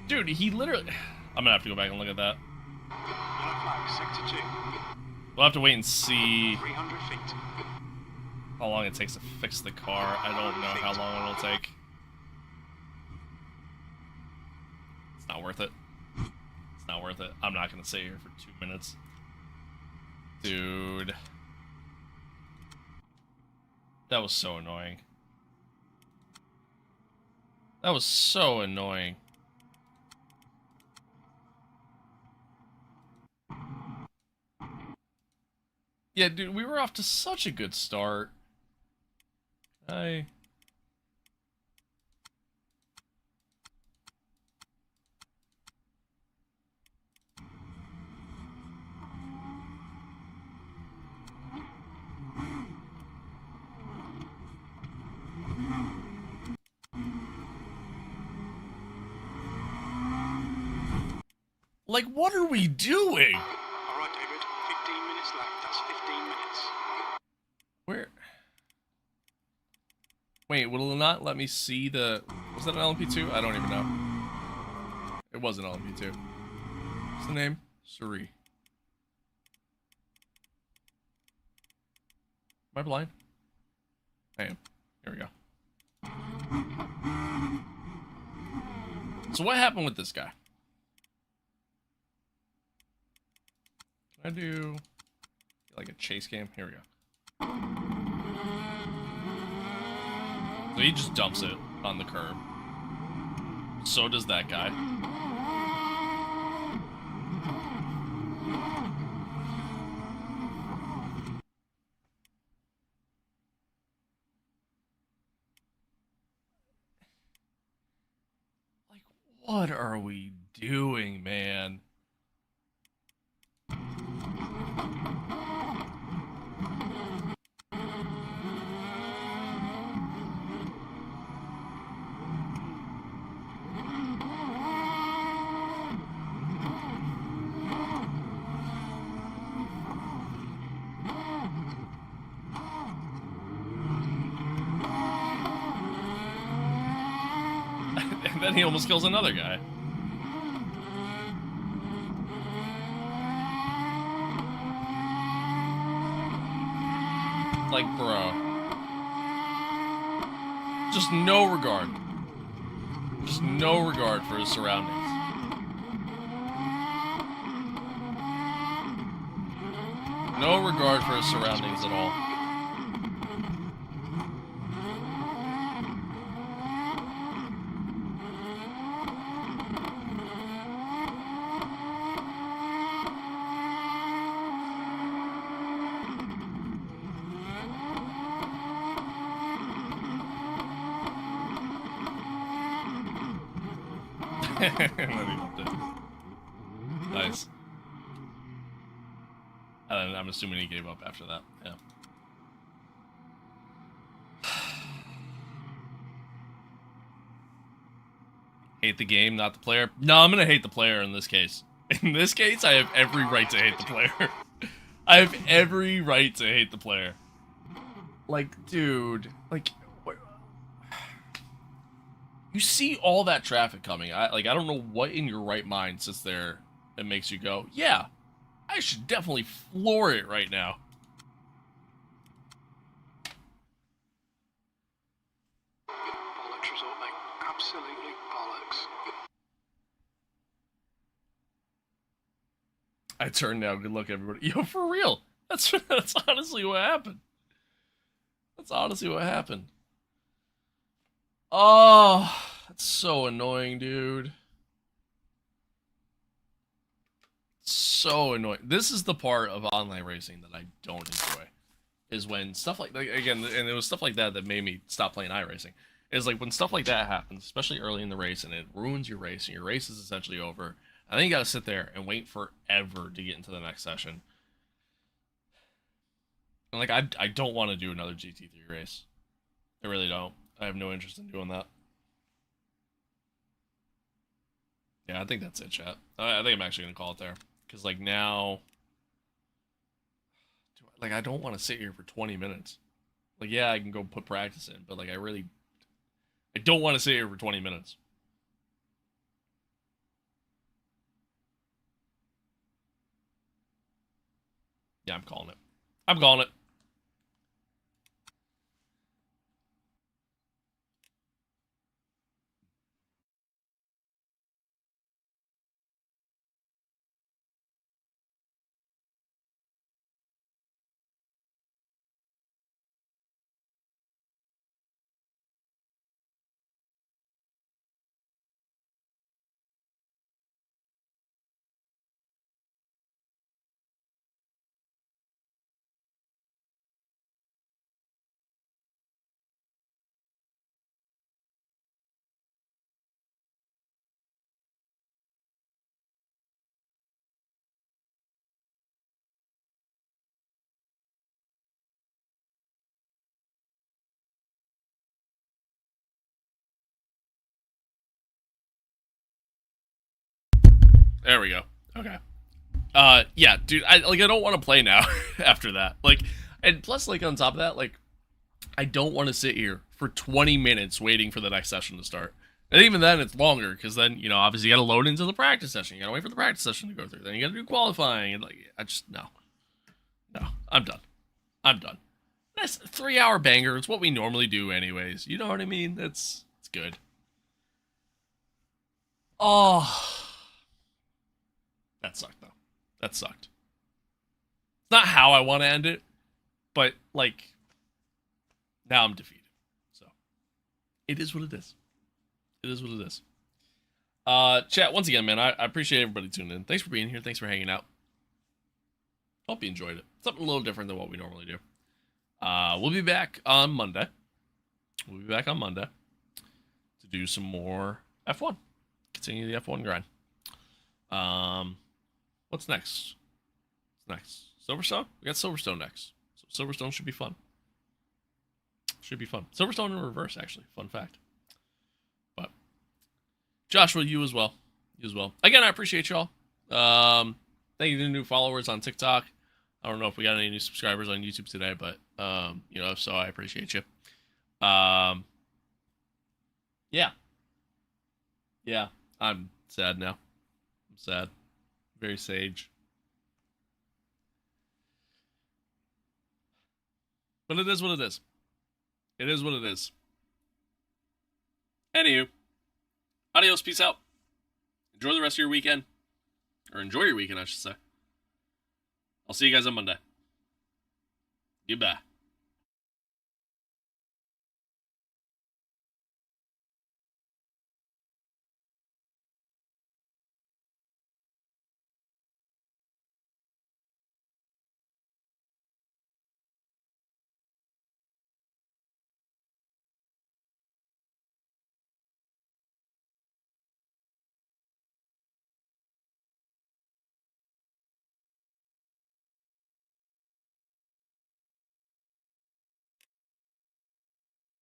Dude, he literally... I'm gonna have to go back and look at that. Yellow flag, Sector 2. We'll have to wait and see 300 feet. how long it takes to fix the car. I don't know how long it'll take. It's not worth it. It's not worth it. I'm not gonna sit here for 2 minutes. Dude. That was so annoying. That was so annoying. Yeah, dude, we were off to such a good start. Like, what are we doing? Alright, David. 15 minutes left. That's 15 minutes. Where? Wait, will it not let me see the... Was that an LMP2? I don't even know. It was an LMP2. What's the name? Suri. Am I blind? I am. Here we go. So what happened with this guy? Can I do... like a chase game? Here we go. So he just dumps it on the curb. So does that guy. Like, what are we doing, man? And then he almost kills another guy. Like, bro. Just no regard. Just no regard for his surroundings. No regard for his surroundings at all. And then he dumped it. Nice. And then I'm assuming he gave up after that. Yeah. Hate the game, not the player. No, I'm gonna hate the player in this case. In this case, I have every right to hate the player. I have every right to hate the player. Like, dude, like, you see all that traffic coming. I don't know what in your right mind sits there and makes you go, yeah, I should definitely floor it right now. Bollocks result, mate. Absolutely bollocks. I turned now. Good luck, everybody. Yo, for real. That's honestly what happened. That's honestly what happened. Oh, that's so annoying, dude. So annoying. This is the part of online racing that I don't enjoy. Is when stuff like again, and it was stuff like that that made me stop playing iRacing. Is like when stuff like that happens, especially early in the race, and it ruins your race, and your race is essentially over. I think you gotta sit there and wait forever to get into the next session. And like I don't want to do another GT3 race. I really don't. I have no interest in doing that. Yeah, I think that's it, chat. I think I'm actually gonna call it there because like now, like I don't want to sit here for 20 minutes. Like yeah, I can go put practice in, but like I don't want to sit here for 20 minutes. Yeah, I'm calling it. I'm calling it. There we go. Okay. Yeah, dude, I don't want to play now after that. Like, and plus, like, on top of that, like, I don't want to sit here for 20 minutes waiting for the next session to start. And even then, it's longer, because then, you know, obviously you gotta load into the practice session. You gotta wait for the practice session to go through. Then you gotta do qualifying, and, like, I just, no. No, I'm done. I'm done. That's a 3-hour banger. It's what we normally do anyways. You know what I mean? It's good. Oh. That sucked, though. That sucked. It's not how I want to end it, but, like, now I'm defeated. So, it is what it is. It is what it is. Chat, once again, man, I appreciate everybody tuning in. Thanks for being here. Thanks for hanging out. Hope you enjoyed it. Something a little different than what we normally do. We'll be back on Monday. We'll be back on Monday to do some more F1. Continue the F1 grind. What's next? What's next? Silverstone? We got Silverstone next. So Silverstone should be fun. Should be fun. Silverstone in reverse, actually. Fun fact. But Joshua, you as well. You as well. Again, I appreciate y'all. Thank you to the new followers on TikTok. I don't know if we got any new subscribers on YouTube today, but you know, if so, I appreciate you. Yeah. Yeah. I'm sad now. I'm sad. Very sage. But it is what it is. It is what it is. Anywho. Adios, peace out. Enjoy the rest of your weekend. Or enjoy your weekend, I should say. I'll see you guys on Monday. Goodbye.